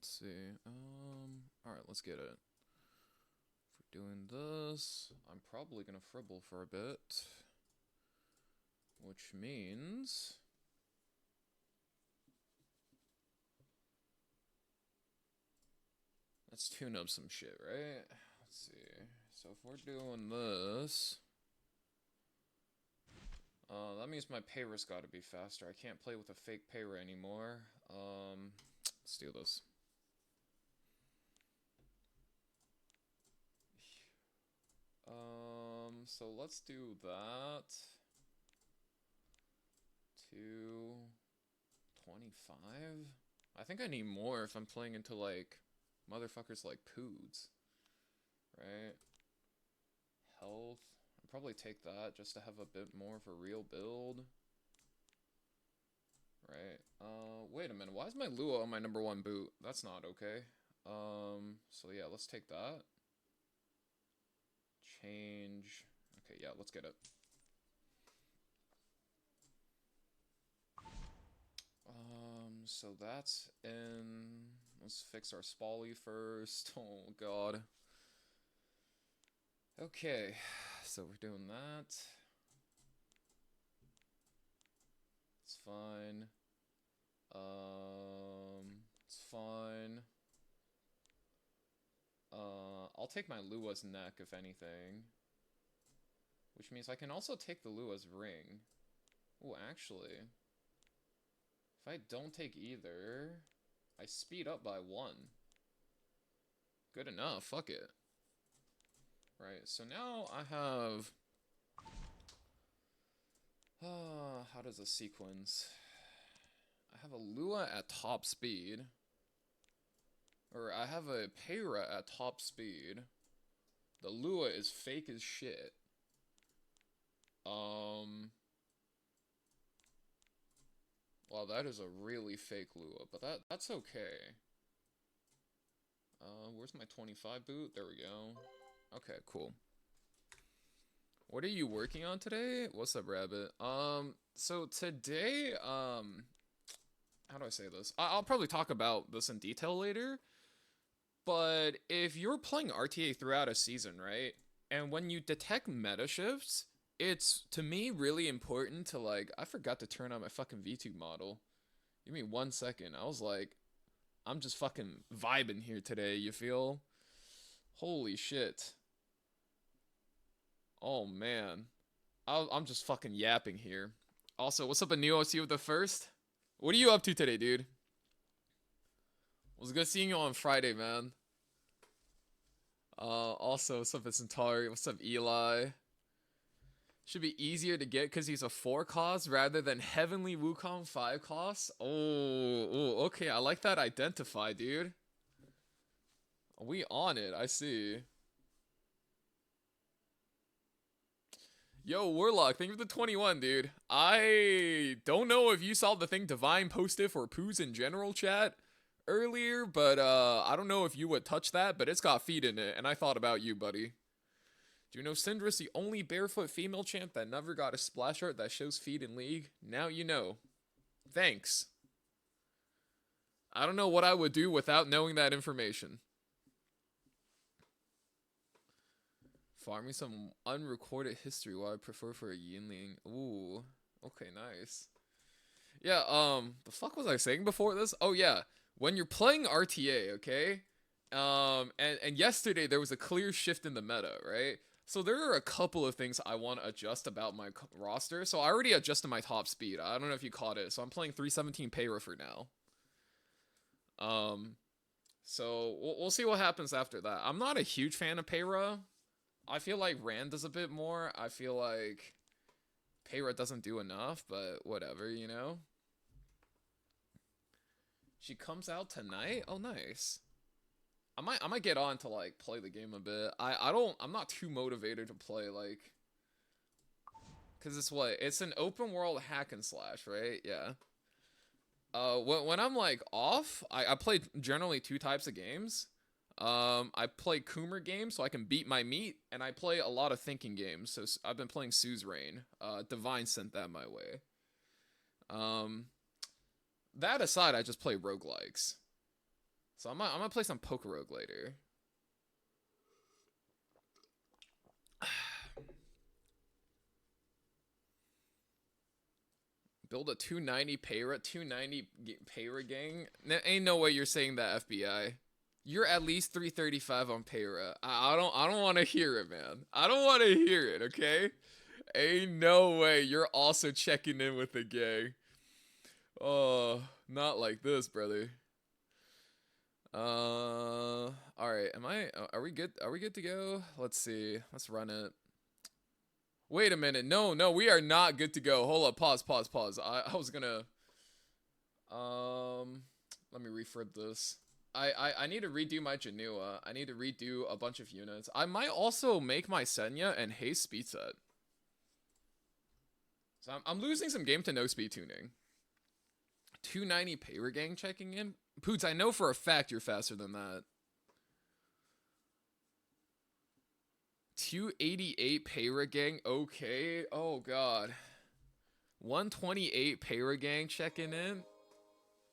let's see. Alright, let's get it. If we're doing this, I'm probably gonna fribble for a bit. Which means... let's tune up some shit, right? Let's see. So if we're doing this... that means my payra's gotta be faster. I can't play with a fake payra anymore. Let's do this. So let's do that. 225? I think I need more if I'm playing into, like, motherfuckers like Poods. Right? Health. I'll probably take that just to have a bit more of a real build. Right. Wait a minute. Why is my Lua on my #1 boot? That's not okay. So yeah, let's take that. Change. Okay, yeah, let's get it. So that's in. Let's fix our Spally first. Oh, God. Okay, so we're doing that. It's fine. It's fine. I'll take my Lua's neck, if anything. Which means I can also take the Lua's ring. Oh, actually. If I don't take either, I speed up by 1. Good enough, fuck it. Right, so now I have... how does this sequence? I have a Lua at top speed. Or I have a Payra at top speed. The Lua is fake as shit. Well, that is a really fake Lua, but that's okay. Where's my 25 boot? There we go. Okay, cool. What are you working on today? What's up, Rabbit? So today, how do I say this? I'll probably talk about this in detail later, but if you're playing RTA throughout a season, right? And when you detect meta shifts, it's, to me, really important to, like, I forgot to turn on my fucking VTube model. Give me 1 second. I was like, I'm just fucking vibing here today, you feel? Holy shit. Oh, man. I'm just fucking yapping here. Also, what's up, Anil? See you with the first? What are you up to today, dude? It was good seeing you on Friday, man. Also, what's up, Centauri? What's up, Eli? Should be easier to get because he's a 4 cost rather than Heavenly Wukong 5 cost. Oh, okay. I like that identify, dude. We on it. I see. Yo, Warlock, thank you for the 21, dude. I don't know if you saw the thing Divine posted for Poos in general chat earlier, but I don't know if you would touch that, but it's got feet in it, and I thought about you, buddy. Do you know Syndra's the only barefoot female champ that never got a splash art that shows feet in League? Now you know. Thanks. I don't know what I would do without knowing that information. Farming some unrecorded history, what I prefer for a Yinling. Ooh. Okay, nice. Yeah, the fuck was I saying before this? Oh, yeah. When you're playing RTA, okay? And yesterday there was a clear shift in the meta, right? So there are a couple of things I want to adjust about my roster. So I already adjusted my top speed. I don't know if you caught it. So I'm playing 317 Payra for now. So we'll see what happens after that. I'm not a huge fan of Payra. I feel like Rand does a bit more. I feel like Payra doesn't do enough, but whatever, you know? She comes out tonight? Oh, nice. I might get on to, like, play the game a bit. I'm not too motivated to play, like, because it's an open world hack and slash, right? Yeah. When I'm, like, off, I play generally 2 types of games. I play Coomer games so I can beat my meat, and I play a lot of thinking games. So I've been playing Suzerain. Divine sent that my way. That aside, I just play roguelikes. So I'm gonna play some Poker Rogue later. Build a 290 Payra, 290 Payra gang. Ain't no way you're saying that, FBI. You're at least 335 on Payra. I don't want to hear it, man. I don't want to hear it, okay? Ain't no way you're also checking in with the gang. Oh, not like this, brother. All right. Are we good? Are we good to go? Let's see. Let's run it. Wait a minute. No, we are not good to go. Hold up. Pause. I was gonna let me refrib this. I need to redo my Janua. I need to redo a bunch of units. I might also make my Senya and haste speed set. So I'm losing some game to no speed tuning. 290 Payra gang checking in. Poots, I know for a fact you're faster than that. 288 Payra gang. Okay. Oh god. 128 Payra gang checking in.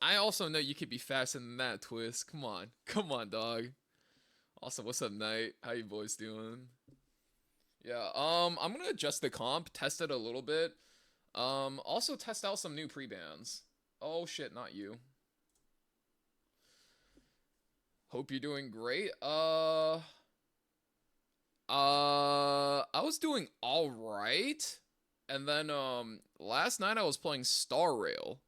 I also know you could be faster than that, Twist. Come on, dog. Also, what's up, Knight? How you boys doing? Yeah, I'm gonna adjust the comp, test it a little bit. Also test out some new pre-bans. Oh shit, not you. Hope you're doing great. I was doing alright. And then, last night I was playing Star Rail.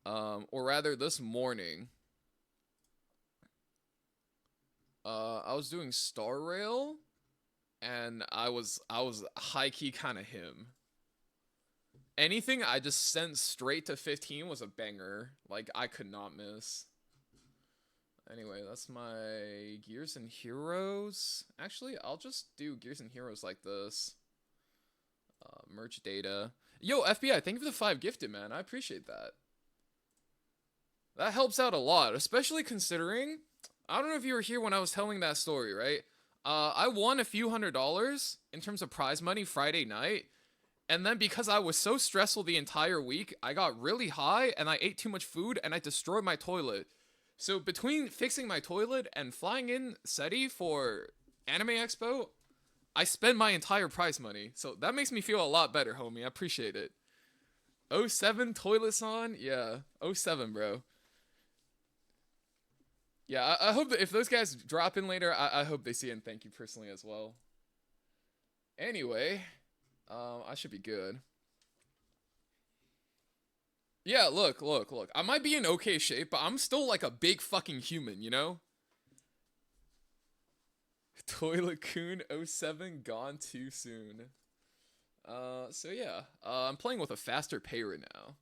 Or rather this morning. I was doing Star Rail. And I was high-key kind of him. Anything I just sent straight to 15 was a banger. Like, I could not miss. Anyway, that's my Gears and Heroes. Actually, I'll just do Gears and Heroes like this. Merch data. Yo, FBI, thank you for the 5 gifted, man. I appreciate that. That helps out a lot, especially considering... I don't know if you were here when I was telling that story, right? I won a few $100s in terms of prize money Friday night. And then because I was so stressful the entire week, I got really high and I ate too much food and I destroyed my toilet. So between fixing my toilet and flying in SETI for Anime Expo, I spent my entire prize money. So that makes me feel a lot better, homie. I appreciate it. 07 toilet son? Yeah. 07, bro. Yeah, I hope that if those guys drop in later, I hope they see it and thank you personally as well. Anyway, I should be good. Yeah, look. I might be in okay shape, but I'm still like a big fucking human, you know? Toilet Coon 07 gone too soon. So yeah. I'm playing with a faster Payra now.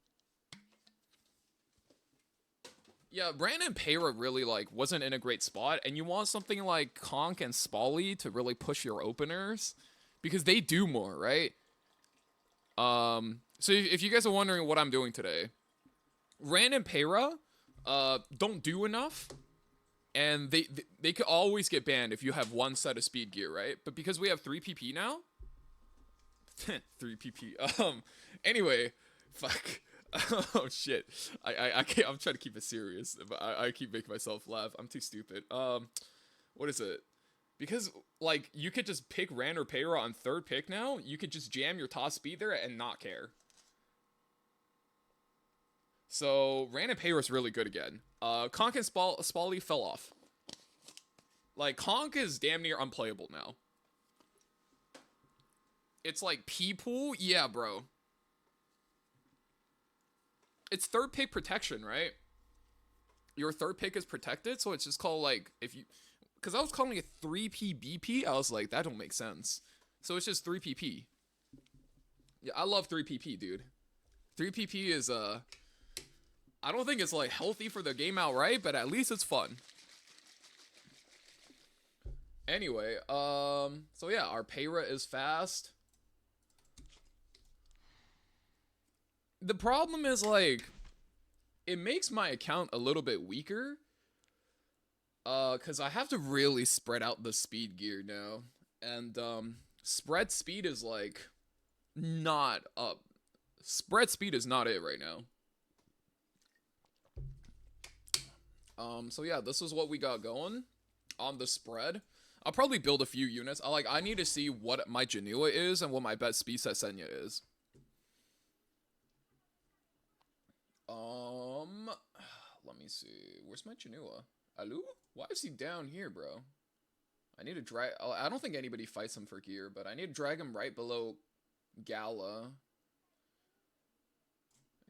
Yeah, Brandon Payra really, like, wasn't in a great spot, and you want something like Conk and Spally to really push your openers, because they do more, right? So if you guys are wondering what I'm doing today, Rand and Payra, don't do enough, and they could always get banned if you have one set of speed gear, right? But because we have 3 PP now, 3 PP, anyway, fuck. Oh shit, I can't, I'm trying to keep it serious, but I keep making myself laugh. I'm too stupid. What is it? Because, like, you could just pick Rand or Payra on 3rd pick now. You could just jam your top speed there and not care. So, Rand and Payra is really good again. Conk and Spally fell off. Like, Conk is damn near unplayable now. It's like P-Pool? Yeah, bro. It's 3rd pick protection, right? Your 3rd pick is protected, so it's just called, like, if you... Because I was calling it 3P BP, I was like, that don't make sense. So it's just 3PP. Yeah, I love 3PP, dude. 3PP is, I don't think it's, like, healthy for the game outright, but at least it's fun. Anyway, so yeah, our Payra is fast. The problem is, like, it makes my account a little bit weaker. Because I have to really spread out the speed gear now. And, spread speed is, like, not up. Spread speed is not it right now. So yeah, this is what we got going on the spread. I'll probably build a few units. I need to see what my Janua is and what my best speed set Senya is. Let me see. Where's my Janua? Alu? Why is he down here, bro? I need to drag. I don't think anybody fights him for gear, but I need to drag him right below Gala.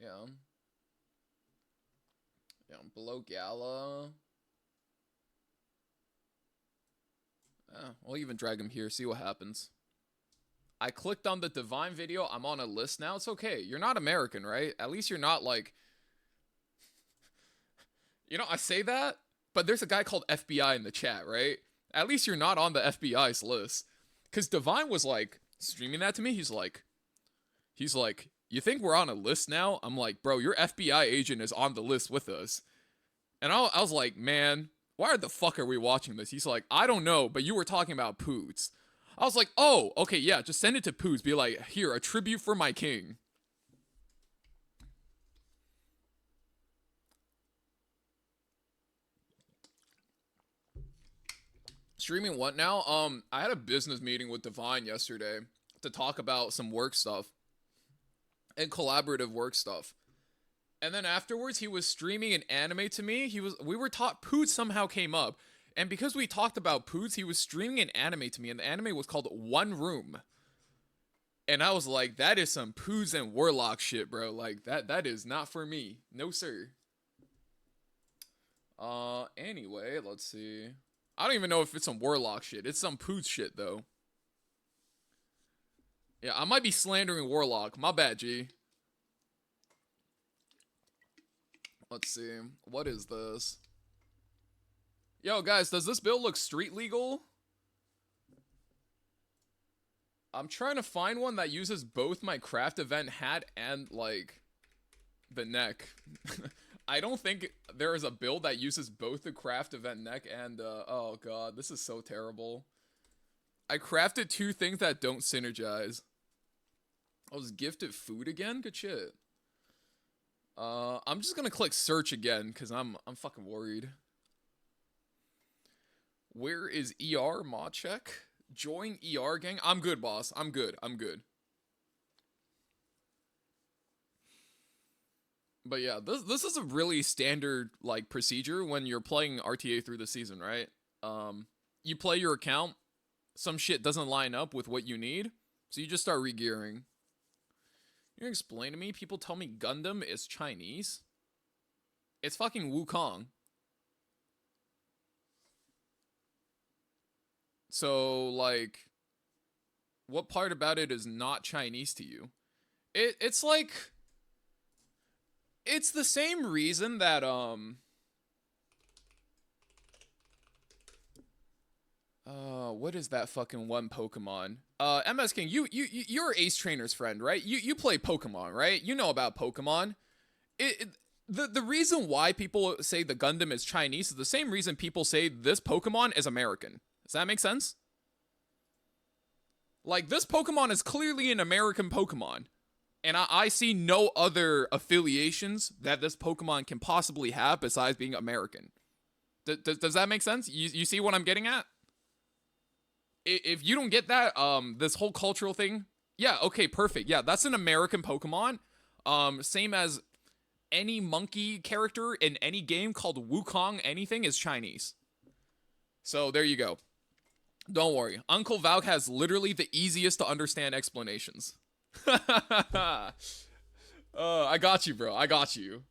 Yeah. Yeah, below Gala. I'll even drag him here, see what happens. I clicked on the Divine video. I'm on a list now. It's okay. You're not American, right? At least you're not like... You know, I say that, but there's a guy called FBI in the chat, right? At least you're not on the FBI's list. Because Divine was like, streaming that to me. He's like, you think we're on a list now? I'm like, bro, your FBI agent is on the list with us. And I was like, man, why the fuck are we watching this? He's like, I don't know, but you were talking about Poots. I was like, oh, okay, yeah, just send it to Poots. Be like, here, a tribute for my king. Streaming what now? I had a business meeting with Divine yesterday to talk about some work stuff and collaborative work stuff. And then afterwards, he was streaming an anime to me. We were taught Poots somehow came up. And because we talked about Poots, he was streaming an anime to me, and the anime was called One Room. And I was like, that is some Poots and Warlock shit, bro. Like, that is not for me. No, sir. Anyway, let's see. I don't even know if it's some Warlock shit. It's some Poots shit, though. Yeah, I might be slandering Warlock. My bad, G. Let's see. What is this? Yo, guys, does this build look street legal? I'm trying to find one that uses both my craft event hat and, like, the neck. I don't think there is a build that uses both the craft event neck and, oh god, this is so terrible. I crafted two things that don't synergize. I was gifted food again? Good shit. I'm just gonna click search again, because I'm fucking worried. Where is ER? Mod check? Join ER gang? I'm good, boss. I'm good. But yeah, this is a really standard, like, procedure when you're playing RTA through the season, right? You play your account, some shit doesn't line up with what you need, so you just start regearing. You explain to me? People tell me Gundam is Chinese. It's fucking Wukong. So, like, what part about it is not Chinese to you? It's like... It's the same reason that, what is that fucking one Pokemon? MS King, you're Ace Trainer's friend, right? You play Pokemon, right? You know about Pokemon. The reason why people say the Gundam is Chinese is the same reason people say this Pokemon is American. Does that make sense? Like, this Pokemon is clearly an American Pokemon. And I see no other affiliations that this Pokemon can possibly have besides being American. Does that make sense? You see what I'm getting at? If you don't get that, this whole cultural thing, yeah, okay, perfect. Yeah, that's an American Pokemon. Same as any monkey character in any game called Wukong anything is Chinese. So there you go. Don't worry. Uncle Valk has literally the easiest to understand explanations. I got you, bro. I got you.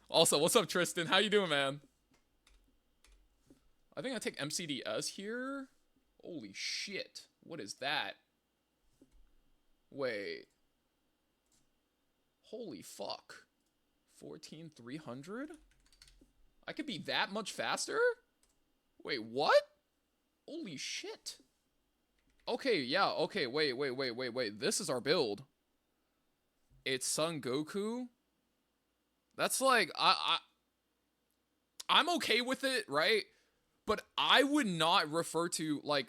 Also, what's up, Tristan? How you doing, man? I think I take MCDS here. Holy shit. What is that? Wait. Holy fuck. 14,300? I could be that much faster? Wait, what? Holy shit. Okay, yeah, okay, wait. This is our build. It's Son Goku. That's like, I'm okay with it, right? But I would not refer to, like,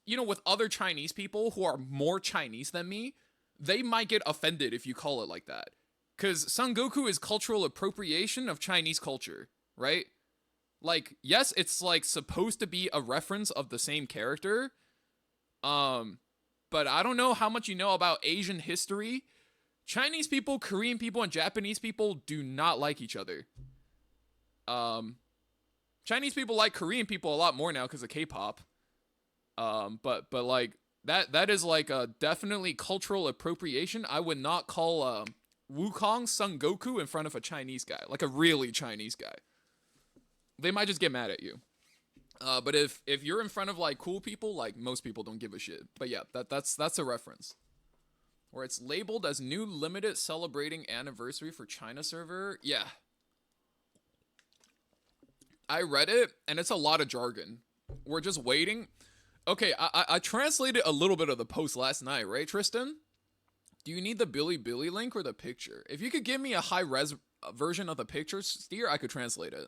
you know, with other Chinese people who are more Chinese than me, they might get offended if you call it like that. Because Son Goku is cultural appropriation of Chinese culture, right? Like, yes, it's like supposed to be a reference of the same character. But I don't know how much you know about Asian history. Chinese people, Korean people, and Japanese people do not like each other. Um, Chinese people like Korean people a lot more now because of K-pop. But like that is like a definitely cultural appropriation. I would not call Wukong Son Goku in front of a Chinese guy, like a really Chinese guy. They might just get mad at you. But if you're in front of like cool people, like most people don't give a shit. But yeah, that's a reference. Where it's labeled as new limited celebrating anniversary for China server. Yeah. I read it and it's a lot of jargon. We're just waiting. Okay, I translated a little bit of the post last night, right, Tristan? Do you need the Billy link or the picture? If you could give me a high res version of the picture, Steer, I could translate it.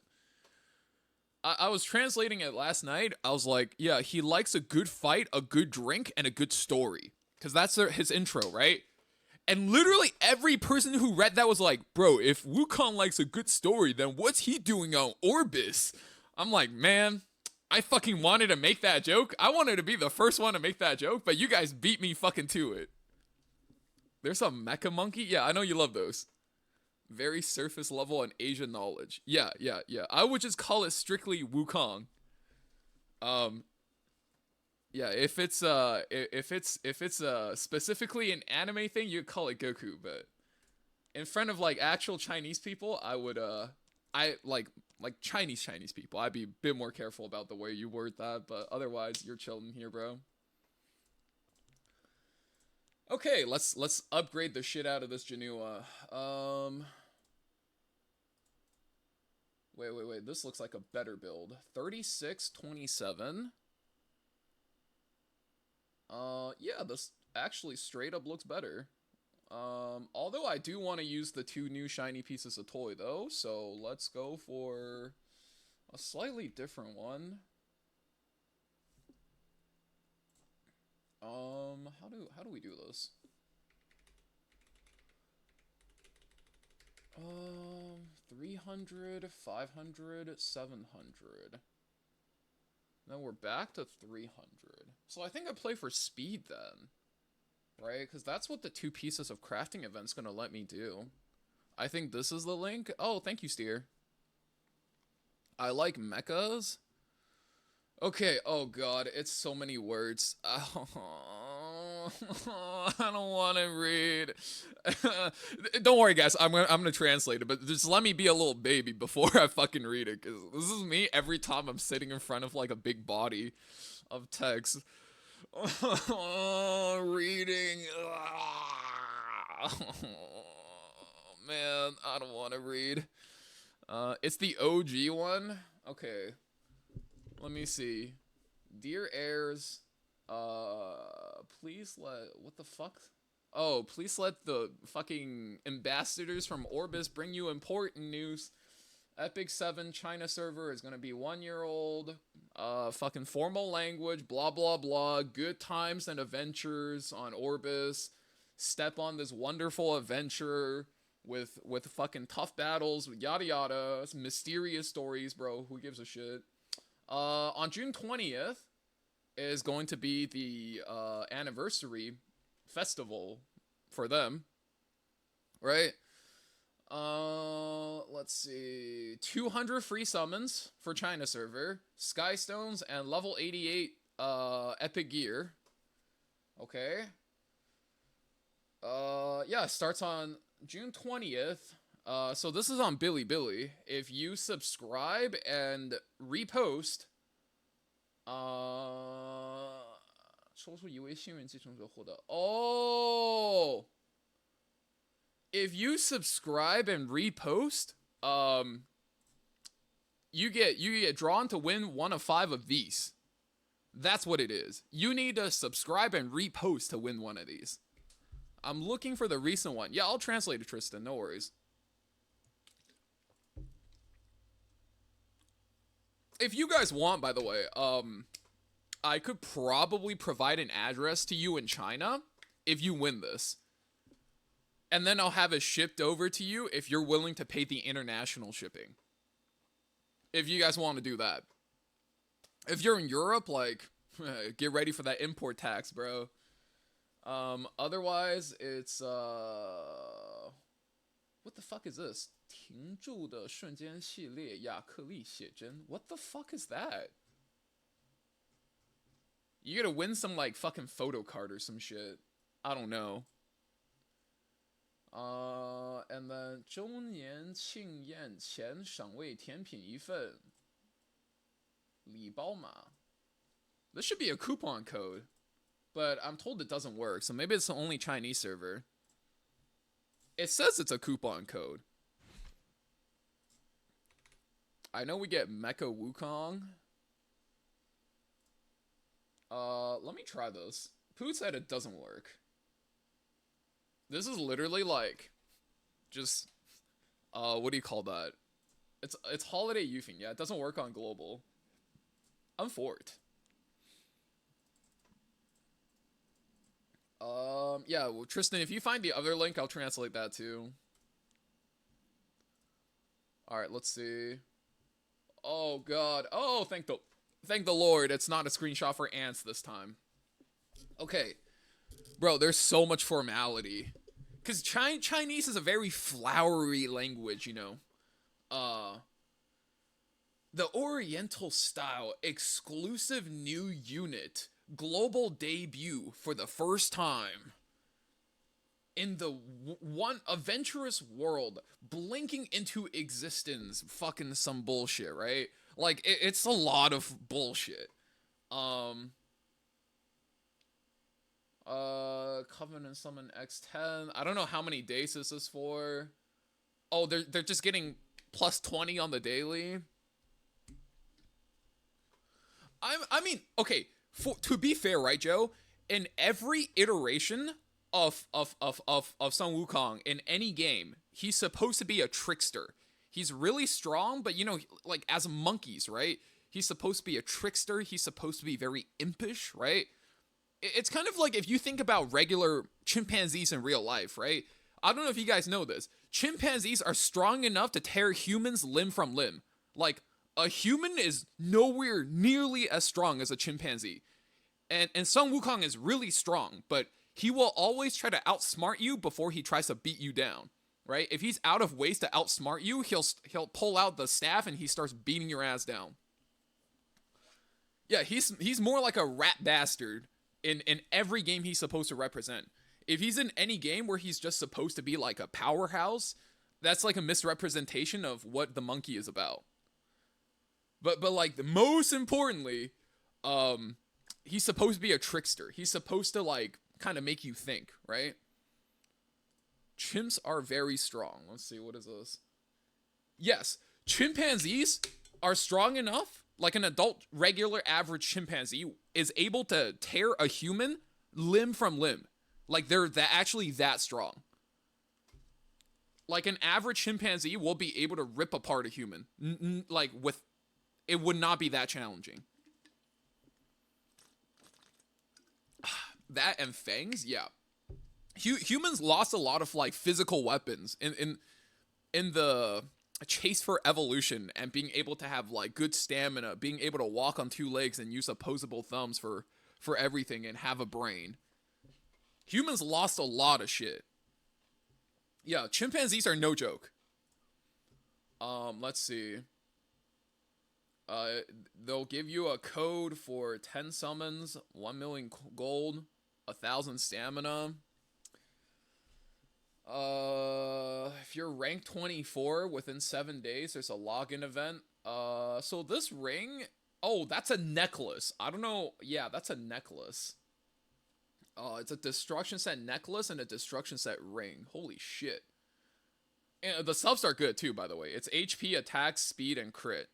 I was translating it last night. I was like, yeah, he likes a good fight, a good drink, and a good story. Because that's his intro, right? And literally every person who read that was like, bro, if Wukong likes a good story, then what's he doing on Orbis? I'm like, man, I fucking wanted to make that joke. I wanted to be the first one to make that joke, but you guys beat me fucking to it. There's a mecha monkey? Yeah, I know you love those. Very surface level and Asian knowledge. Yeah. I would just call it strictly Wukong. Yeah, if it's specifically an anime thing, you'd call it Goku, but in front of like actual Chinese people, I would I like Chinese people. I'd be a bit more careful about the way you word that, but otherwise you're chilling here, bro. Okay, let's upgrade the shit out of this Janua. Wait. This looks like a better build. 3627. Yeah, this actually straight up looks better. Although I do want to use the 2 new shiny pieces of toy though, so let's go for a slightly different one. How do we do this? 300, 500, 700. Then we're back to 300. So I think I play for speed then. Right? Because that's what the 2 pieces of crafting event's gonna let me do. I think this is the link. Oh, thank you, Steer. I like mechas. Okay, oh god, it's so many words. Oh, I don't want to read. Don't worry, guys. I'm gonna translate it, but just let me be a little baby before I fucking read it, because this is me every time I'm sitting in front of like a big body of text. Reading. Man, I don't want to read. It's the OG one. Okay. Let me see. Dear heirs, please what the fuck? Oh, please let the fucking ambassadors from Orbis bring you important news. Epic 7 China server is gonna be 1 year old. Fucking formal language, blah blah blah. Good times and adventures on Orbis. Step on this wonderful adventure with fucking tough battles, yada yada. Mysterious stories, bro. Who gives a shit? On June 20th is going to be the anniversary festival for them, right? Let's see. 200 free summons for China server, Skystones, and level 88 epic gear. Okay. Yeah, starts on June 20th. So this is on Billy. If you subscribe and repost, oh, if you subscribe and repost, you get drawn to win one of 5 of these. That's what it is. You need to subscribe and repost to win one of these. I'm looking for the recent one. Yeah, I'll translate it, Tristan. No worries. If you guys want, by the way, I could probably provide an address to you in China if you win this. And then I'll have it shipped over to you if you're willing to pay the international shipping. if you guys want to do that. If you're in Europe, like, get ready for that import tax, bro. Otherwise, it's, what the fuck is this? 停住的瞬间系列亚克力写真. What the fuck is that? You gotta win some, like, fucking photo card or some shit. I don't know. And then 周年庆宴前赏味甜品一份，礼包码. This should be a coupon code, but I'm told it doesn't work, so maybe it's the only Chinese server. It says it's a coupon code. I know we get mecha wukong. Let me try this. Poot said it doesn't work. This is literally like, just, what do you call that? It's holiday youthing. Yeah, it doesn't work on global. I'm for it. Yeah, well, Tristan, if you find the other link, I'll translate that too. Alright, let's see. Oh, God. Oh, thank the Lord, it's not a screenshot for ants this time. Okay. Bro, there's so much formality. Because Chinese is a very flowery language, you know. The Oriental style exclusive new unit. Global debut for the first time. In the one adventurous world. Blinking into existence. Fucking some bullshit, right? Like, it's a lot of bullshit. Covenant Summon X10. I don't know how many days this is for. Oh, they're just getting plus 20 on the daily. I mean, okay, to be fair, right, Joe? In every iteration of Sun Wukong in any game, he's supposed to be a trickster. He's really strong, but you know, like as monkeys, right? He's supposed to be a trickster. He's supposed to be very impish, right? It's kind of like if you think about regular chimpanzees in real life, right? I don't know if you guys know this. Chimpanzees are strong enough to tear humans limb from limb. Like, a human is nowhere nearly as strong as a chimpanzee. And Sun Wukong is really strong, but he will always try to outsmart you before he tries to beat you down, right? If he's out of ways to outsmart you, he'll pull out the staff and he starts beating your ass down. Yeah, he's more like a rat bastard in every game he's supposed to represent. If he's in any game where he's just supposed to be like a powerhouse, that's like a misrepresentation of what the monkey is about. But like, the most importantly, he's supposed to be a trickster. He's supposed to like kind of make you think, right? Chimps are very strong. Let's see, what is this? Yes, chimpanzees are strong enough, like an adult, regular, average chimpanzee is able to tear a human limb from limb. Like, they're actually that strong. Like, an average chimpanzee will be able to rip apart a human. Like, with... It would not be that challenging. That and fangs? Yeah. Humans lost a lot of, like, physical weapons in the chase for evolution and being able to have, like, good stamina, being able to walk on two legs and use opposable thumbs for everything and have a brain. Humans lost a lot of shit. Yeah, chimpanzees are no joke. Let's see. They'll give you a code for 10 summons, 1 million gold, 1,000 stamina. If you're rank 24 within 7 days, there's a login event. So this ring, oh, that's a necklace. I don't know. Yeah, that's a necklace. It's a destruction set necklace and a destruction set ring. Holy shit. And the subs are good too, by the way. It's HP, attack, speed, and crit.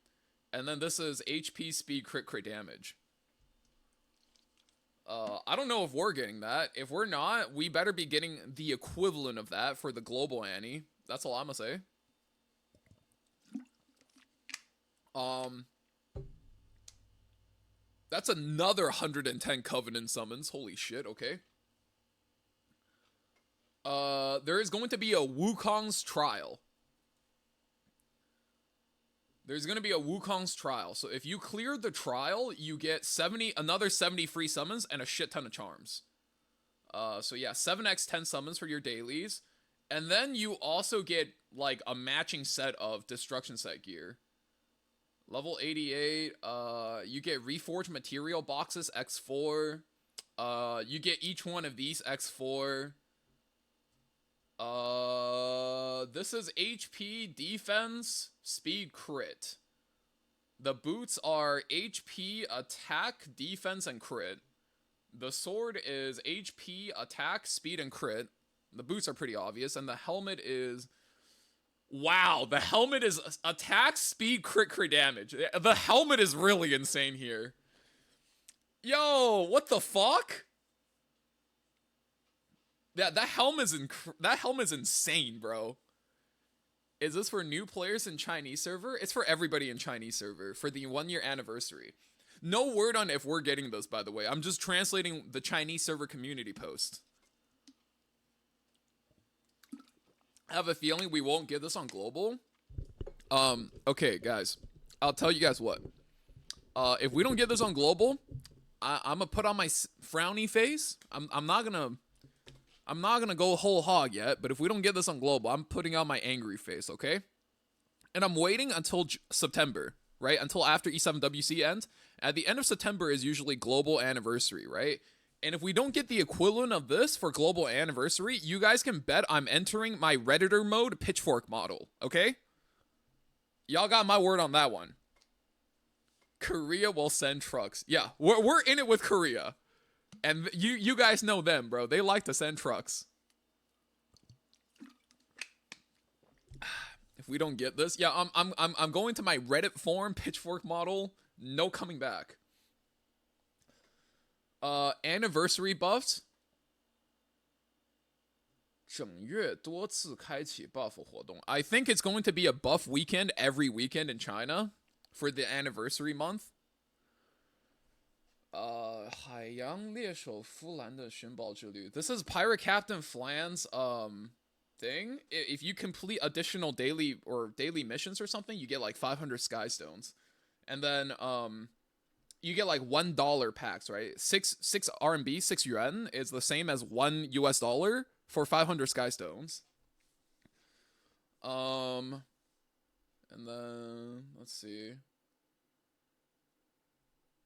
And then this is HP, speed, crit damage. I don't know if we're getting that. If we're not, we better be getting the equivalent of that for the global Annie. That's all I'm gonna say. That's another 110 Covenant summons. Holy shit, okay. There is going to be a Wukong's trial. There's gonna be a Wukong's trial. So if you clear the trial, you get another 70 free summons and a shit ton of charms. So yeah, 7x 10 summons for your dailies. And then you also get like a matching set of destruction set gear. Level 88, you get reforged material boxes X4. You get each one of these X4. This is HP, defense, speed, crit. The boots are HP, attack, defense, and crit. The sword is HP, attack, speed, and crit. The boots are pretty obvious. And the helmet is... Wow, the helmet is attack, speed, crit damage. The helmet is really insane here. Yo, what the fuck? Yeah, that helmet's insane, bro. Is this for new players in Chinese server? It's for everybody in Chinese server for the 1-year anniversary. No word on if we're getting this, by the way. I'm just translating the Chinese server community post. I have a feeling we won't get this on global. Okay, guys. I'll tell you guys what. If we don't get this on global, I'm gonna put on my frowny face. I'm not gonna go whole hog yet, but if we don't get this on global, I'm putting on my angry face, okay? And I'm waiting until September, right? Until after E7WC ends. At the end of September is usually global anniversary, right? And if we don't get the equivalent of this for global anniversary, you guys can bet I'm entering my Redditor mode pitchfork model, okay? Y'all got my word on that one. Korea will send trucks. Yeah, we're in it with Korea. And you guys know them, bro. They like to send trucks. If we don't get this, yeah, I'm going to my Reddit forum pitchfork model. No coming back. Anniversary buffs. 整月多次开启 buff 活动. I think it's going to be a buff weekend every weekend in China for the anniversary month. 海洋猎手弗兰的寻宝之旅. This is Pirate Captain Flan's thing. If you complete additional daily missions or something, you get like 500 sky stones. And then you get like $1 packs, right? 6 RMB, 6 yuan is the same as $1 for 500 sky stones. And then let's see.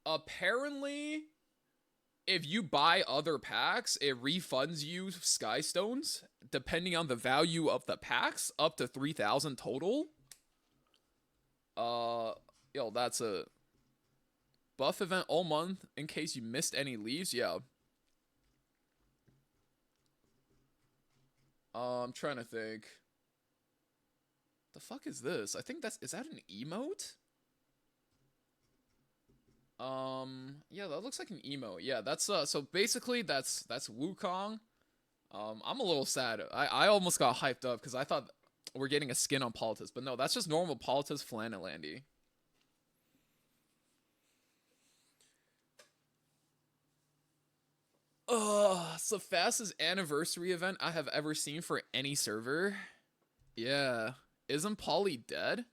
Apparently, if you buy other packs, it refunds you sky stones depending on the value of the packs, up to 3,000 total. Yo, that's a buff event all month in case you missed any leaves. Yeah. I'm trying to think. The fuck is this? I think is that an emote? Yeah, that looks like an emote. Yeah, that's so basically that's Wukong. I'm a little sad. I almost got hyped up because I thought we're getting a skin on Politis, but no, that's just normal Politis Flanelandy. It's the fastest anniversary event I have ever seen for any server. Yeah. Isn't Polly dead?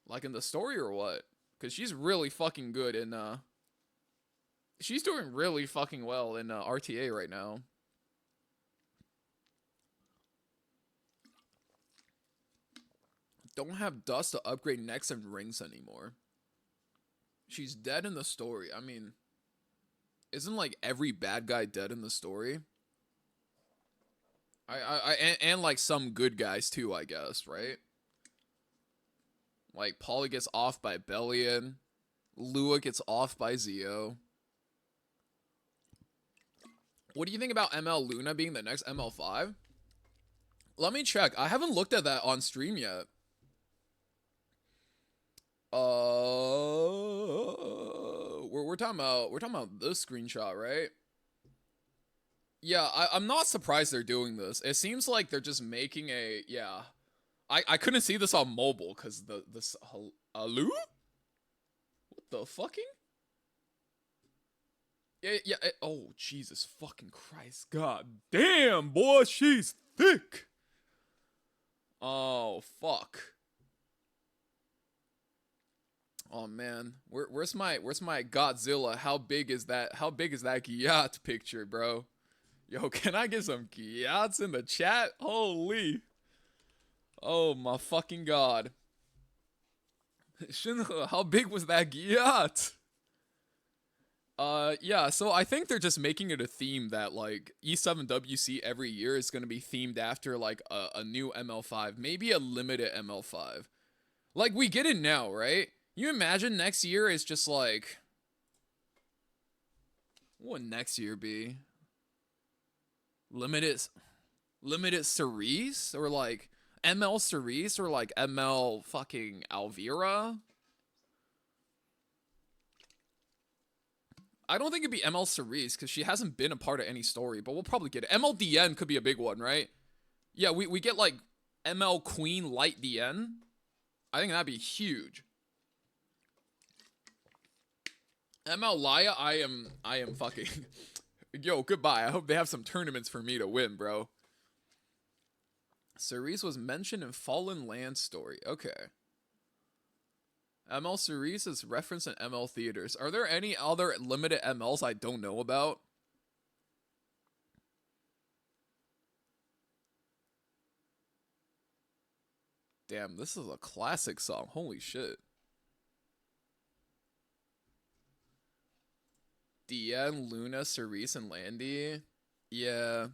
Like in the story or what? Because she's really fucking good in, she's doing really fucking well in RTA right now. Don't have dust to upgrade necks and rings anymore. She's dead in the story. I mean, isn't like every bad guy dead in the story? And like some good guys too, I guess, right? Like Polly gets off by Bellion, Lua gets off by Zio. What do you think about ML Luna being the next ML5? Let me check. I haven't looked at that on stream yet. We're talking about this screenshot, right? Yeah, I'm not surprised they're doing this. It seems like they're just making a, yeah. I couldn't see this on mobile because this Alu? What the fucking? Yeah. Oh, Jesus fucking Christ. God damn, boy, she's thick. Oh, fuck. Oh man, where's my Godzilla? How big is that Gyat picture, bro? Yo, can I get some Gyats in the chat? Holy, oh my fucking god. Shinra, how big was that Gyat? Yeah, so I think they're just making it a theme that like E7WC every year is gonna be themed after like a new ML5, maybe a limited ML5. Like we get it now, right? You imagine next year is just like, what would next year be? Limited limited Cerise or like ML Cerise or like ML fucking Alvira? I don't think it'd be ML Cerise because she hasn't been a part of any story, but we'll probably get it. ML DN could be a big one, right? Yeah, we get like ML Queen Light DN. I think that'd be huge. ML Laya, I am fucking yo, goodbye. I hope they have some tournaments for me to win, bro. Cerise was mentioned in Fallen Land story. Okay. ML Cerise is referenced in ML theaters. Are there any other limited MLs I don't know about? Damn, this is a classic song. Holy shit. Dien, Luna, Cerise, and Landy. Yeah.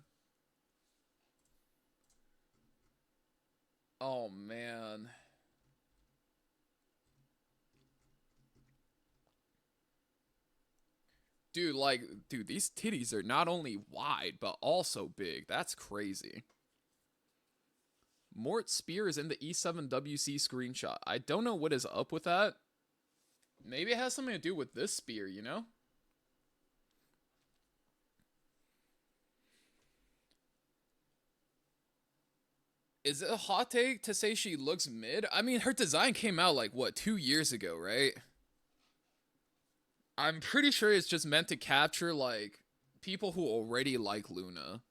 Oh man. Dude, these titties are not only wide, but also big. That's crazy. Mort Spear is in the E7WC screenshot. I don't know what is up with that. Maybe it has something to do with this spear, you know? Is it a hot take to say she looks mid? I mean, her design came out like, what, 2 years ago, right? I'm pretty sure it's just meant to capture, like, people who already like Luna.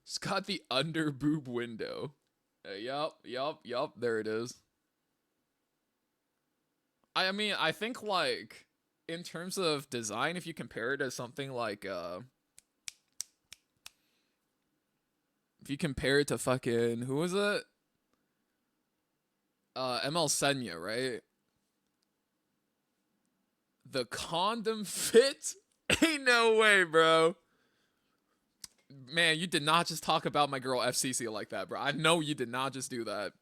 It's got the under boob window. Yup, there it is. I mean, I think, like, in terms of design, if you compare it to something like, if you compare it to fucking, who was it? ML Senya, right? The condom fit? Ain't no way, bro. Man, you did not just talk about my girl FCC like that, bro. I know you did not just do that.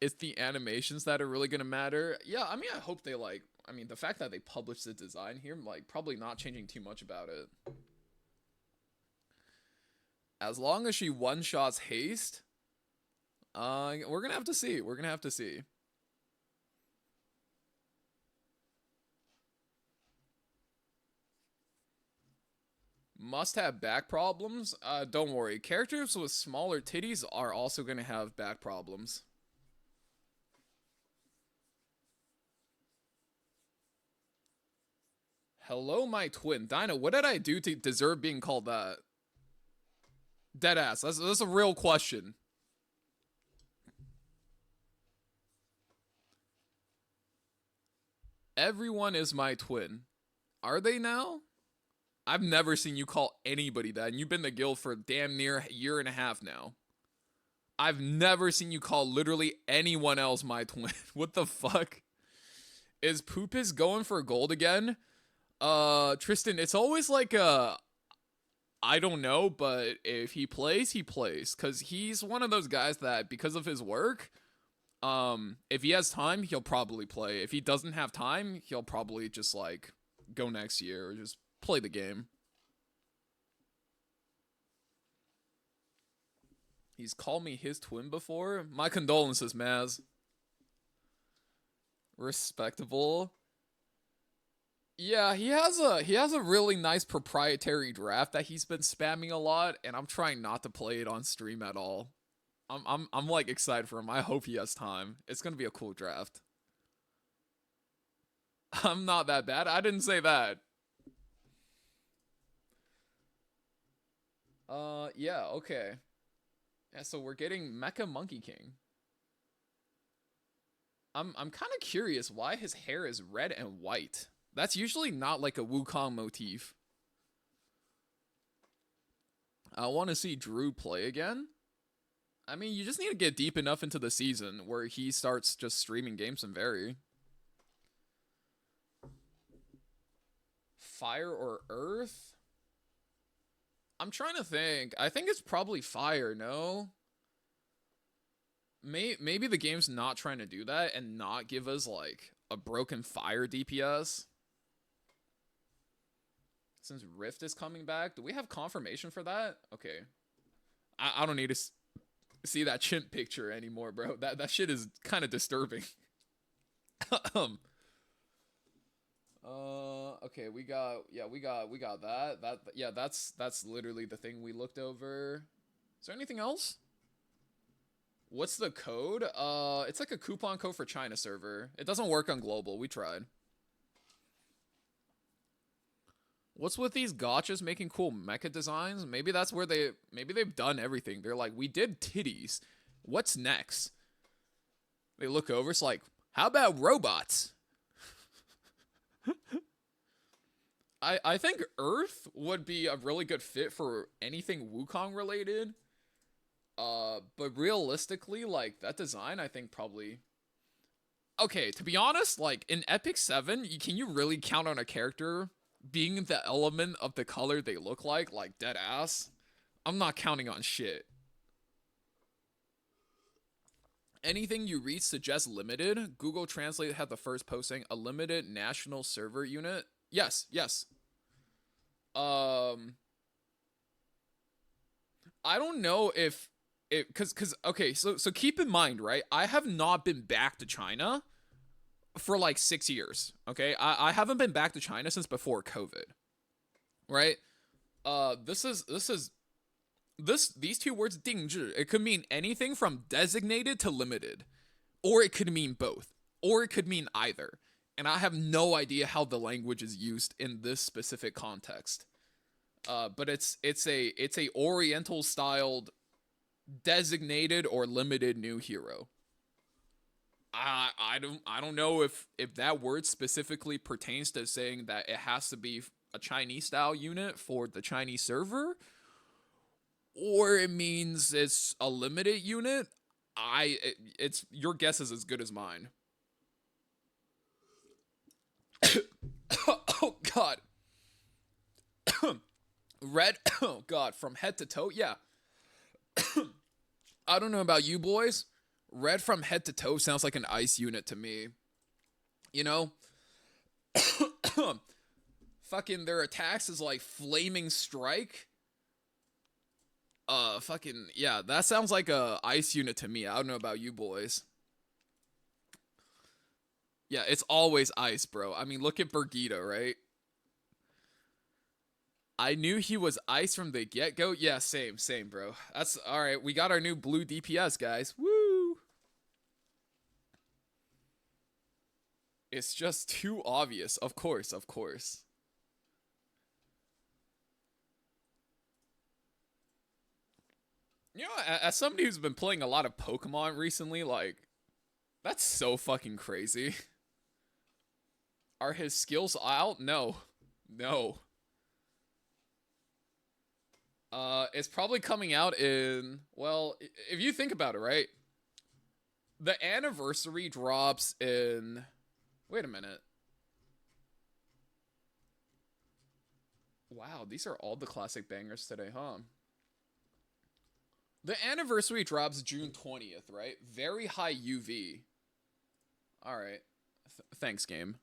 It's the animations that are really gonna matter. Yeah, I mean, I hope they like. I mean, the fact that they published the design here, like, probably not changing too much about it. As long as she one shots haste, we're gonna have to see. We're gonna have to see. Must have back problems? Don't worry. Characters with smaller titties are also gonna have back problems. Hello, my twin. Dinah, what did I do to deserve being called that? Deadass. That's a real question. Everyone is my twin. Are they now? I've never seen you call anybody that, and you've been in the guild for damn near a year and a half now. I've never seen you call literally anyone else my twin. What the fuck? Is Poopis going for gold again? Tristan, it's always like I don't know, but if he plays, he plays. Cause he's one of those guys that because of his work, if he has time, he'll probably play. If he doesn't have time, he'll probably just like go next year or just play the game. He's called me his twin before. My condolences, Maz. Respectable. Yeah, he has a really nice proprietary draft that he's been spamming a lot, and I'm trying not to play it on stream at all. I'm like excited for him. I hope he has time. It's gonna be a cool draft. I'm not that bad. I didn't say that. Yeah, okay. Yeah, so we're getting Mecha Monkey King. I'm kind of curious why his hair is red and white. That's usually not like a Wukong motif. I want to see Drew play again. I mean, you just need to get deep enough into the season where he starts just streaming games and vary. Fire or earth? I'm trying to think. I think it's probably fire, no? Maybe the game's not trying to do that and not give us, like, a broken fire DPS. Since Rift is coming back, do we have confirmation for that? Okay. I don't need to see that chimp picture anymore, bro. That shit is kind of disturbing. Okay, we got that. That's literally the thing we looked over. Is there anything else? What's the code? It's like a coupon code for China server. It doesn't work on global. We tried. What's with these gotchas making cool mecha designs? Maybe that's where they've done everything. They're like, we did titties. What's next? They look over, it's like, how about robots? I think Earth would be a really good fit for anything Wukong related. But realistically, like, that design, I think probably... Okay, to be honest, like, in Epic 7, can you really count on a character being the element of the color they look like dead ass? I'm not counting on shit. Anything you read suggests limited. Google Translate had the first posting, a limited national server unit. Yes. I don't know if it, cause okay, so keep in mind, right? I have not been back to China for like 6 years. Okay, I haven't been back to China since before COVID, right? These two words 定制, it could mean anything from designated to limited, or it could mean both, or it could mean either. And I have no idea how the language is used in this specific context. But it's a Oriental styled designated or limited new hero. I don't know if that word specifically pertains to saying that it has to be a Chinese style unit for the Chinese server, or it means it's a limited unit. It's your guess is as good as mine. Oh god. Red, oh god, from head to toe. Yeah. I don't know about you boys. Red from head to toe sounds like an ice unit to me. You know? Fucking their attacks is like flaming strike. Fucking yeah, that sounds like a ice unit to me. I don't know about you boys. Yeah, it's always ice, bro. I mean, look at Birgitta, right? I knew he was ice from the get-go. Yeah, same, bro. That's all right. We got our new blue DPS, guys. Woo! It's just too obvious. Of course. You know, as somebody who's been playing a lot of Pokemon recently, like, that's so fucking crazy. Are his skills out? No. It's probably coming out in, well, if you think about it, right? The anniversary drops in, wait a minute. Wow, these are all the classic bangers today, huh? The anniversary drops June 20th, right? Very high UV. Alright. Thanks, game.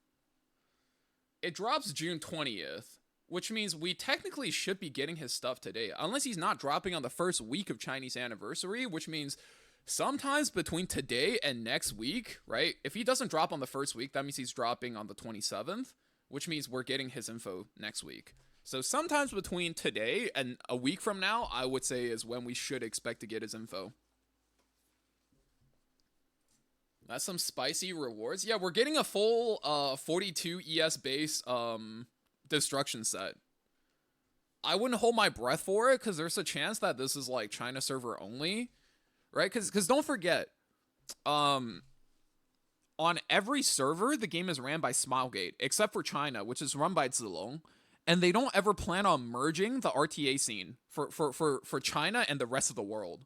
It drops June 20th, which means we technically should be getting his stuff today, unless he's not dropping on the first week of Chinese anniversary, which means sometimes between today and next week, right? If he doesn't drop on the first week, that means he's dropping on the 27th, which means we're getting his info next week. So sometimes between today and a week from now, I would say is when we should expect to get his info. That's some spicy rewards. Yeah, we're getting a full 42 ES base destruction set. I wouldn't hold my breath for it because there's a chance that this is like China server only, right? Because don't forget, on every server, the game is ran by Smilegate, except for China, which is run by Zilong. And they don't ever plan on merging the RTA scene for China and the rest of the world.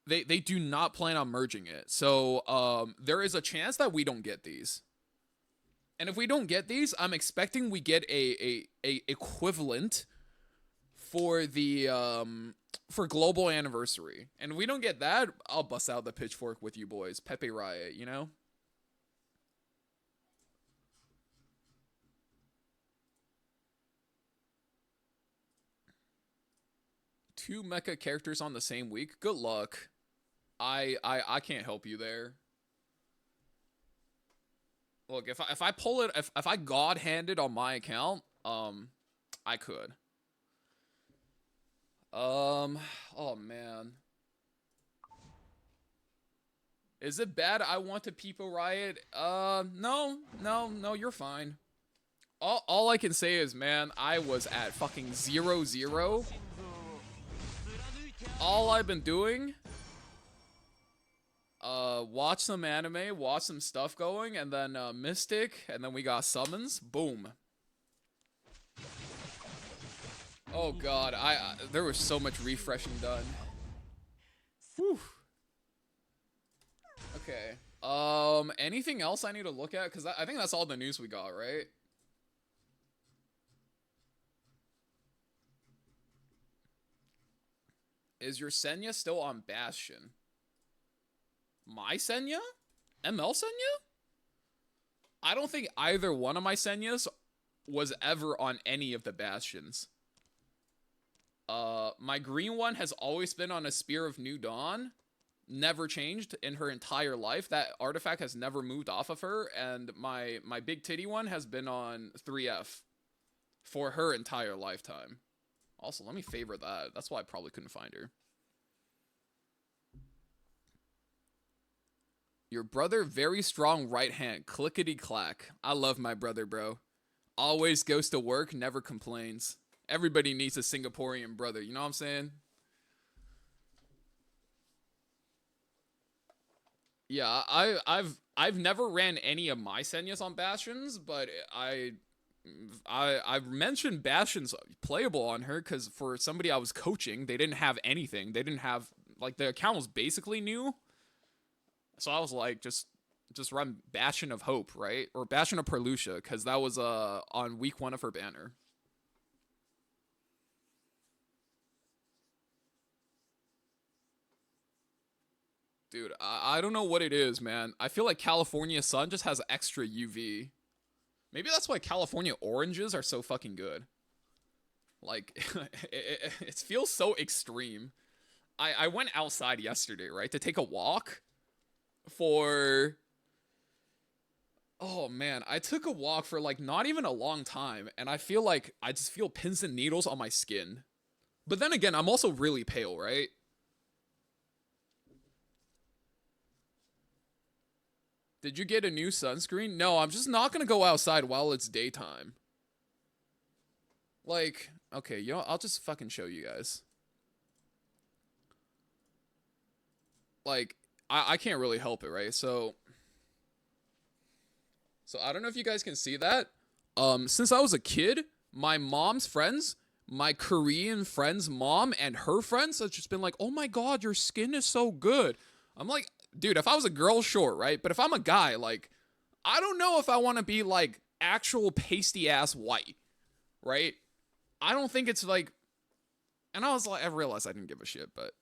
They do not plan on merging it. So there is a chance that we don't get these. And if we don't get these, I'm expecting we get a equivalent for the for global anniversary. And if we don't get that, I'll bust out the pitchfork with you boys. Pepe Riot, you know? Two mecha characters on the same week. Good luck. I can't help you there. Look, if I pull it, if I god handed on my account, I could. Oh man. Is it bad I want to Peepo Riot? No, you're fine. All I can say is, man, I was at fucking 0-0. All I've been doing, watch some anime, watch some stuff going, and then Mystic, and then we got summons. Boom. Oh god, there was so much refreshing done. Whew. Okay. Anything else I need to look at? Because I think that's all the news we got, right? Is your Senya still on Bastion? My Senya? ML Senya? I don't think either one of my Senyas was ever on any of the Bastions. My green one has always been on a Spear of New Dawn. Never changed in her entire life. That artifact has never moved off of her. And my big titty one has been on 3F for her entire lifetime. Also, let me favor that. That's why I probably couldn't find her. Your brother, very strong right hand. Clickety clack. I love my brother, bro. Always goes to work, never complains. Everybody needs a Singaporean brother. You know what I'm saying? Yeah, I've never ran any of my Senyas on Bastions, but I've mentioned Bastion's playable on her because for somebody I was coaching, they didn't have anything. They didn't have, like, the account was basically new. So I was like, just run Bastion of Hope, right? Or Bastion of Perlucia, because that was on week 1 of her banner. Dude, I don't know what it is, man. I feel like California Sun just has extra UV. Maybe that's why California oranges are so fucking good. Like, it feels so extreme. I went outside yesterday, right, to take a walk for... Oh, man, I took a walk for, like, not even a long time, and I feel like I just feel pins and needles on my skin. But then again, I'm also really pale, right? Did you get a new sunscreen? No, I'm just not gonna go outside while it's daytime. Like, okay, you know, I'll just fucking show you guys. Like, I can't really help it, right? So I don't know if you guys can see that. Since I was a kid, my mom's friends, my Korean friend's mom and her friends have just been like, oh my god, your skin is so good. I'm like, dude, if I was a girl, sure, right? But if I'm a guy, like, I don't know if I want to be, like, actual pasty-ass white, right? I don't think it's, like... And I was like, I realized I didn't give a shit, but...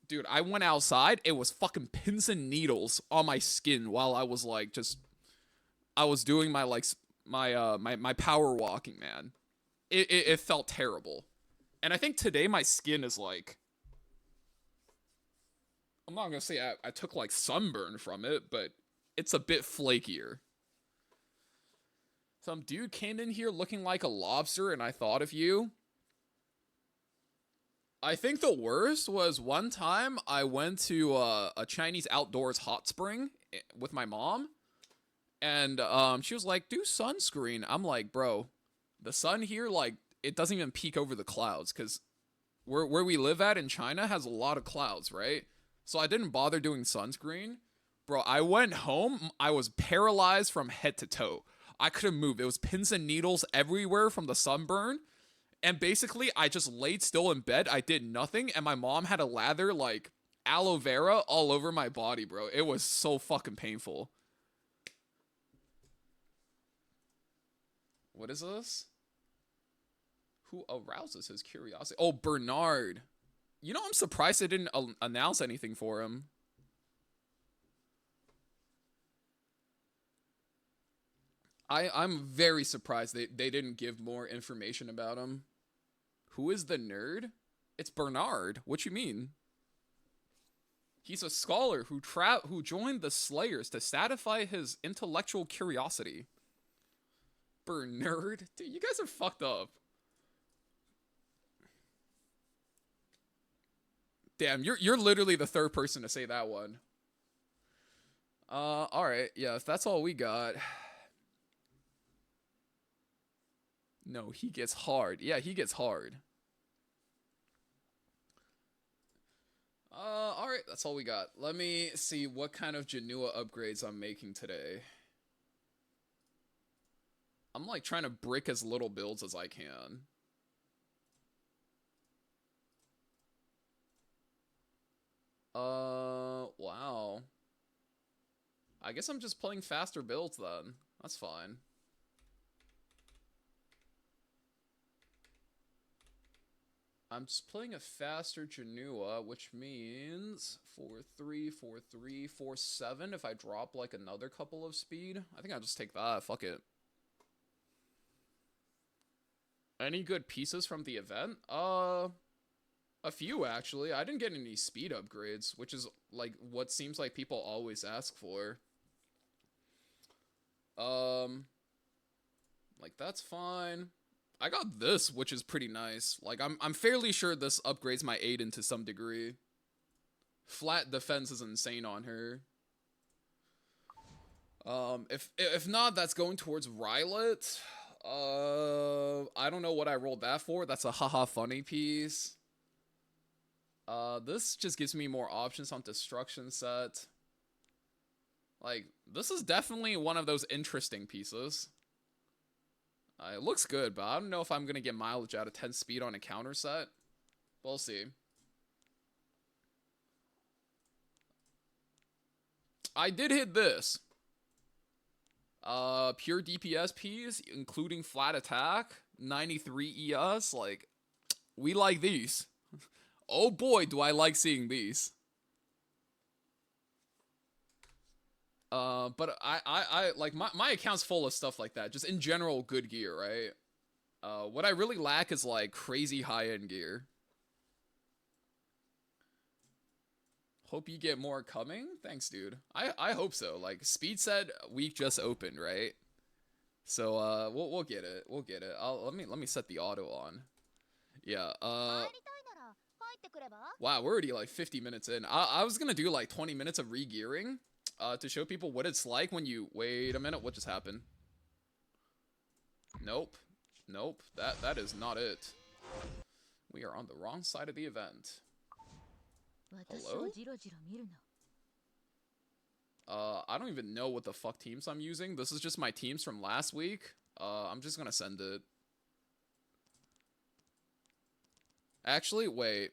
Dude, I went outside, it was fucking pins and needles on my skin while I was, like, just... I was doing my, like, my power walking, man. It felt terrible. And I think today my skin is, like... I'm not gonna say I took, like, sunburn from it, but it's a bit flakier. Some dude came in here looking like a lobster, and I thought of you. I think the worst was one time I went to a Chinese outdoors hot spring with my mom, and she was like, do sunscreen. I'm like, bro, the sun here, like, it doesn't even peek over the clouds, because where we live at in China has a lot of clouds, right? So I didn't bother doing sunscreen. Bro, I went home. I was paralyzed from head to toe. I couldn't move. It was pins and needles everywhere from the sunburn. And basically, I just laid still in bed. I did nothing. And my mom had to lather, like, aloe vera all over my body, bro. It was so fucking painful. What is this? Who arouses his curiosity? Oh, Bernard. You know, I'm surprised they didn't announce anything for him. I'm very surprised they didn't give more information about him. Who is the nerd? It's Bernard. What you mean? He's a scholar who joined the Slayers to satisfy his intellectual curiosity. Bernard? Dude, you guys are fucked up. Damn, you're literally the third person to say that one. Alright, yeah, if that's all we got. No, he gets hard. Yeah, he gets hard. Alright, that's all we got. Let me see what kind of Janua upgrades I'm making today. I'm like trying to brick as little builds as I can. Wow. I guess I'm just playing faster builds then. That's fine. I'm just playing a faster Janua, which means 4-3, 4-3, 4-7 if I drop like another couple of speed. I think I'll just take that. Fuck it. Any good pieces from the event? A few actually. I didn't get any speed upgrades, which is like what seems like people always ask for. Like that's fine. I got this, which is pretty nice. Like I'm fairly sure this upgrades my Aiden to some degree. Flat defense is insane on her. If not, that's going towards Rylet. I don't know what I rolled that for. That's a haha funny piece. This just gives me more options on destruction set. Like, this is definitely one of those interesting pieces. It looks good, but I don't know if I'm gonna get mileage out of 10 speed on a counter set. We'll see. I did hit this. Pure DPS piece, including flat attack, 93 ES, like, we like these. Oh boy, do I like seeing these. But I like my account's full of stuff like that. Just in general, good gear, right? What I really lack is like crazy high-end gear. Hope you get more coming. Thanks, dude. I hope so. Like speed set week just opened, right? So we'll get it. We'll get it. Let me set the auto on. Yeah. Wow, we're already like 50 minutes in. I was gonna do like 20 minutes of re-gearing. To show people what it's like when you... Wait a minute, what just happened? Nope. Nope, that is not it. We are on the wrong side of the event. Hello? I don't even know what the fuck teams I'm using. This is just my teams from last week. I'm just gonna send it. Actually, wait.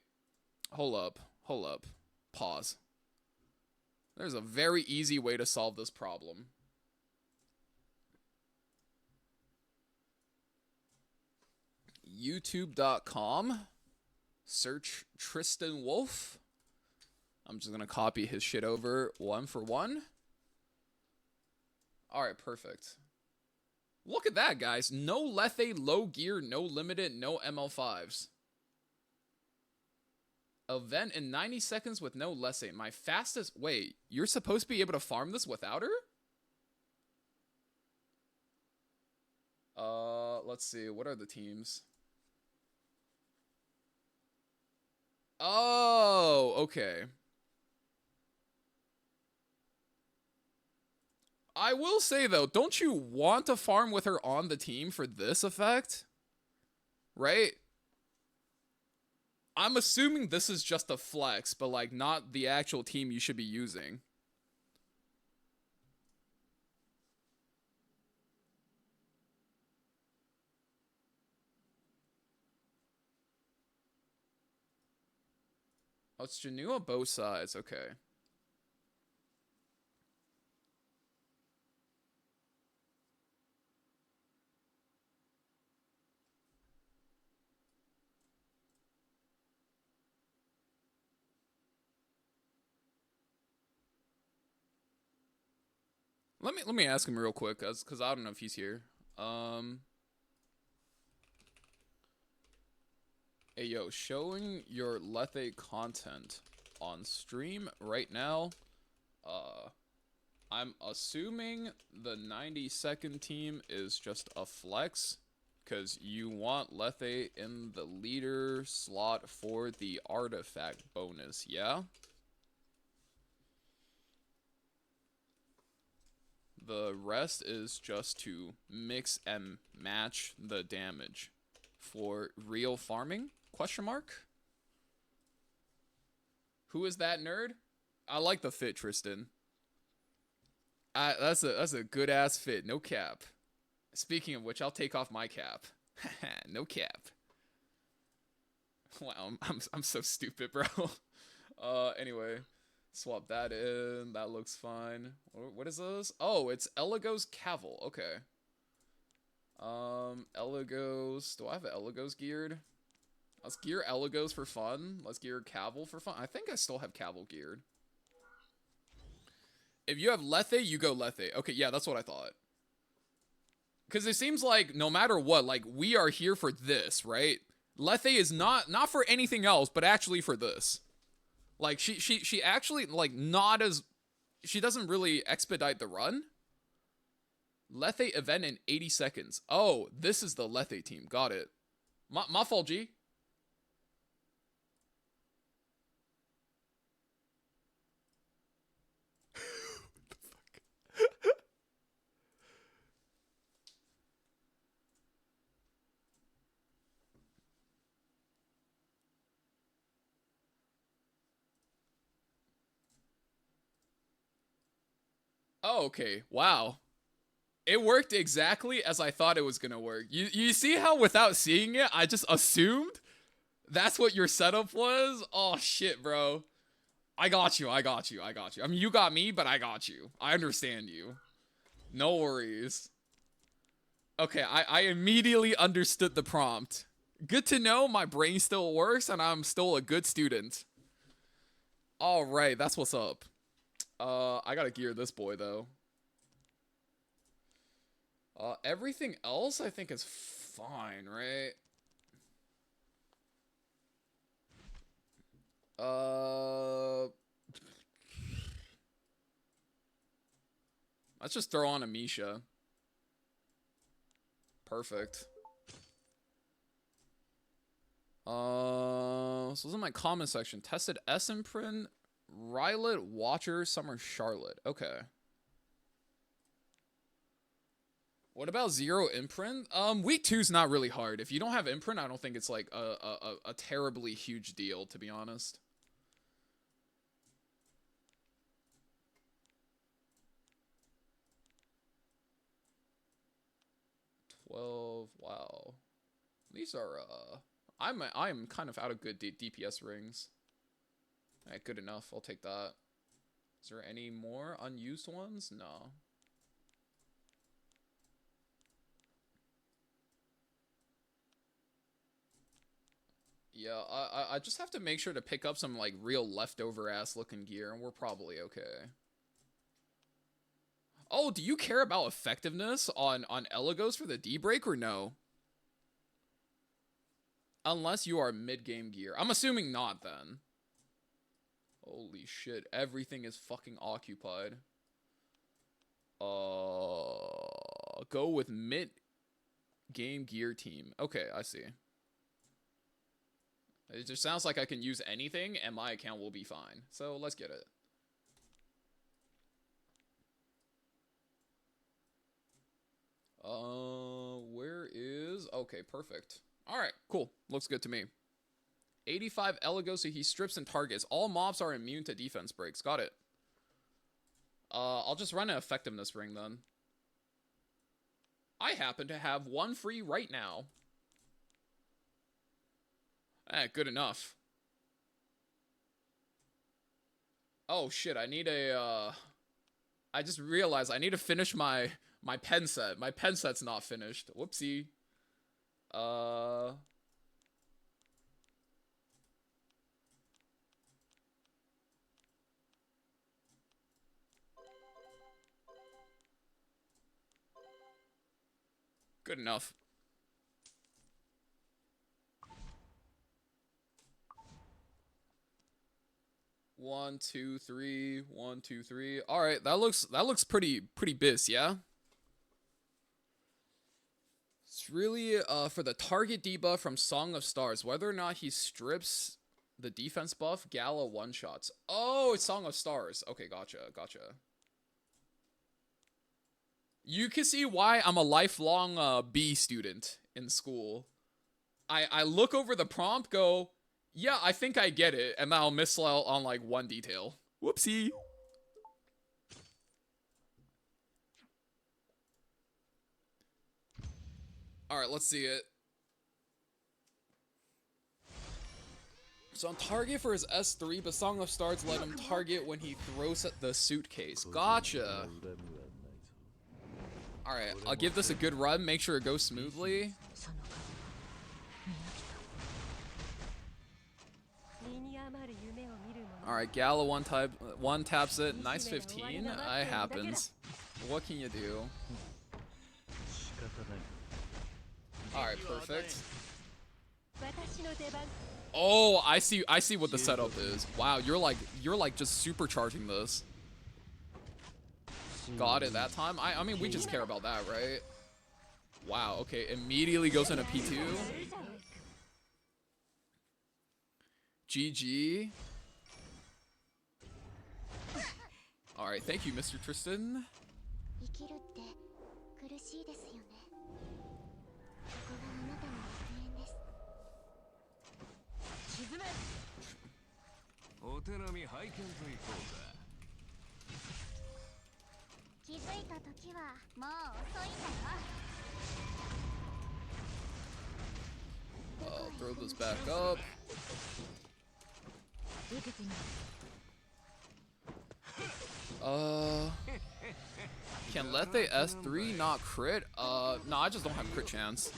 Hold up. Hold up. Pause. There's a very easy way to solve this problem. YouTube.com. Search Tristan Wolf. I'm just going to copy his shit over one for one. Alright, perfect. Look at that, guys. No Lethe, low gear, no limited, no ML5s. Event in 90 seconds with no Lethe. My fastest... Wait, you're supposed to be able to farm this without her? Let's see. What are the teams? Oh, okay. I will say, though, don't you want to farm with her on the team for this effect? Right? I'm assuming this is just a flex, but like not the actual team you should be using. Oh, it's Janu on both sides. Okay. Let me ask him real quick, cause I don't know if he's here. Um, hey yo, showing your Lethe content on stream right now. Uh, I'm assuming the 90-second team is just a flex, cause you want Lethe in the leader slot for the artifact bonus, yeah? The rest is just to mix and match the damage for real farming? Question mark? Who is that nerd? I like the fit, Tristan. That's a good ass fit. No cap. Speaking of which, I'll take off my cap. No cap. Wow, I'm so stupid, bro. Anyway, swap that in. That looks fine. What is this? Oh, it's Eligos Caval. Okay. Eligos. Do I have Eligos geared? Let's gear Eligos for fun. Let's gear Caval for fun. I think I still have Caval geared. If you have Lethe, you go Lethe. Okay, yeah, that's what I thought. Because it seems like no matter what, like, we are here for this, right? Lethe is not for anything else, but actually for this. Like, she actually, like, not as... She doesn't really expedite the run. Lethe event in 80 seconds. Oh, this is the Lethe team. Got it. My fault, G. Oh, okay. Wow. It worked exactly as I thought it was gonna work. You see how without seeing it, I just assumed that's what your setup was? Oh shit, bro. I got you. I mean, you got me, but I got you. I understand you. No worries. Okay, I immediately understood the prompt. Good to know my brain still works and I'm still a good student. Alright, that's what's up. I gotta gear this boy, though. Everything else I think is fine, right? Let's just throw on a Misha. Perfect. So this is my comment section. Tested S imprint, Rylet, Watcher, Summer, Charlotte. Okay. What about 0 imprint? Week 2's not really hard. If you don't have imprint, I don't think it's like a terribly huge deal, to be honest. Wow. These are I'm kind of out of good DPS rings. Alright, good enough. I'll take that. Is there any more unused ones? No. Yeah, I just have to make sure to pick up some like real leftover ass looking gear and we're probably okay. Oh, do you care about effectiveness on Eligos for the D-break or no? Unless you are mid-game gear. I'm assuming not then. Holy shit, everything is fucking occupied. Go with mid-game gear team. Okay, I see. It just sounds like I can use anything and my account will be fine. So let's get it. Where is... Okay, perfect. Alright, cool. Looks good to me. 85 Eligo, so he strips and targets. All mobs are immune to defense breaks. Got it. I'll just run an effectiveness ring then. I happen to have one free right now. Good enough. Oh shit, I need a, I just realized I need to finish my pen set. My pen set's not finished. Whoopsie. Good enough. One, two, three. 1, 2, 3. All right, that looks pretty biz, yeah. It's really for the target debuff from Song of Stars, whether or not he strips the defense buff, Gala one shots. Oh, it's Song of Stars. Okay, gotcha. You can see why I'm a lifelong B student in school. I look over the prompt, go, yeah, I think I get it, and then I'll miss out on like one detail. Whoopsie. Alright, let's see it. So on target for his S3, but Song of Stars let him target when he throws at the suitcase. Gotcha. Alright, I'll give this a good run, make sure it goes smoothly. Alright, Gala one taps it. Nice 15. It happens. What can you do? Alright, perfect. Oh, I see what the setup is. Wow, you're like just supercharging this. Got it that time. I mean, we just care about that, right? Wow, okay, immediately goes into P2. GG. Alright, thank you, Mr. Tristan. Throw this back up. Can Lethe S3 not crit? No, I just don't have crit chance.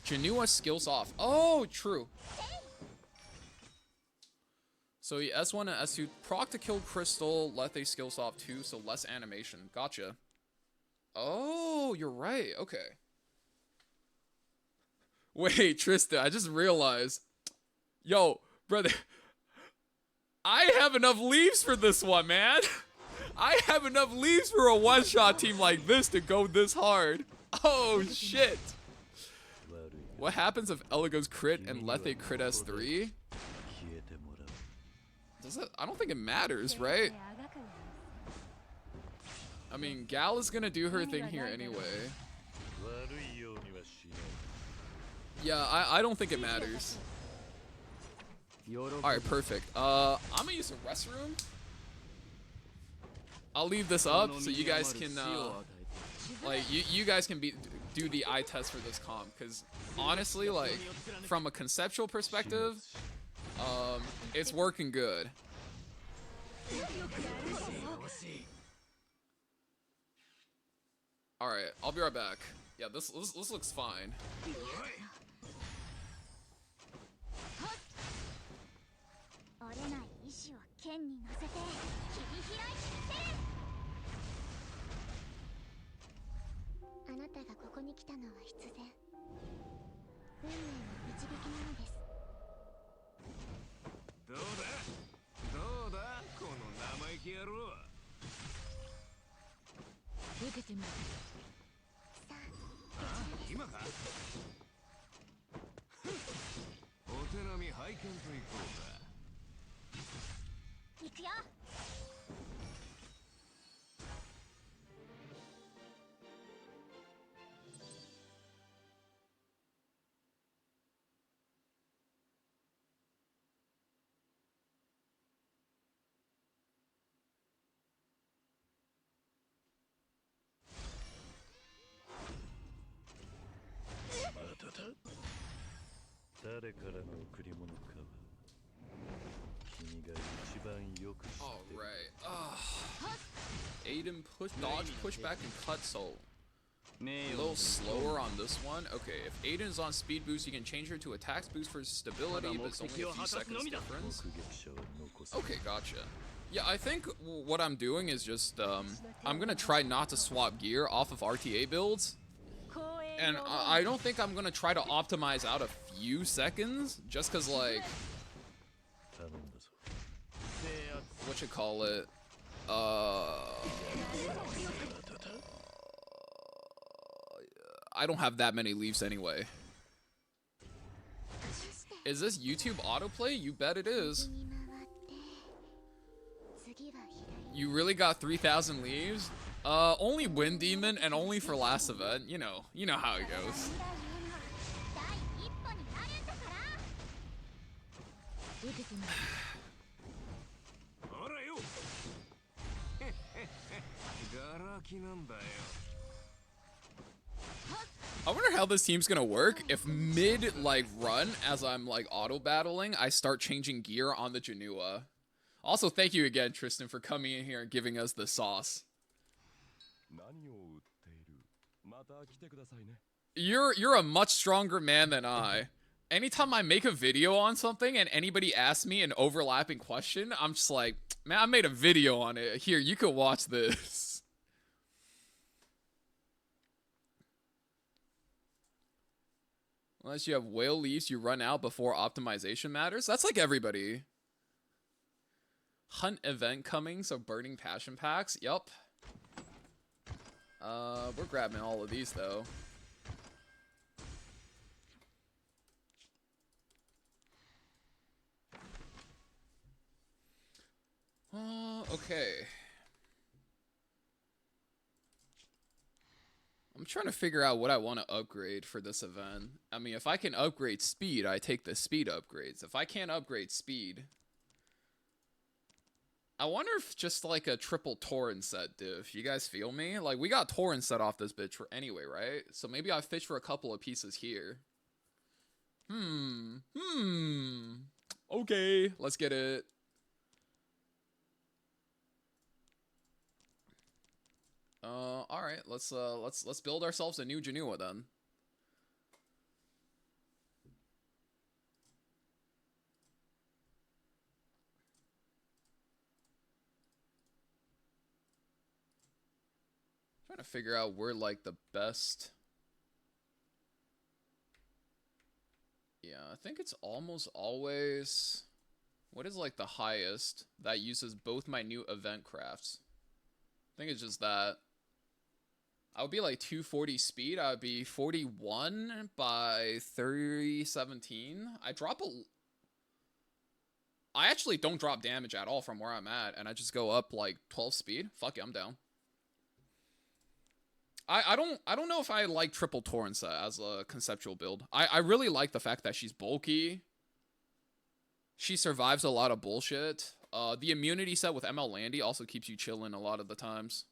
Janua skills off. Oh, true. So he S1 and S2 proc to kill Crystal, Lethe skills off too, so less animation. Gotcha. Oh, you're right. Okay. Wait, Tristan, I just realized. Yo, brother. I have enough leaves for this one, man. I have enough leaves for a one-shot team like this to go this hard. Oh, shit. What happens if Eligo's crit and Lethe crit S3? Does it? I don't think it matters, right? I mean, Gal is gonna do her thing here anyway. Yeah, I don't think it matters. Alright, perfect. I'm gonna use a restroom. I'll leave this up so you guys can, like, you guys can do the eye test for this comp. Because, honestly, like, from a conceptual perspective, it's working good. Alright, I'll be right back. Yeah, this looks fine. Alright. Aiden dodge, push back, and cut so a little slower on this one. Okay, if Aiden's on speed boost, you can change her to attack boost for stability, but it's only a few seconds difference. Okay, gotcha. Yeah, I think what I'm doing is just, I'm gonna try not to swap gear off of RTA builds. And I don't think I'm gonna try to optimize out a few seconds, just cause like, what you call it, I don't have that many leaves anyway. Is this YouTube autoplay? You bet it is. You really got 3,000 leaves? Only Wind Demon and only for last event. You know how it goes. I wonder how this team's gonna work if mid like run as I'm like auto battling I start changing gear on the Janua. Also, thank you again, Tristan, for coming in here and giving us the sauce. You're a much stronger man than I. Anytime I make a video on something and anybody asks me an overlapping question, I'm just like, man, I made a video on it. Here, you can watch this. Unless you have whale leaves, you run out before optimization matters. That's like everybody. Hunt event coming, so burning passion packs. Yup. We're grabbing all of these though. Okay. I'm trying to figure out what I want to upgrade for this event. I mean, if I can upgrade speed, I take the speed upgrades. If I can't upgrade speed, I wonder if just like a triple Tauren set diff. You guys feel me? Like, we got Tauren set off this bitch for anyway, right? So maybe I fish for a couple of pieces here. Okay, let's get it. All right, let's build ourselves a new Janua then. Trying to figure out where like the best. Yeah, I think it's almost always. What is like the highest that uses both my new event crafts? I think it's just that. I would be like 240 speed. I would be 41 by 317. I actually don't drop damage at all from where I'm at, and I just go up like 12 speed. Fuck it, I'm down. I don't know if I like triple Tauren set as a conceptual build. I really like the fact that she's bulky. She survives a lot of bullshit. The immunity set with ML Landy also keeps you chilling a lot of the times.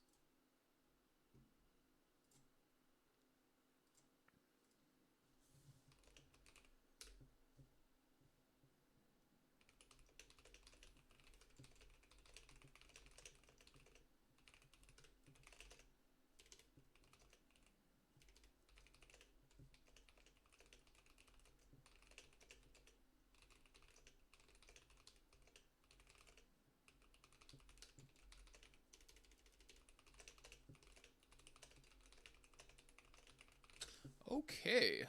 Okay.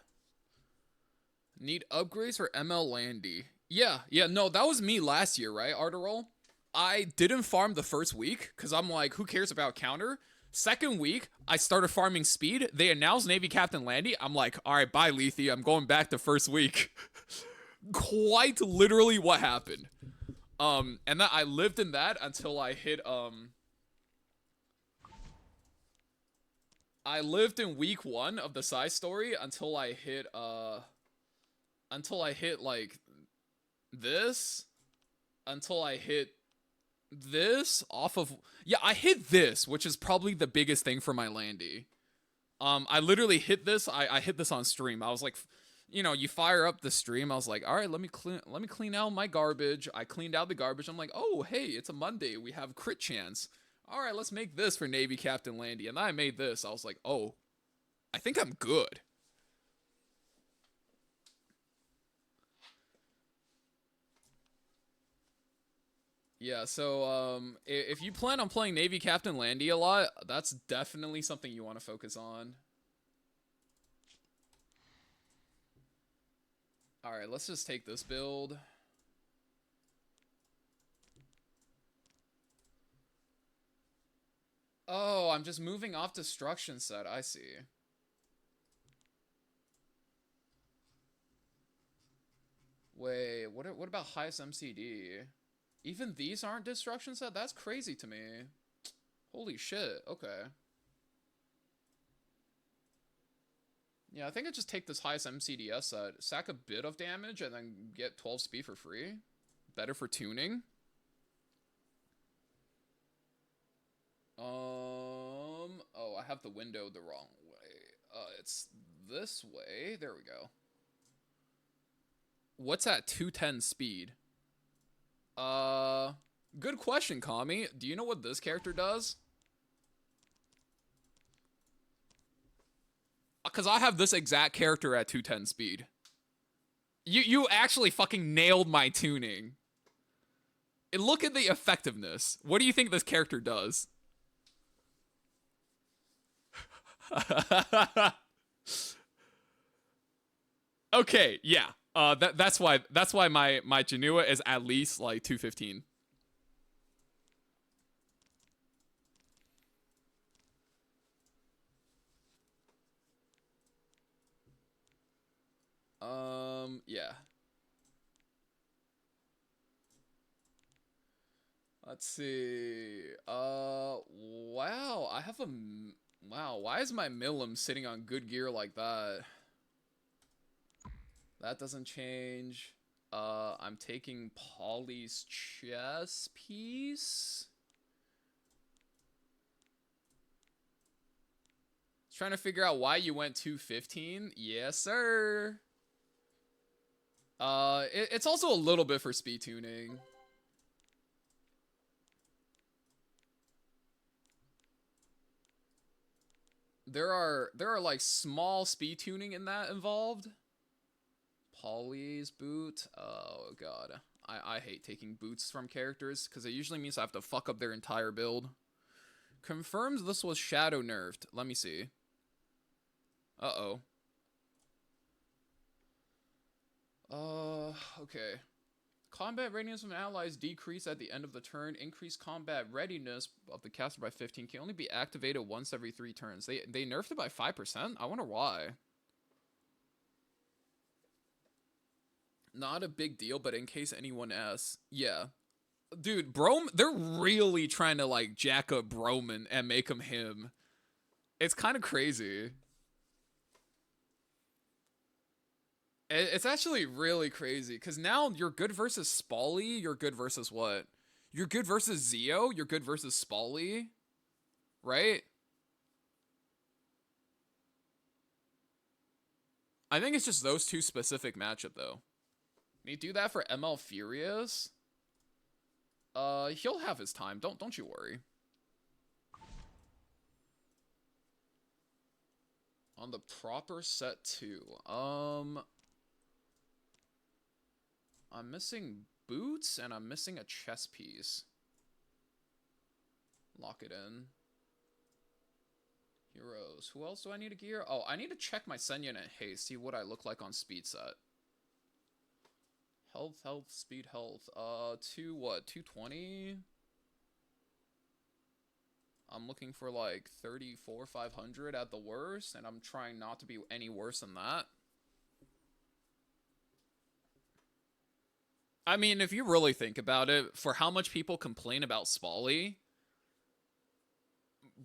Need upgrades for ML Landy. Yeah, no, that was me last year, right, Arterol? I didn't farm the first week, because I'm like, who cares about counter? Second week, I started farming speed. They announced Navy Captain Landy. I'm like, alright, bye, Lethe. I'm going back to first week. Quite literally what happened. And that I lived in that until I hit, I lived in week 1 of the side story until I hit like this, until I hit this off of, yeah, I hit this, which is probably the biggest thing for my Landy. I literally hit this, I hit this on stream. I was like, you know, you fire up the stream. I was like, all right, let me clean out my garbage. I cleaned out the garbage. I'm like, oh hey, it's a Monday. We have crit chance. All right, let's make this for Navy Captain Landy. And then I made this. I was like, oh, I think I'm good. Yeah, so if you plan on playing Navy Captain Landy a lot, that's definitely something you want to focus on. Alright, let's just take this build. Oh, I'm just moving off destruction set. I see. Wait, what about highest MCD? Even these aren't destruction set? That's crazy to me. Holy shit, okay. Yeah, I think I just take this highest MCDS set, sack a bit of damage, and then get 12 speed for free. Better for tuning. Oh, I have the window the wrong way. It's this way. There we go. What's at 210 speed? Good question, Kami. Do you know what this character does? Because I have this exact character at 210 speed. You actually fucking nailed my tuning. And look at the effectiveness. What do you think this character does? Okay, yeah. That's why my Janua is at least like 215. Yeah. Let's see. Wow. I have a wow. Why is my Milim sitting on good gear like that? That doesn't change. I'm taking Polly's chess piece. Trying to figure out why you went 215. Yes, sir. It's also a little bit for speed tuning. There are like small speed tuning in that involved. Polly's boot. Oh god. I hate taking boots from characters because it usually means I have to fuck up their entire build. Confirms this was shadow nerfed. Let me see. Uh-oh. Okay. Combat readiness of allies decrease at the end of the turn. Increased combat readiness of the caster by 15 can only be activated once every 3 turns. They nerfed it by 5%? I wonder why. Not a big deal, but in case anyone asks. Yeah. Dude, they're really trying to like jack up Broman and make him him. It's kind of crazy. It's actually really crazy because now you're good versus Spally. You're good versus what? You're good versus Zeo. You're good versus Spally, right? I think it's just those two specific matchup though. Can you do that for ML Furious? He'll have his time. Don't you worry. On the proper set 2. I'm missing boots and I'm missing a chess piece. Lock it in. Heroes. Who else do I need to gear? Oh, I need to check my Senyan and haste. See what I look like on speed set. Health, speed, health. To what? 220? I'm looking for like 34, 500 at the worst, and I'm trying not to be any worse than that. I mean, if you really think about it, for how much people complain about Spally,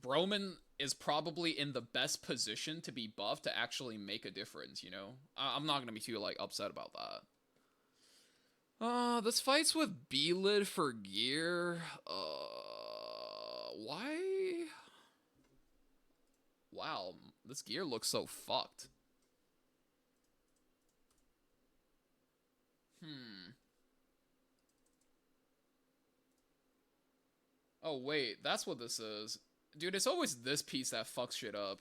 Broman is probably in the best position to be buffed to actually make a difference, you know? I'm not gonna be too, like, upset about that. This fight's with B-Lid for gear. Why? Wow, this gear looks so fucked. Oh, wait, that's what this is. Dude, it's always this piece that fucks shit up.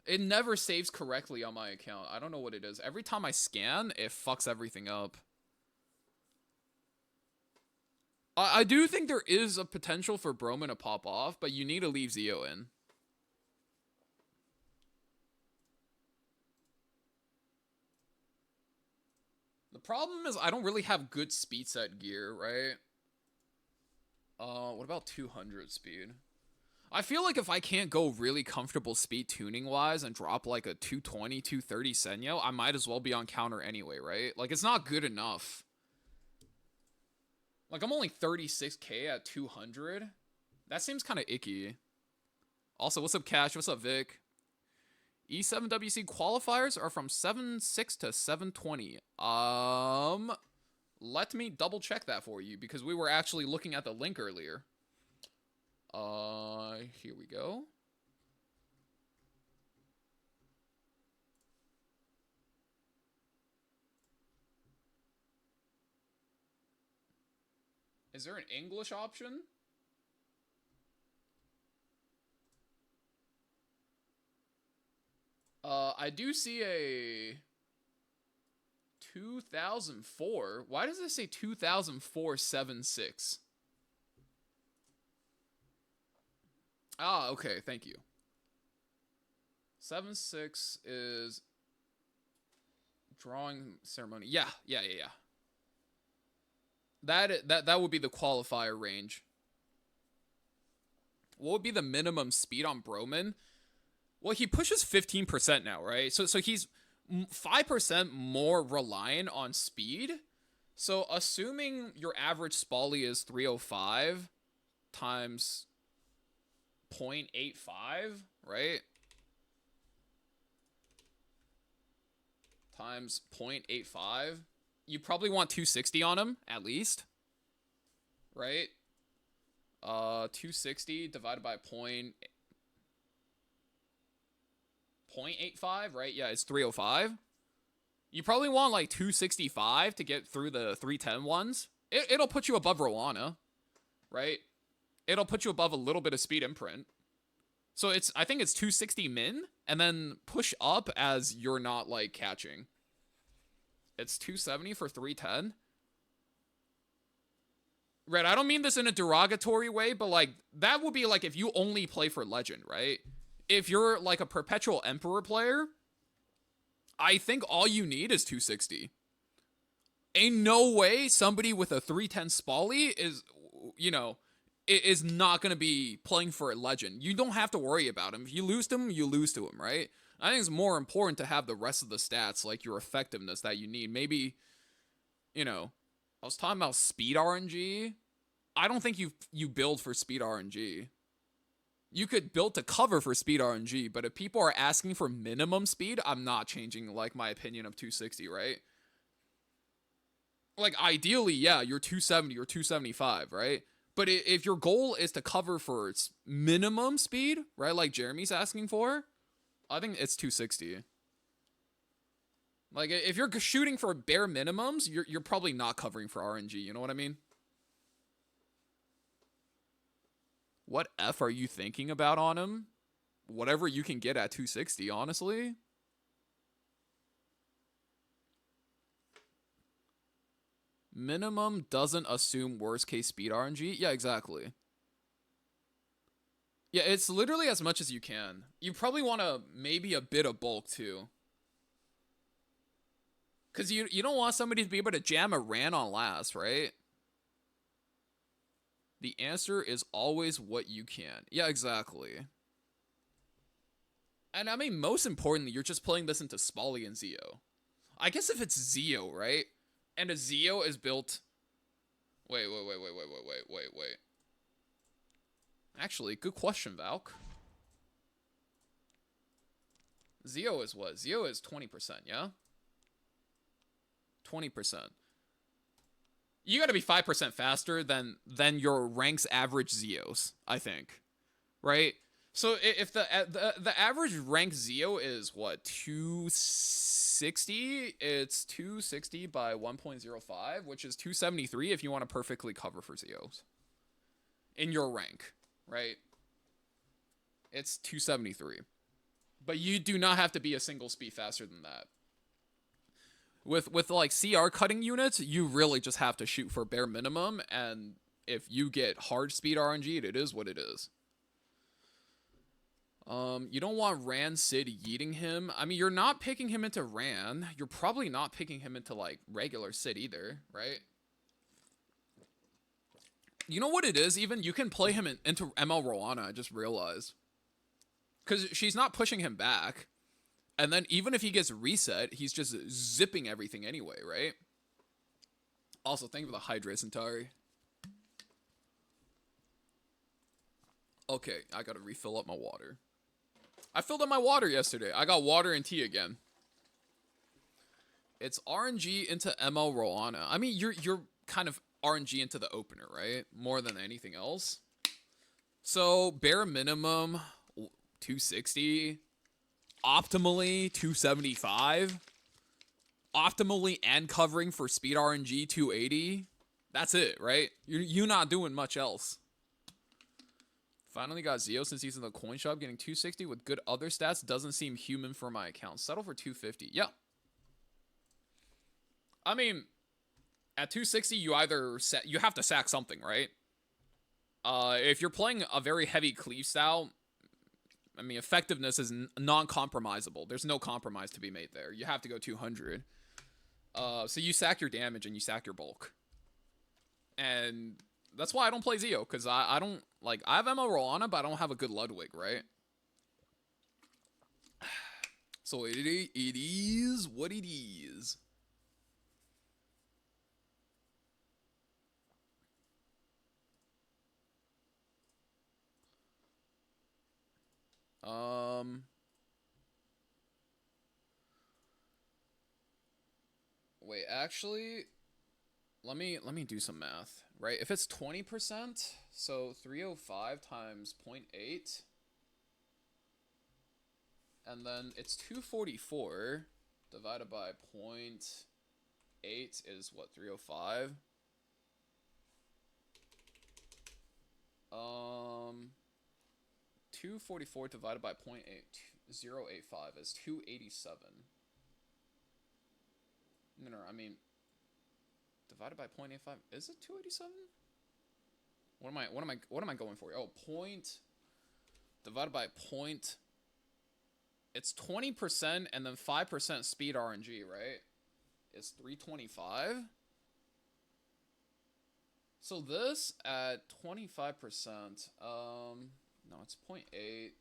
It never saves correctly on my account. I don't know what it is. Every time I scan, it fucks everything up. I do think there is a potential for Broman to pop off, but you need to leave Zio in. The problem is I don't really have good speed set gear, right? What about 200 speed? I feel like if I can't go really comfortable speed tuning wise and drop like a 220, 230 Senyo, I might as well be on counter anyway, right? Like, it's not good enough. Like, I'm only 36k at 200. That seems kind of icky. Also, what's up, Cash? What's up, Vic? E7WC qualifiers are from 7.6 to 7.20. Let me double check that for you because we were actually looking at the link earlier. Here we go. Is there an English option? I do see a 2004. Why does it say 2004 7.6? Ah, okay, thank you. 7.6 is drawing ceremony. Yeah. That would be the qualifier range. What would be the minimum speed on Broman? Well, he pushes 15% now, right? So he's 5% more reliant on speed. So assuming your average Spally is 305 times 0.85, right? Times 0.85. You probably want 260 on him, at least. Right? 260 divided by 0.85, right? Yeah, it's 305. You probably want like 265 to get through the 310 ones. It'll put you above Rowana, right? It'll put you above a little bit of speed imprint. So I think it's 260 min, and then push up as you're not like catching. It's 270 for 310. Right, I don't mean this in a derogatory way, but like that would be like if you only play for Legend, right? If you're like a perpetual Emperor player, I think all you need is 260. Ain't no way somebody with a 310 Spally is, is not going to be playing for a Legend. You don't have to worry about him. If you lose to him, you lose to him, right? I think it's more important to have the rest of the stats, like your effectiveness that you need. Maybe, I was talking about speed RNG. I don't think you build for speed RNG. You could build to cover for speed RNG, but if people are asking for minimum speed, I'm not changing like my opinion of 260, right? Like ideally, yeah, you're 270 or 275, right? But if your goal is to cover for its minimum speed, right, like Jeremy's asking for, I think it's 260. Like, if you're shooting for bare minimums, you're probably not covering for RNG, you know what I mean? What F are you thinking about on him? Whatever you can get at 260, honestly. Minimum doesn't assume worst case speed RNG? Yeah, exactly. Yeah, it's literally as much as you can. You probably want maybe a bit of bulk, too. Because you don't want somebody to be able to jam a Ran on last, right? The answer is always what you can. Yeah, exactly. And I mean, most importantly, you're just playing this into Spally and Zio. I guess if it's Zio, right? And a Zio is built... Wait. Actually, good question, Valk. Zio is what? Zio is 20%, yeah? 20%. You gotta be 5% faster than your rank's average Zios, I think. Right? So if the average rank Zio is what, 260, it's 260 by 1.05, which is 273 if you want to perfectly cover for Zios. in your rank, right? It's 273. But you do not have to be a single speed faster than that. With like CR cutting units, you really just have to shoot for bare minimum, and if you get hard speed RNG, it is what it is. You don't want Ran Sid yeeting him. I mean, you're not picking him into Ran. You're probably not picking him into like regular Sid either, right? You know what it is? Even you can play him into ML Roana. I just realized, because she's not pushing him back. And then even if he gets reset, he's just zipping everything anyway, right? Also, thank you for the hydrates, Centauri. Okay, I gotta refill up my water. I filled up my water yesterday. I got water and tea again. It's RNG into ML Roana. I mean, you're kind of RNG into the opener, right? More than anything else. So, bare minimum, 260. Optimally, 275. Optimally and covering for speed RNG, 280. That's it, right? You're not doing much else. Finally got Zeo since he's in the coin shop. Getting 260 with good other stats doesn't seem human for my account. Settle for 250. Yeah. I mean, at 260, you have to sack something, right? If you're playing a very heavy cleave style, I mean, effectiveness is non-compromisable. There's no compromise to be made there. You have to go 200. So you sack your damage and you sack your bulk. And that's why I don't play Zeo, because I don't, like, I have ML Roana, but I don't have a good Ludwig, right? So it is what it is. Wait, actually, let me do some math, right? If it's 20%, so 305 times 0.8, and then it's 244 divided by 0.8 is what, 305? 244 divided by 0.8085 is 287. No, I mean, divided by 0.85, is it 287? What am I going for? Oh, divided by point. It's 20% and then 5% speed RNG, right? It's 325. So this at 25%, no, it's 0.8.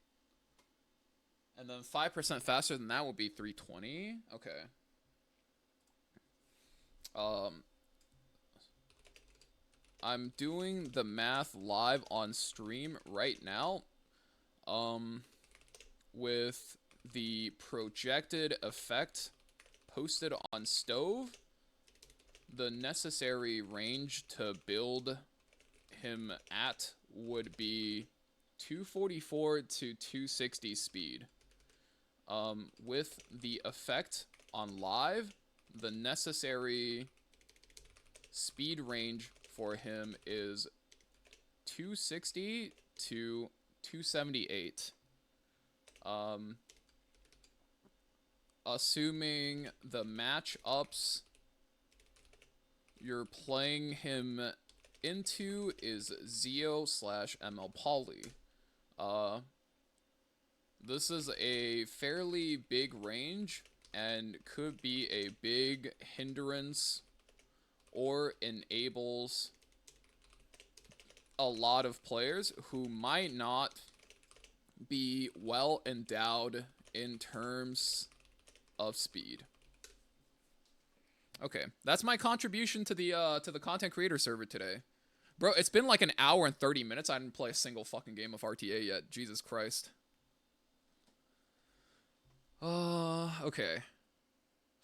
And then 5% faster than that would be 320. Okay. I'm doing the math live on stream right now. With the projected effect posted on Stove, the necessary range to build him at would be 244 to 260 speed. With the effect on live, the necessary speed range for him is 260 to 278. Assuming the matchups you're playing him into is Zeo / ML Poly. This is a fairly big range and could be a big hindrance or enables a lot of players who might not be well endowed in terms of speed. Okay, that's my contribution to the content creator server today. Bro, it's been like an hour and 30 minutes. I didn't play a single fucking game of RTA yet. Jesus Christ. Okay.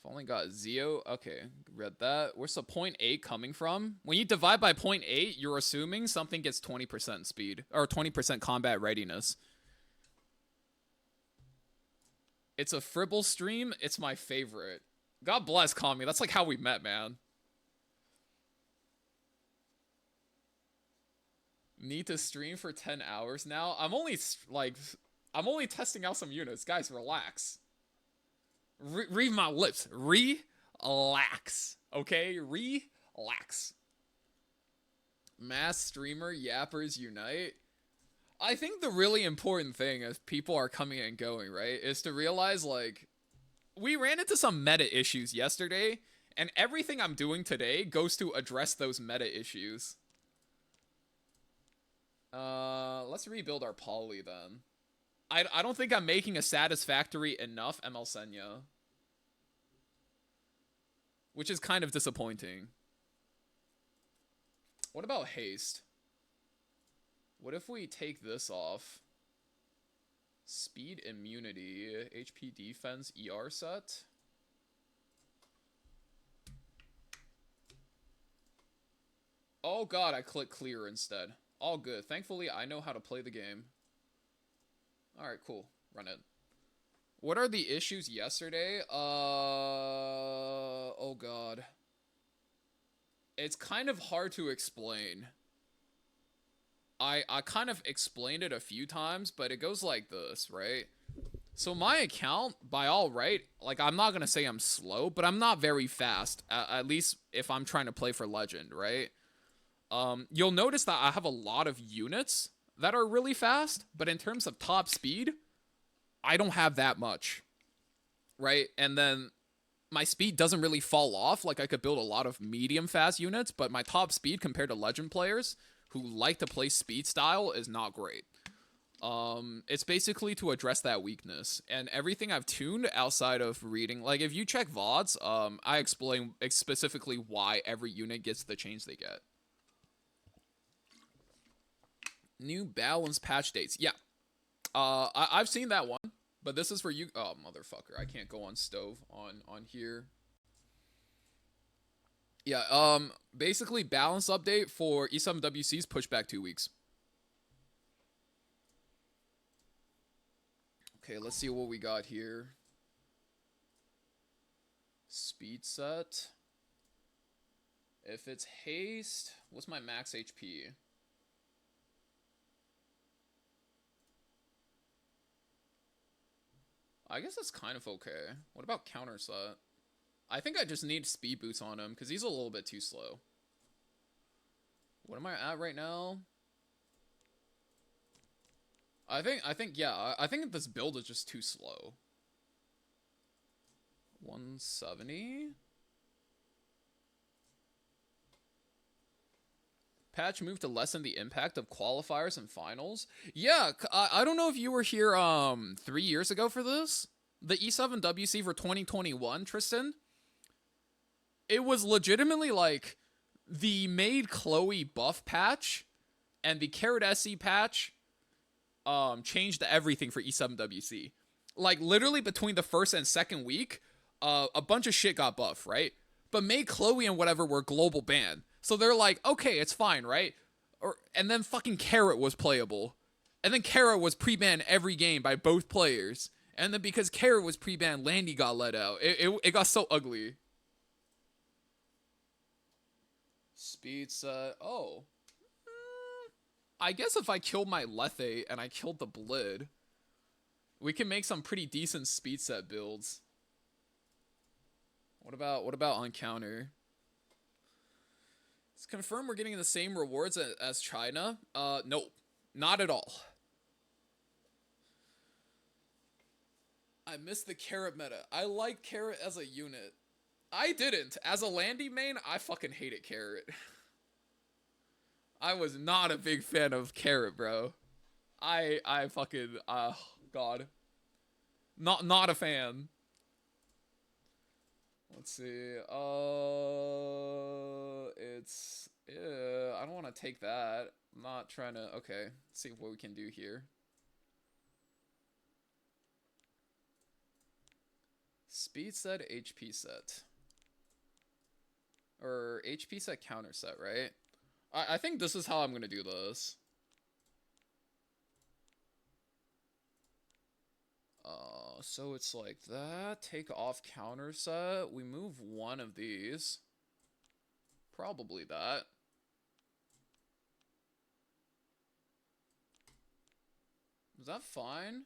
I've only got Zeo. Okay, read that. Where's the 0.8 coming from? When you divide by 0.8, you're assuming something gets 20% speed. Or 20% combat readiness. It's a Fribble stream. It's my favorite. God bless Kami. That's like how we met, man. Need to stream for 10 hours now. I'm only testing out some units. Guys, relax. Read my lips. Relax. Okay? Relax. Mass streamer yappers unite. I think the really important thing as people are coming and going, right, is to realize, like, we ran into some meta issues yesterday, and everything I'm doing today goes to address those meta issues. Let's rebuild our poly then. I don't think I'm making a satisfactory enough ML Senya, which is kind of disappointing. What about haste? What if we take this off? Speed immunity, HP defense, ER set. Oh god, I clicked clear instead. All good. Thankfully, I know how to play the game. Alright, cool. Run it. What are the issues yesterday? Oh god. It's kind of hard to explain. I kind of explained it a few times, but it goes like this, right? So my account, by all right, like, I'm not gonna say I'm slow, but I'm not very fast, at least if I'm trying to play for Legend, right? You'll notice that I have a lot of units that are really fast, but in terms of top speed, I don't have that much, right? And then my speed doesn't really fall off. Like, I could build a lot of medium fast units, but my top speed compared to Legend players who like to play speed style is not great. It's basically to address that weakness, and everything I've tuned outside of reading, like, if you check VODs, I explain specifically why every unit gets the change they get. New balance patch dates. Yeah. I've seen that one, but this is for you. Oh, motherfucker. I can't go on stove on here. Yeah, basically balance update for E7WC's pushed back 2 weeks. Okay, let's see what we got here. Speed set. If it's haste, what's my max HP? I guess that's kind of okay. What about counter set? I think I just need speed boots on him because he's a little bit too slow. What am I at right now? I think yeah, I think this build is just too slow. 170? Patch moved to lessen the impact of qualifiers and finals. Yeah, I don't know if you were here 3 years ago for this. The E7WC for 2021, Tristan. It was legitimately like the made Chloe buff patch and the Carrot SC patch changed everything for E7WC. Like, literally between the first and second week, a bunch of shit got buffed, right? But made Chloe and whatever were global banned. So they're like, okay, it's fine, right? And then fucking Carrot was playable. And then Carrot was pre-banned every game by both players. And then because Carrot was pre-banned, Landy got let out. It got so ugly. Speed set. Oh. I guess if I killed my Lethe and I killed the Blid, we can make some pretty decent speed set builds. What about on counter? It's confirmed we're getting the same rewards as China. Nope. Not at all. I missed the Carrot meta. I like Carrot as a unit. I didn't. As a Landy main, I fucking hated Carrot. I was not a big fan of Carrot, bro. I fucking, God. Not a fan. Let's see. I don't want to take that. I'm not trying to, okay. Let's see what we can do here. Speed set, HP set. Or HP set, counter set, right? I think this is how I'm gonna do this. So it's like that. Take off counter set. We move one of these. Probably that. Is that fine?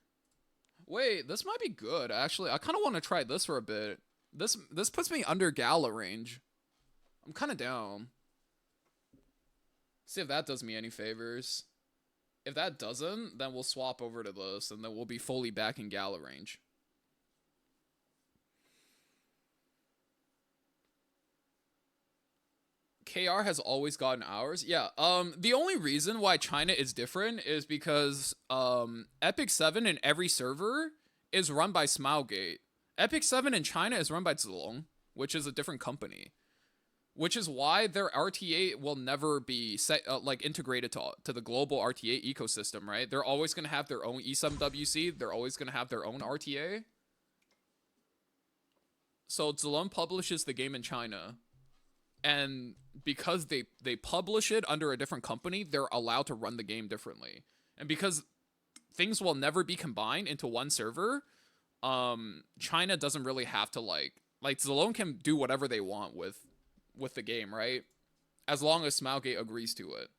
Wait, this might be good, actually. I kind of want to try this for a bit. This puts me under Gala range. I'm kind of down. See if that does me any favors. If that doesn't, then we'll swap over to this, and then we'll be fully back in Gala range. KR has always gotten ours. Yeah. The only reason why China is different is because Epic 7 in every server is run by Smilegate. Epic 7 in China is run by Zilong, which is a different company. Which is why their RTA will never be set like integrated to the global RTA ecosystem, right? They're always going to have their own E7WC. They're always going to have their own RTA. So Zilong publishes the game in China. And because they publish it under a different company, they're allowed to run the game differently. And because things will never be combined into one server, China doesn't really have to like Zilong can do whatever they want with the game, right? As long as Smilegate agrees to it.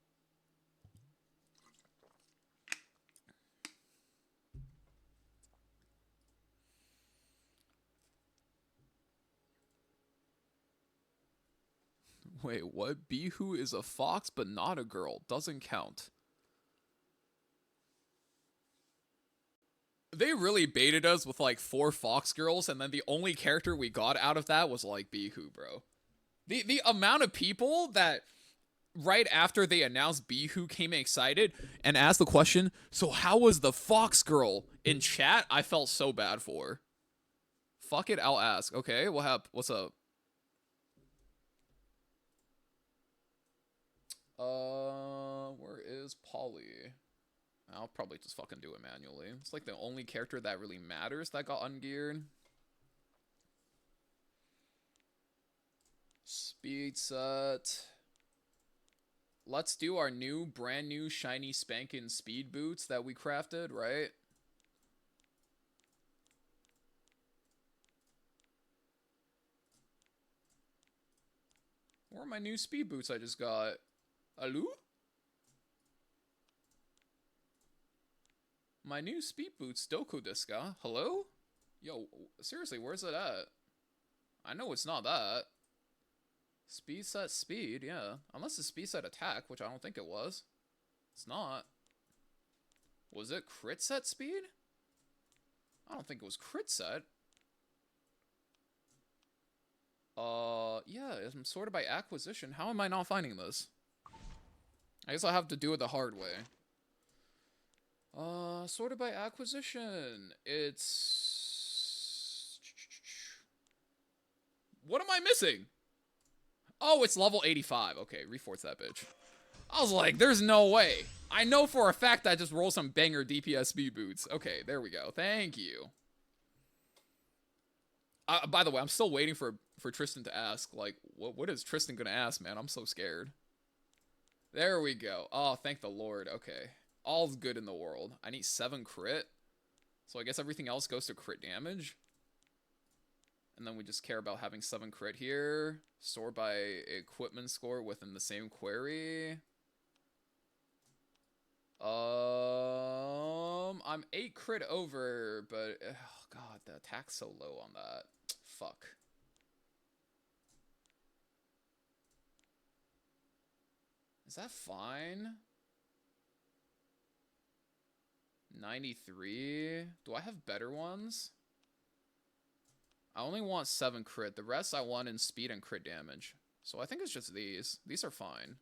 Wait, what? Bihu is a fox but not a girl. Doesn't count. They really baited us with like 4 fox girls, and then the only character we got out of that was like Bihu, bro. The amount of people that right after they announced Bihu came excited and asked the question, so how was the fox girl in chat? I felt so bad for. Fuck it, I'll ask. Okay, what's up? Where is Polly? I'll probably just fucking do it manually. It's like the only character that really matters that got ungeared. Speed set. Let's do our brand new shiny spankin' speed boots that we crafted, right? Where are my new speed boots I just got? Hello? My new speed boots, Doku desu ka? Hello? Yo, seriously, where's it at? I know it's not that. Speed set speed, yeah. Unless it's speed set attack, which I don't think it was. It's not. Was it crit set speed? I don't think it was crit set. Yeah, I'm sorted by acquisition. How am I not finding this? I guess I'll have to do it the hard way. Sorted by acquisition. It's... What am I missing? Oh, it's level 85. Okay, reforce that bitch. I was like, there's no way. I know for a fact I just roll some banger DPS speed boots. Okay, there we go. Thank you. By the way, I'm still waiting for Tristan to ask. Like, what is Tristan gonna ask, man? I'm so scared. There we go. Oh, thank the Lord. Okay. All's good in the world. I need 7 crit. So I guess everything else goes to crit damage. And then we just care about having 7 crit here. Sort by equipment score within the same query. I'm 8 crit over, but oh god, the attack's so low on that. Fuck. Is that fine? 93. Do I have better ones? I only want 7 crit. The rest I want in speed and crit damage. So I think it's just these. These are fine.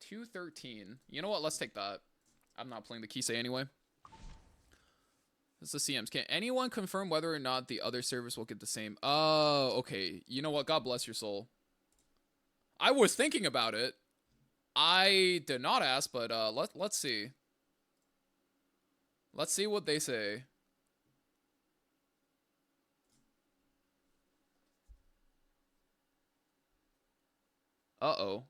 213. You know what? Let's take that. I'm not playing the Kisei anyway. It's the CMs. Can anyone confirm whether or not the other servers will get the same? Oh, okay. You know what? God bless your soul. I was thinking about it. I did not ask, but let's see. Let's see what they say. Uh-oh.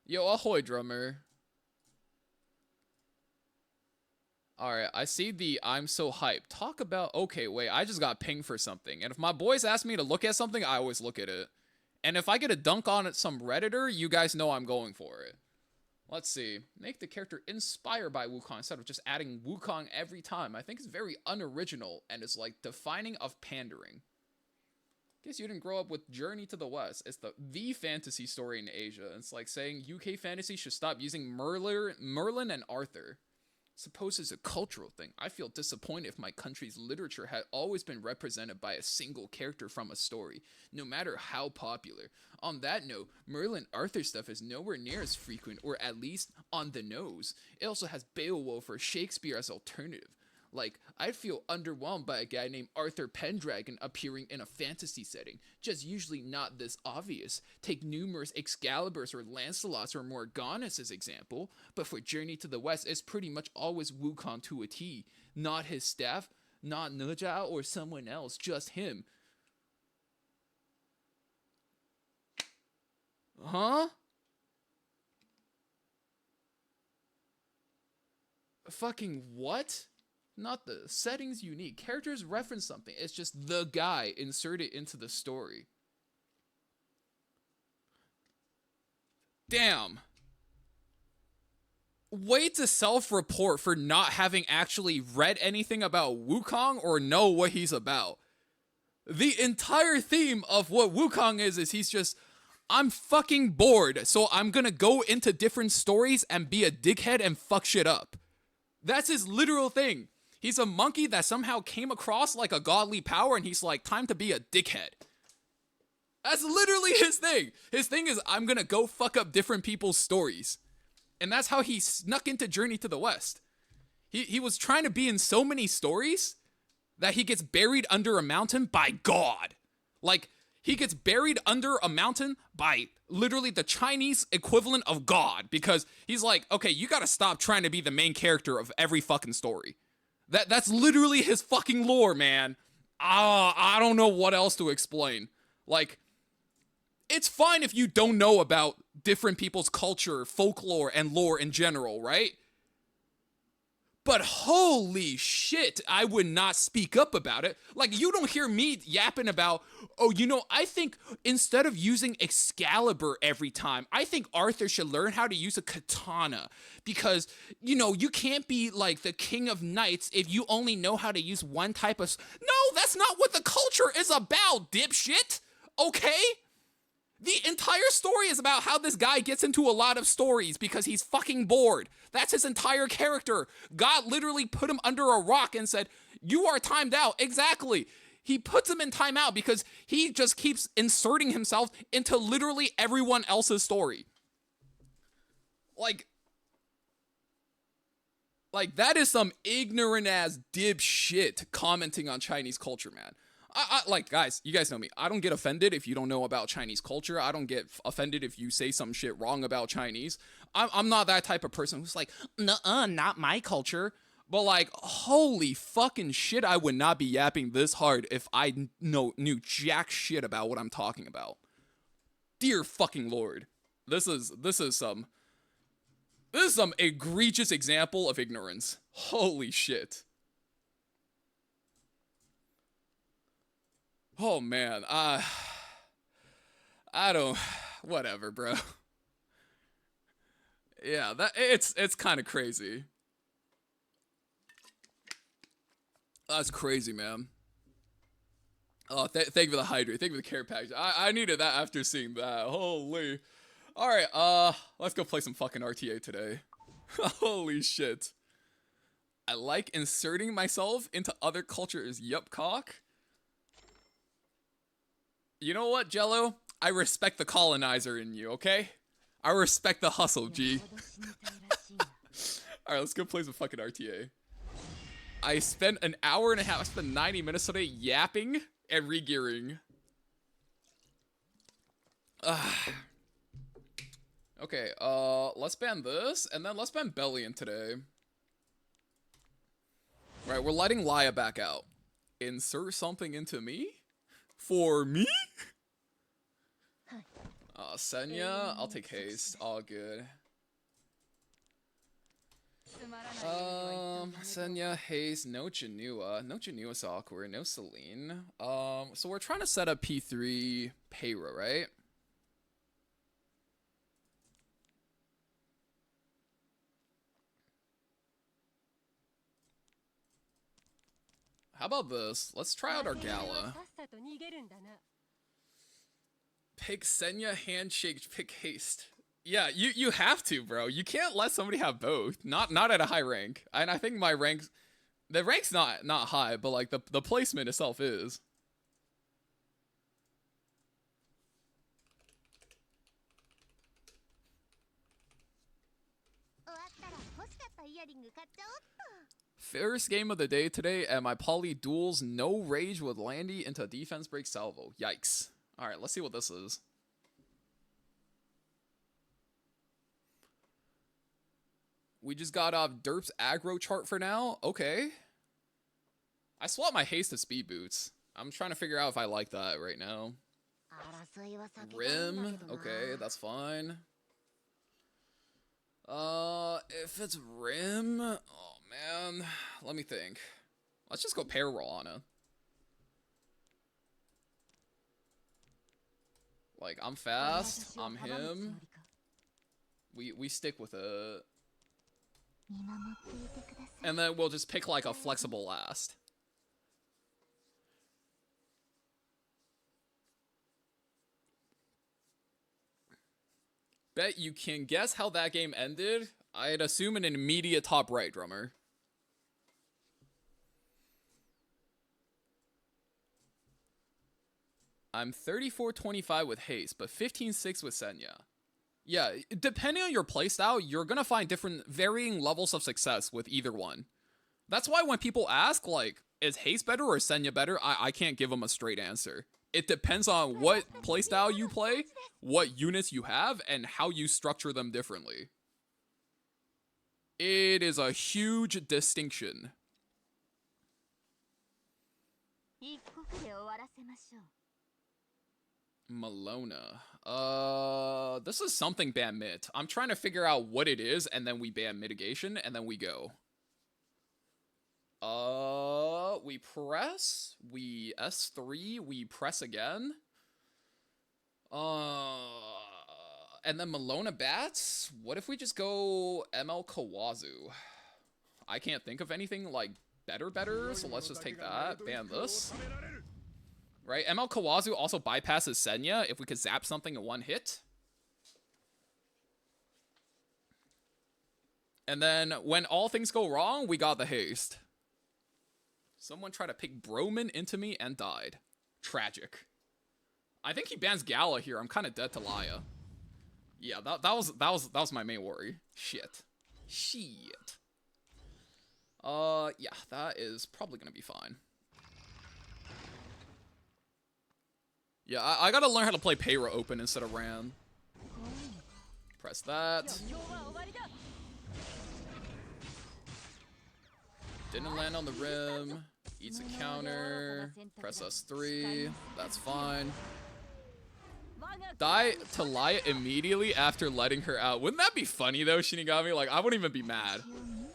Yo, ahoy, drummer. Alright, I see the I'm so hyped. Talk about, okay, wait, I just got pinged for something. And if my boys ask me to look at something, I always look at it. And if I get a dunk on it, some Redditor, you guys know I'm going for it. Let's see. Make the character inspired by Wukong instead of just adding Wukong every time. I think it's very unoriginal and it's like defining of pandering. Guess you didn't grow up with Journey to the West. It's the fantasy story in Asia. It's like saying UK fantasy should stop using Merlin and Arthur. Suppose it's a cultural thing. I feel disappointed if my country's literature had always been represented by a single character from a story, no matter how popular. On that note, Merlin Arthur stuff is nowhere near as frequent, or at least on the nose. It also has Beowulf or Shakespeare as alternative. Like, I'd feel underwhelmed by a guy named Arthur Pendragon appearing in a fantasy setting, just usually not this obvious. Take numerous Excaliburs or Lancelots or Morganas as example, but for Journey to the West, it's pretty much always Wukong to a T. Not his staff, not Nejiao or someone else, just him. Huh? Fucking what? Not the settings unique. Characters reference something. It's just the guy inserted into the story. Damn. Way to self-report for not having actually read anything about Wukong or know what he's about. The entire theme of what Wukong is he's just, I'm fucking bored, so I'm gonna go into different stories and be a dickhead and fuck shit up. That's his literal thing. He's a monkey that somehow came across like a godly power and he's like, time to be a dickhead. That's literally his thing. His thing is, I'm gonna go fuck up different people's stories. And that's how he snuck into Journey to the West. He was trying to be in so many stories that he gets buried under a mountain by God. Like, he gets buried under a mountain by literally the Chinese equivalent of God. Because he's like, okay, you gotta stop trying to be the main character of every fucking story. That's literally his fucking lore, man. I don't know what else to explain. Like, it's fine if you don't know about different people's culture, folklore, and lore in general, right? But holy shit, I would not speak up about it. Like, you don't hear me yapping about, oh, you know, I think instead of using Excalibur every time, I think Arthur should learn how to use a katana. Because, you know, you can't be like the king of knights if you only know how to use one type of... No, that's not what the culture is about, dipshit. Okay? The entire story is about how this guy gets into a lot of stories because he's fucking bored. That's his entire character. God literally put him under a rock and said, you are timed out. Exactly. He puts him in timeout because he just keeps inserting himself into literally everyone else's story. Like that is some ignorant ass dipshit commenting on Chinese culture, man. Like, guys, you guys know me. I don't get offended if you don't know about Chinese culture. I don't get offended if you say some shit wrong about Chinese. I'm not that type of person who's like, nuh-uh, not my culture. But like, holy fucking shit, I would not be yapping this hard if I knew jack shit about what I'm talking about. Dear fucking Lord. This is some egregious example of ignorance. Holy shit. Oh man, I don't, whatever, bro. Yeah, it's kind of crazy. That's crazy, man. Oh, thank you for the hydrate. Thank you for the care package. I needed that after seeing that. Holy. All right, let's go play some fucking RTA today. Holy shit. I like inserting myself into other cultures. Yup, cock. You know what, Jello? I respect the colonizer in you, okay? I respect the hustle, G. Alright, let's go play some fucking RTA. I spent an hour and a half, I spent 90 minutes today yapping and regearing. Okay, let's ban this, and then let's ban Bellion today. Right, we're letting Laya back out. Insert something into me? For me? Senya, I'll take haste. All good. Senya, Haze, no Janua. No Janua's awkward. No Celine. So we're trying to set up P3 Payra, right? How about this? Let's try out our gala. Pick Senya, handshake, pick Haste. Yeah, you have to, bro. You can't let somebody have both. Not at a high rank. And I think my rank's the rank's not high, but like the placement itself is. First game of the day today at my poly duels. No rage with Landy into defense break salvo. Yikes. Alright, let's see what this is. We just got off Derp's aggro chart for now. Okay. I swapped my haste to speed boots. I'm trying to figure out if I like that right now. Rim. Okay, that's fine. If it's Rim... Oh, man. Let me think. Let's just go pair Roana. Like, I'm fast. I'm him. We stick with it. And then we'll just pick, like, a flexible last. Bet you can guess how that game ended. I'd assume an immediate top right drummer. I'm 34-25 with Haste, but 15-6 with Senya. Yeah, depending on your playstyle, you're gonna find different varying levels of success with either one. That's why when people ask, like, is Haste better or Senya better, I can't give them a straight answer. It depends on what playstyle you play, what units you have, and how you structure them differently. It is a huge distinction. Malona. This is something ban mit. I'm trying to figure out what it is, and then we ban mitigation, and then we go. We press, we S3, we press again. And then Malona bats? What if we just go ML Kawazu? I can't think of anything, like, better, so let's just take that. Ban this. Right, ML Kawazu also bypasses Senya if we could zap something in one hit. And then, when all things go wrong, we got the haste. Someone tried to pick Broman into me and died. Tragic. I think he bans Gala here. I'm kind of dead to Laya. Yeah, that was my main worry. Shit. Yeah, that is probably gonna be fine. Yeah, I gotta learn how to play Payra open instead of Ran. Press that. Didn't land on the rim. Eats a counter. Press S3. That's fine. Die to Laya immediately after letting her out. Wouldn't that be funny though, Shinigami? Like, I wouldn't even be mad.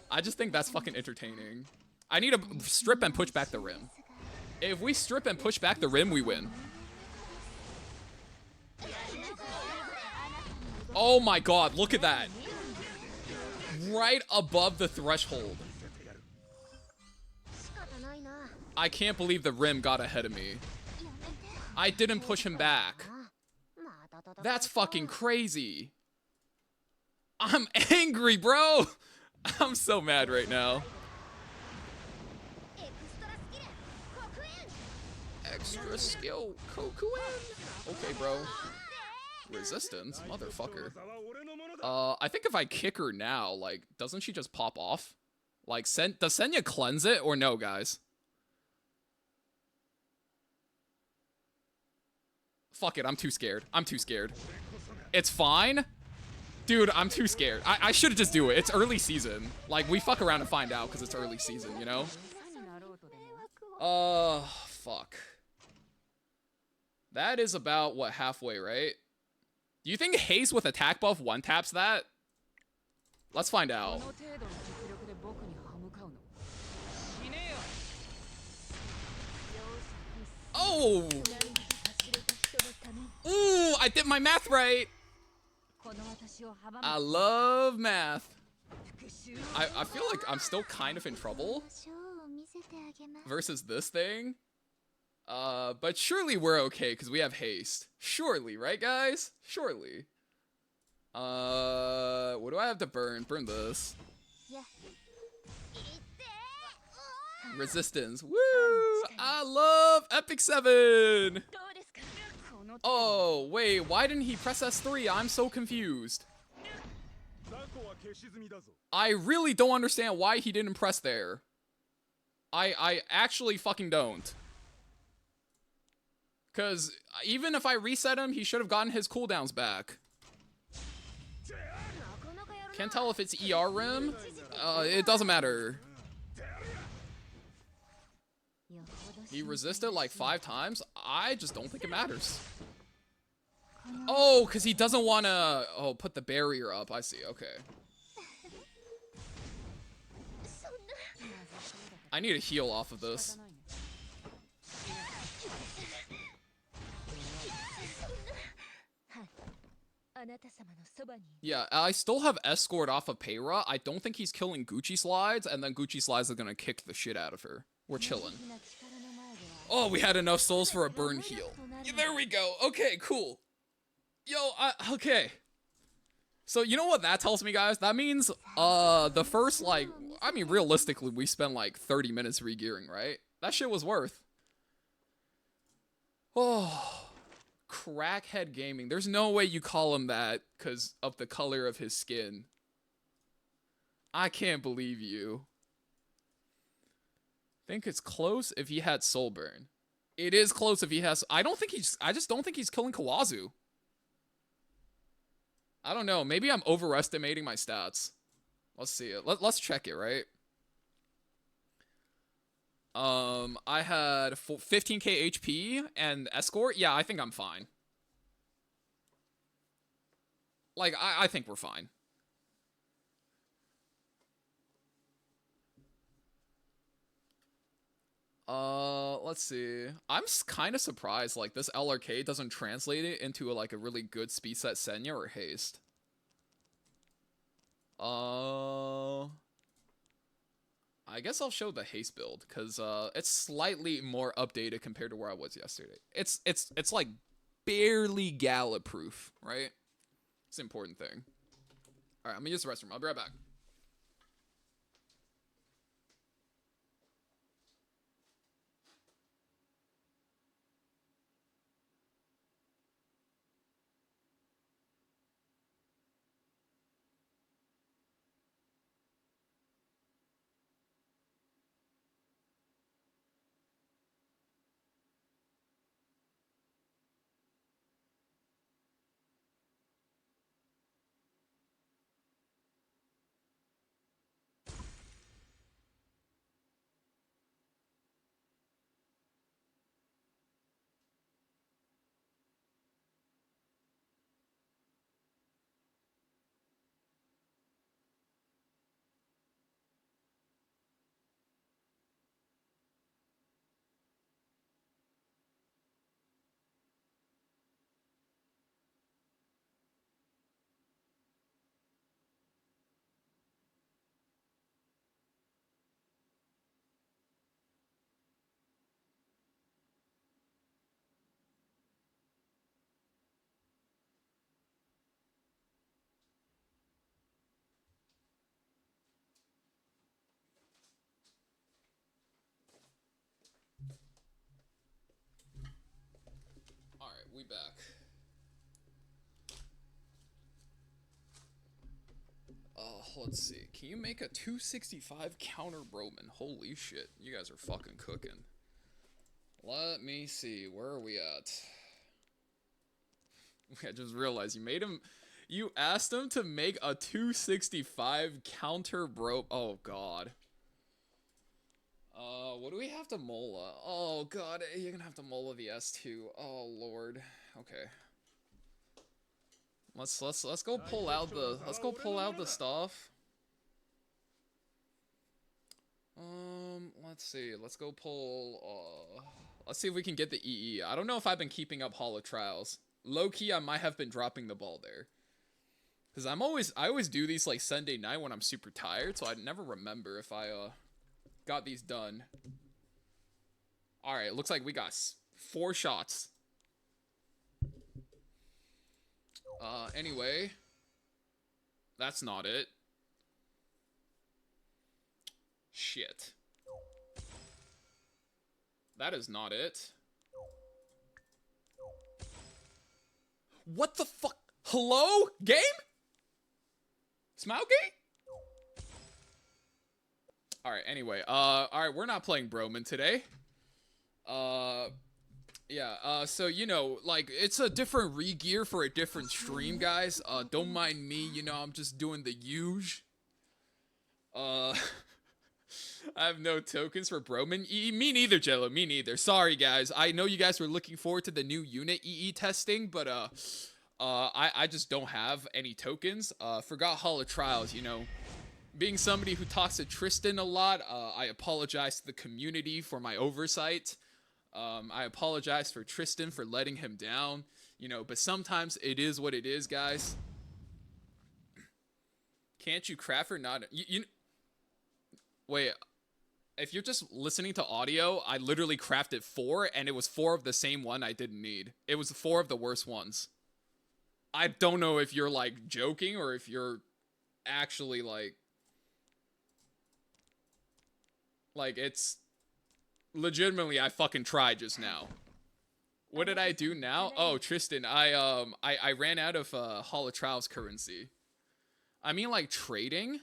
I just think that's fucking entertaining. I need to strip and push back the rim. If we strip and push back the rim, we win. Oh my god, look at that. Right above the threshold. I can't believe the rim got ahead of me. I didn't push him back. That's fucking crazy. I'm angry, bro. I'm so mad right now. Extra skill, Kokuin. Okay, bro. Resistance, motherfucker. I think if I kick her now, like, doesn't she just pop off? Like, does Senya cleanse it or no, guys? Fuck it, I'm too scared. I'm too scared. It's fine? Dude, I'm too scared. I should just do it. It's early season. Like, we fuck around and find out because it's early season, you know? Fuck. That is about, what, halfway, right? Do you think Haze with attack buff one-taps that? Let's find out. Oh! Ooh, I did my math right! I love math. I feel like I'm still kind of in trouble versus this thing. But surely we're okay because we have haste. Surely, right guys? Surely. What do I have to burn? Burn this. Resistance. Woo! I love Epic 7! Oh, wait, why didn't he press S3? I'm so confused. I really don't understand why he didn't press there. I actually fucking don't. Because even if I reset him, he should have gotten his cooldowns back. Can't tell if it's ER rim. It doesn't matter. He resisted like 5 times. I just don't think it matters. Oh, because he doesn't want to put the barrier up. I see. Okay. I need a heal off of this. Yeah, I still have escort off of Peyra. I don't think he's killing Gucci Slides, and then Gucci Slides are gonna kick the shit out of her. We're chilling. Oh, we had enough souls for a burn heal. Yeah, there we go. Okay, cool. Yo, okay. So, you know what that tells me, guys? That means, the first, like, I mean, realistically, we spent, like, 30 minutes re-gearing, right? That shit was worth. Oh, Crackhead Gaming. There's no way you call him that because of the color of his skin. I can't believe you. Think it's close if he had Soul Burn. It is close if he has... I just don't think he's killing Kawazu. I don't know. Maybe I'm overestimating my stats. Let's see it. Let's check it, right? I had 15k HP and escort. Yeah, I think I'm fine. Like, I think we're fine. Let's see. I'm kind of surprised, like, this LRK doesn't translate it into, like, a really good speed set Senya or haste. I guess I'll show the haste build, because, it's slightly more updated compared to where I was yesterday. It's like, barely gallop proof, right? It's an important thing. Alright, I'm gonna use the restroom. I'll be right back. Alright, we back. Let's see. Can you make a 265 counter Broman? Holy shit. You guys are fucking cooking. Let me see. Where are we at? I just realized you made him... You asked him to make a 265 counter bro... Oh, God. What do we have to Mola? Oh, God. You're gonna have to Mola the S2. Oh, Lord. Okay. Let's go pull out the stuff. Let's see. Let's go pull Let's see if we can get the EE. I don't know if I've been keeping up Holo Trials. Low-key, I might have been dropping the ball there. Because I always do these, like, Sunday night when I'm super tired, so I never remember if I, got these done. Alright, looks like we got 4 shots. Anyway. That's not it. Shit. That is not it. What the fuck? Hello? Game? Smile game? Alright, anyway. Alright, we're not playing Broman today. Yeah, so, you know, like, it's a different re-gear for a different stream, guys. Don't mind me, you know, I'm just doing the huge. I have no tokens for Broman. Me neither, Jello, me neither. Sorry, guys. I know you guys were looking forward to the new unit EE testing, but, I just don't have any tokens. Forgot Holo Trials, you know. Being somebody who talks to Tristan a lot, I apologize to the community for my oversight. I apologize for Tristan for letting him down, you know, but sometimes it is what it is, guys. Can't you craft or not? Wait, if you're just listening to audio, I literally crafted 4, and it was 4 of the same one I didn't need. It was 4 of the worst ones. I don't know if you're, like, joking or if you're actually, like, it's... Legitimately, I fucking tried just now. What did I do now? Oh, Tristan, I ran out of, Holo Trials currency. I mean, like, trading?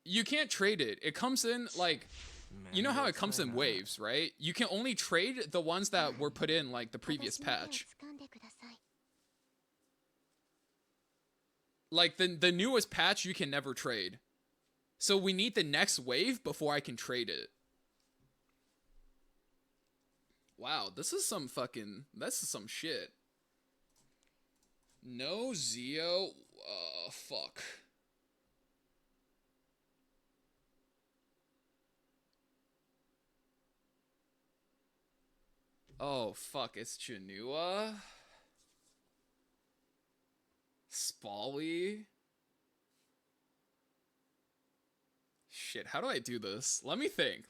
You can't trade it. It comes in, like, you know how it comes in waves, right? You can only trade the ones that were put in, like, the previous patch. Like, the newest patch, you can never trade. So we need the next wave before I can trade it. Wow, this is some shit. No Zeo, fuck. Oh, fuck, it's Chanua. Spally. Shit, how do I do this? Let me think.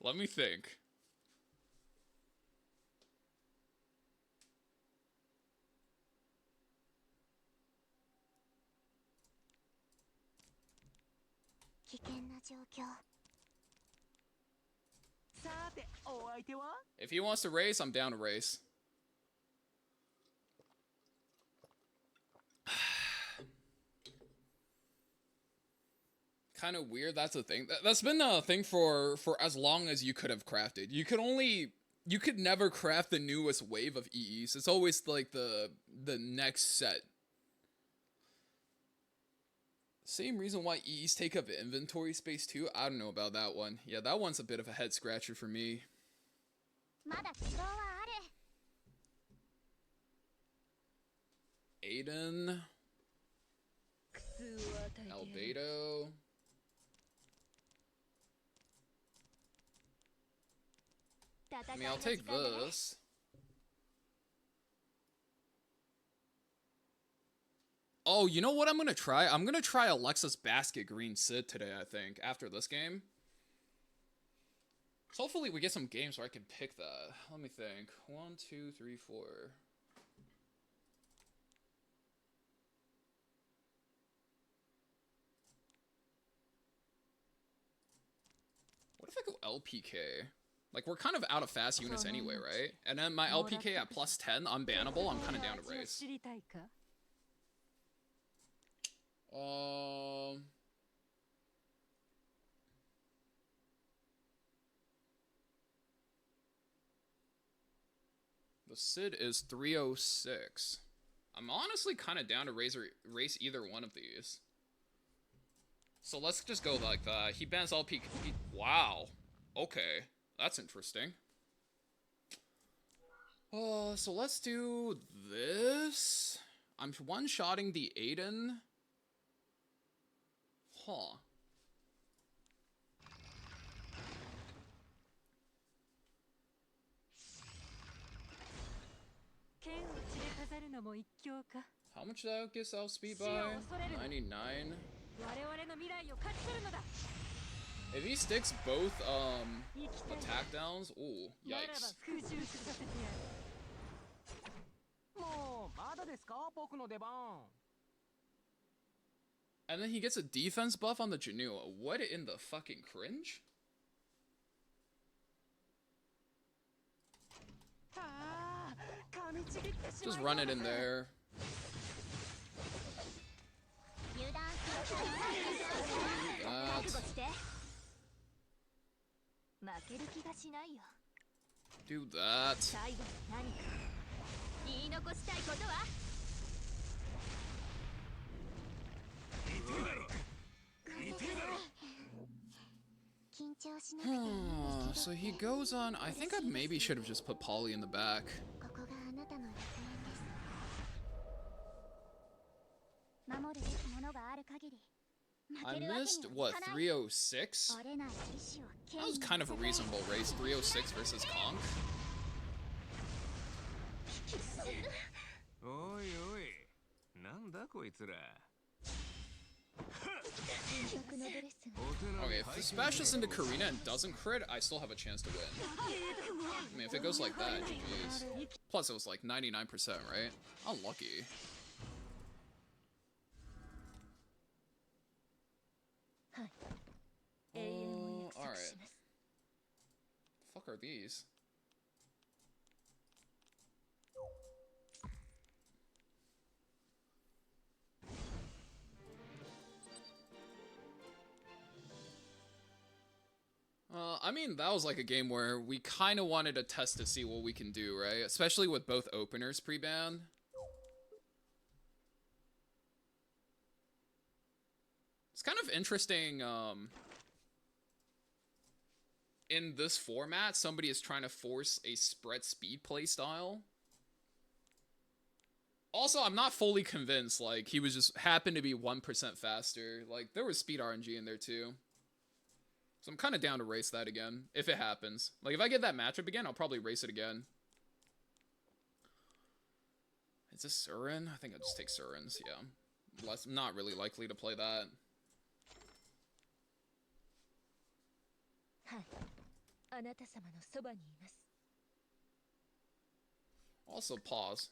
If he wants to race, I'm down to race. Kind of weird, that's a thing. That's been a thing for as long as you could have crafted. You could never craft the newest wave of EEs. It's always like the next set. Same reason why EEs take up inventory space too? I don't know about that one. Yeah, that one's a bit of a head scratcher for me. Aiden. Albedo. I mean, I'll take this. Oh, you know what I'm gonna try? I'm gonna try Alexa's Basket Green Sid today, I think, after this game. So hopefully we get some games where I can pick that. Let me think. 1, 2, 3, 4. What if I go LPK? Like, we're kind of out of fast units anyway, right? And then my LPK at plus 10, unbannable, I'm kind of down to race. The Sid is 306. I'm honestly kind of down to race either one of these. So let's just go like that. He bans LPK. Wow. Okay. That's interesting. So let's do this. I'm one-shotting the Aiden. Huh. How much that gets outspeed by? 99. If he sticks both attack downs, ooh, yikes. And then he gets a defense buff on the Janua. What in the fucking cringe? Just run it in there. Do that. So he goes on. I think I maybe should have just put Polly in the back. I missed, what, 306? That was kind of a reasonable race, 306 versus Conk. Okay, if the Smash is into Karina and doesn't crit, I still have a chance to win. I mean, if it goes like that, GG's. Plus, it was like 99%, right? Unlucky. Alright. Fuck are these? I mean, that was like a game where we kind of wanted to test to see what we can do, right? Especially with both openers pre-ban. It's kind of interesting, in this format, somebody is trying to force a spread speed playstyle. Also, I'm not fully convinced, like, he was just happened to be 1% faster. Like, there was speed RNG in there, too. So I'm kind of down to race that again, if it happens. Like, if I get that matchup again, I'll probably race it again. Is this Surin? I think I'll just take Surin's, yeah. Not really likely to play that. Also, pause.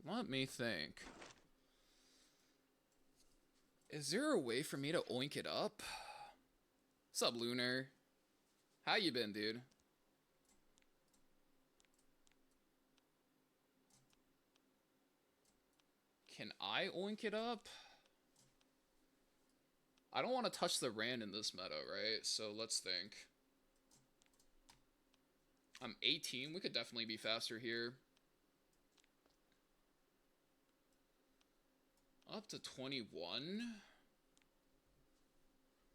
Let me think. Is there a way for me to oink it up? What's up, Lunar? How you been, dude? Can I oink it up? I don't want to touch the Rand in this meta, right? So let's think. I'm 18. We could definitely be faster here. Up to 21.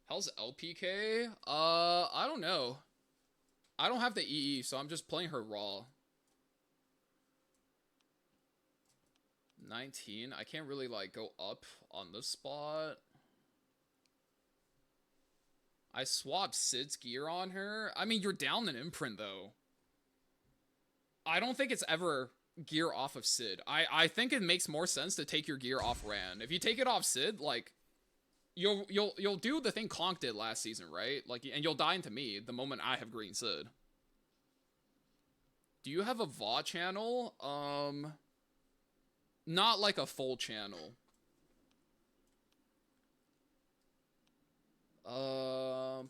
How's LPK? I don't know. I don't have the EE, so I'm just playing her raw. 19. I can't really, like, go up on this spot. I swapped Sid's gear on her. I mean, you're down an imprint, though. I don't think it's ever gear off of Sid. I think it makes more sense to take your gear off Rand. If you take it off Sid, like, you'll do the thing Conk did last season, right? Like, and you'll die into me the moment I have green Sid. Do you have a VOD channel? Not like a full channel.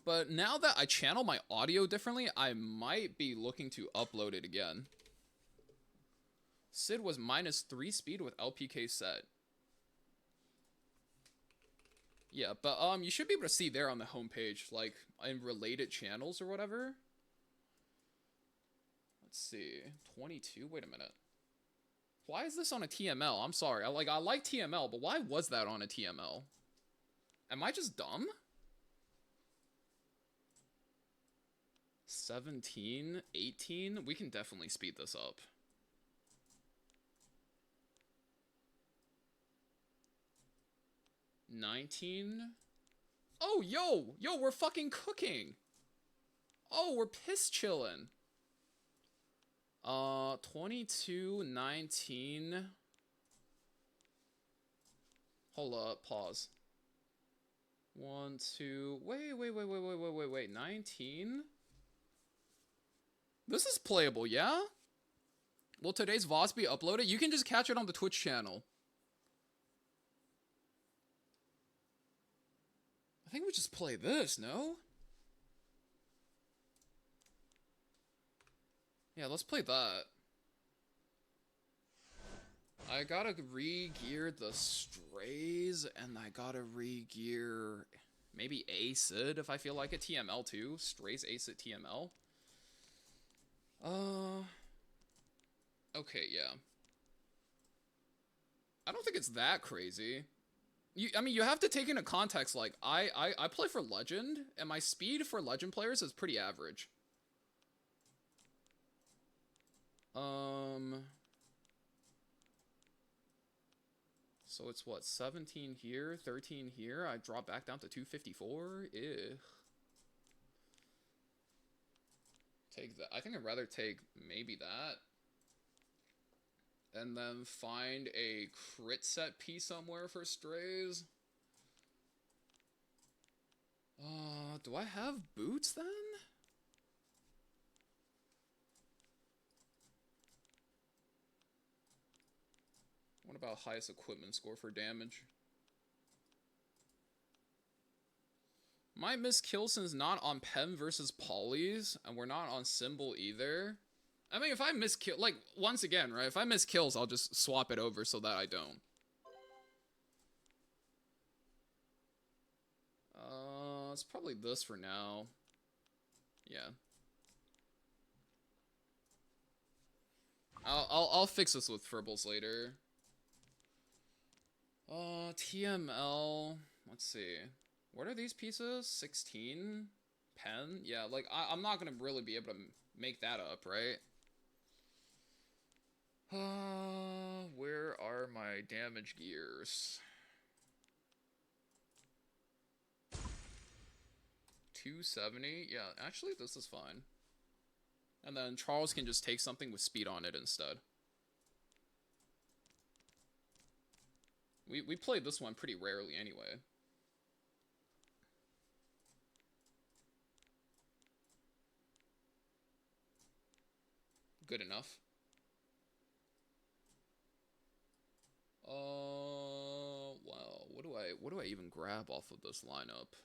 But now that I channel my audio differently, I might be looking to upload it again. Sid was -3 speed with LPK set. Yeah, but you should be able to see there on the homepage, like, in related channels or whatever. Let's see. 22? Wait a minute. Why is this on a TML? I'm sorry. I like TML, but why was that on a TML? Am I just dumb? 17, 18. We can definitely speed this up. 19. Oh, yo, we're fucking cooking. Oh, we're piss chilling. 22, 19. Hold up, pause. 1, 2, wait, 19? This is playable, yeah? Will today's VOS be uploaded? You can just catch it on the Twitch channel. I think we just play this, no? Yeah, let's play that. I gotta re-gear the strays, and I gotta re-gear maybe acid if I feel like it. TML too. Strays, acid, TML. Okay, yeah. I don't think it's that crazy. I mean, you have to take into context, like, I play for Legend, and my speed for Legend players is pretty average. So it's what, 17 here, 13 here. I drop back down to 254. Ugh. Take that. I think I'd rather take maybe that. And then find a crit set piece somewhere for strays. Do I have boots then? What about highest equipment score for damage? Might miss kill since not on Pem versus Polys, and we're not on Symbol either. I mean, if I miss kill, like, once again, right? If I miss kills, I'll just swap it over so that I don't. It's probably this for now. Yeah. I'll fix this with Fribbles later. TML. Let's see. What are these pieces? 16? Pen? Yeah, like, I'm not gonna really be able to make that up, right? Where are my damage gears? 270? Yeah, actually, this is fine. And then Charles can just take something with speed on it instead. We played this one pretty rarely anyway. Good enough. Well, what do I even grab off of this lineup?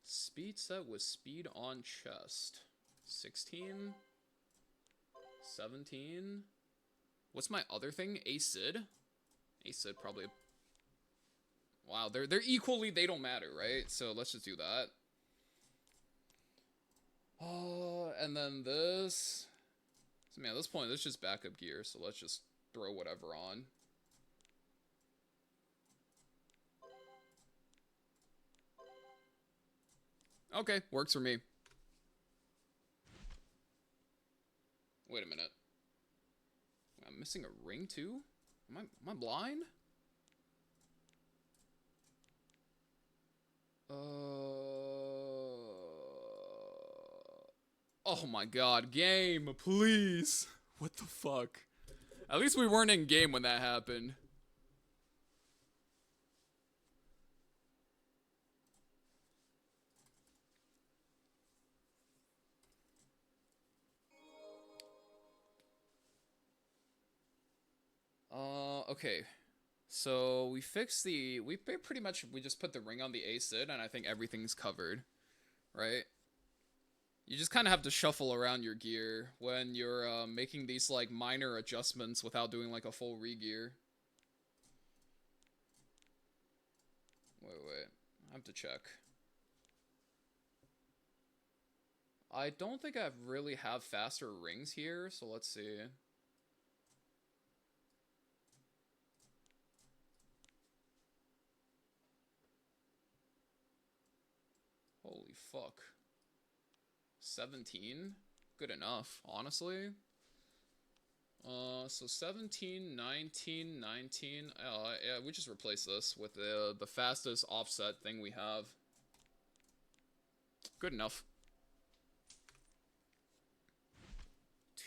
Speed set with speed on chest. 16? 17? What's my other thing? Acid? Acid probably. Wow, they're equally, they don't matter, right? So let's just do that. And then this. So, man, at this point, this is just backup gear, so let's just throw whatever on. Okay, works for me. Wait a minute. I'm missing a ring too? Am I blind? Oh my god, game, please. What the fuck? At least we weren't in game when that happened. Okay. So we fixed the, we pretty much, we just put the ring on the acid and I think everything's covered, right? You just kind of have to shuffle around your gear when you're making these like minor adjustments without doing like a full re-gear. Wait, I have to check. I don't think I really have faster rings here, so let's see. Holy fuck. 17? Good enough, honestly. So 17, 19, 19. Yeah, we just replace this with the fastest offset thing we have. Good enough.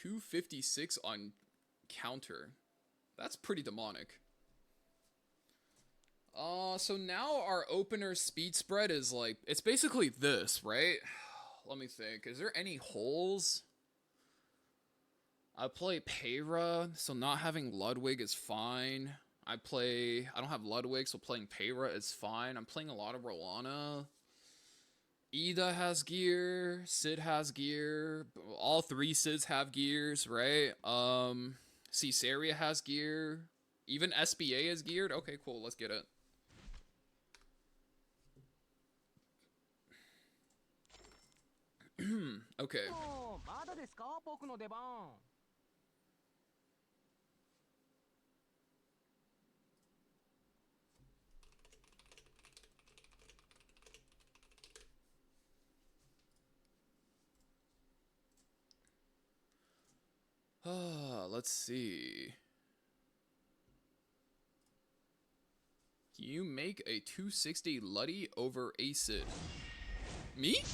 256 on counter. That's pretty demonic. So now our opener speed spread is like, it's basically this, right? Let me think. Is there any holes? I play Peyra, so not having Ludwig is fine. I don't have Ludwig, so playing Peyra is fine. I'm playing a lot of Roana. Ida has gear, Sid has gear, all three Sids have gears, right? Caesarea has gear, even SBA is geared. Okay, cool, let's get it. Okay. Let's see. You make a 260 Luddy over a Sid. Me?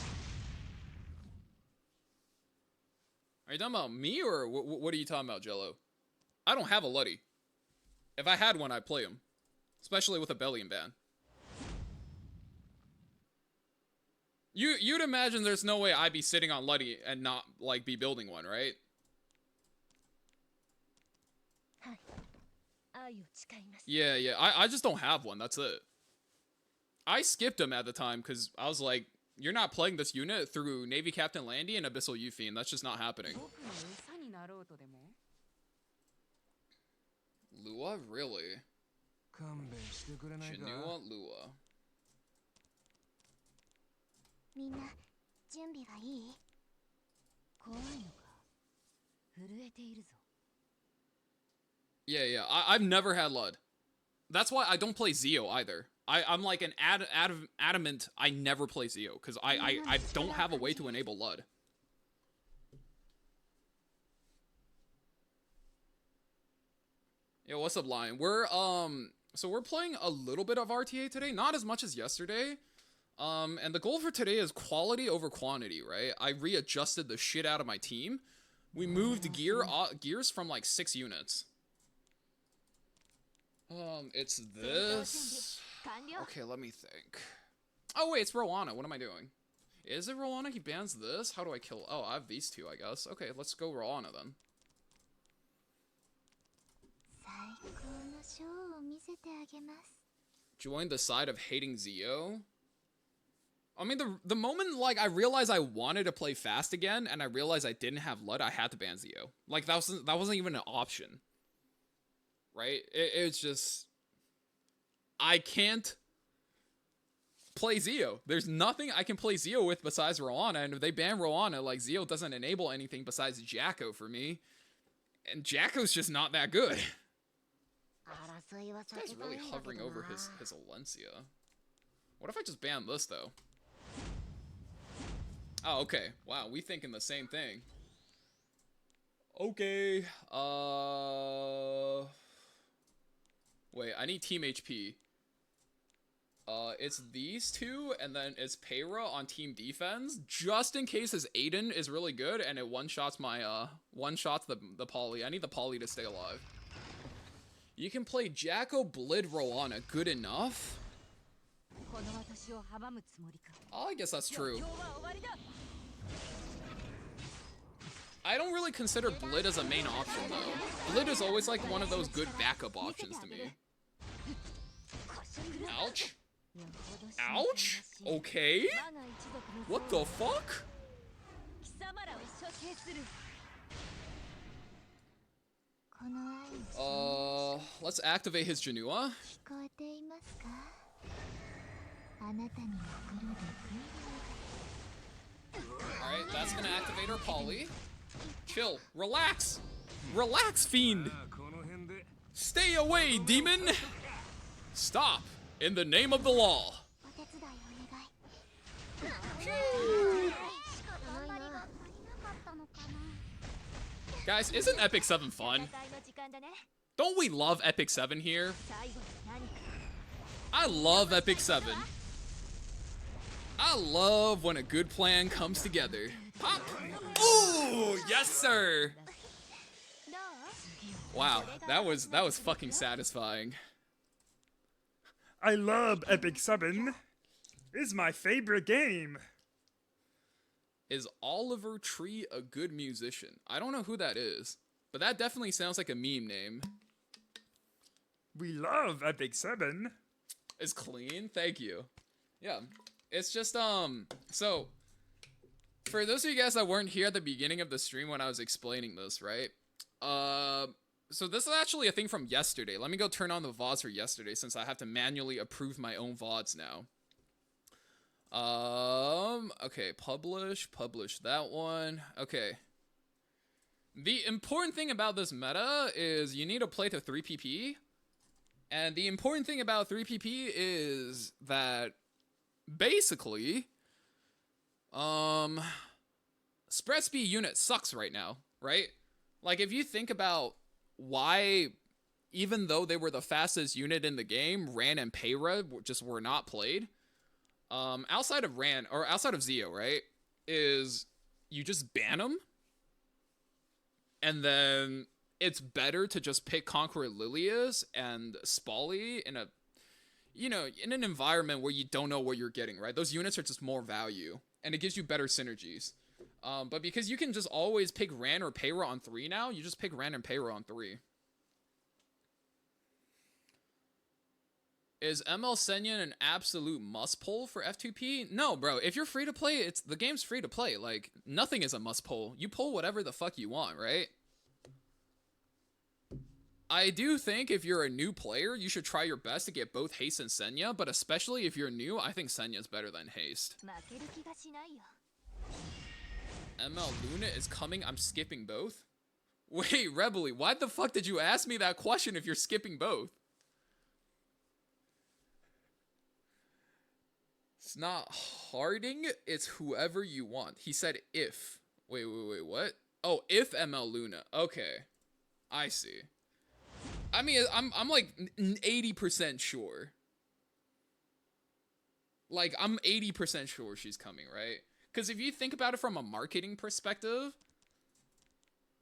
Are you talking about me, or what are you talking about, Jello? I don't have a Luddy. If I had one, I'd play him. Especially with a Bellion ban. You'd imagine there's no way I'd be sitting on Luddy and not, like, be building one, right? Yeah, I just don't have one, that's it. I skipped him at the time, because I was like, you're not playing this unit through Navy Captain Landy and Abyssal Euphine. That's just not happening. Lua? Really? Chinua Lua. Yeah, I've never had Lud. That's why I don't play Zio either. I'm like an adamant I never play Zio, because I don't have a way to enable Lud. Yo, what's up, Lion? So we're playing a little bit of RTA today, not as much as yesterday. And the goal for today is quality over quantity, right? I readjusted the shit out of my team. We moved gears from like 6 units. It's this. Okay, let me think. Oh wait, it's Roana. What am I doing? Is it Roana? He bans this? How do I kill? Oh, I have these two, I guess. Okay, let's go Roana then. Join the side of hating Zio. I mean, the moment, like, I realized I wanted to play fast again, and I realized I didn't have Lud, I had to ban Zio. Like, that wasn't even an option. Right? It's just... I can't play Zio. There's nothing I can play Zio with besides Roana, and if they ban Roana, like, Zio doesn't enable anything besides Jacko for me. And Jacko's just not that good. This guy's really hovering over his Alencia. What if I just ban this, though? Oh, okay. Wow, we thinking the same thing. Okay. Wait, I need team HP. It's these two, and then it's Peyra on team defense, just in case his Aiden is really good, and it one-shots my, one-shots the poly. I need the poly to stay alive. You can play Jacko, Blid, Roana. Good enough? Oh, I guess that's true. I don't really consider Blid as a main option, though. Blid is always, like, one of those good backup options to me. Ouch. Ouch? Okay. What the fuck? Let's activate his Janua. Alright, that's gonna activate our poly. Chill. Relax. Relax, fiend. Stay away, demon. Stop. In the name of the law. Guys, isn't Epic 7 fun? Don't we love Epic 7 here? I love Epic 7. I love when a good plan comes together. Pop! Ooh, yes, sir. Wow, that was fucking satisfying. I love Epic 7. It's my favorite game. Is Oliver Tree a good musician? I don't know who that is, but that definitely sounds like a meme name. We love Epic 7. It's clean, thank you. Yeah, it's just, so, for those of you guys that weren't here at the beginning of the stream when I was explaining this, right? So this is actually a thing from yesterday. Let me go turn on the VODs for yesterday since I have to manually approve my own VODs now. Okay, publish that one. Okay. The important thing about this meta is you need to play to 3PP. And the important thing about 3PP is that basically, spread speed unit sucks right now, right? Like if you think about why, even though they were the fastest unit in the game, Ran and Peyra just were not played. Outside of Ran, or outside of Zeo, right, is you just ban them, and then it's better to just pick Conqueror Lilias and Spally in a, you know, in an environment where you don't know what you're getting, right? Those units are just more value, and it gives you better synergies. But because you can just always pick Ran or Peyra on 3 now, you just pick Ran and Peyra on 3. Is ML Senyan an absolute must pull for F2P? No, bro. If you're free to play, the game's free to play. Like, nothing is a must pull. You pull whatever the fuck you want, right? I do think if you're a new player, you should try your best to get both Haste and Senya, but especially if you're new, I think Senya's better than Haste. ML Luna is coming, I'm skipping both? Wait, Rebelly, why the fuck did you ask me that question if you're skipping both? It's not Harding, it's whoever you want. He said if. Wait, what? Oh, if ML Luna. Okay. I see. I mean, I'm like 80% sure. Like, I'm 80% sure she's coming, right? Because if you think about it from a marketing perspective,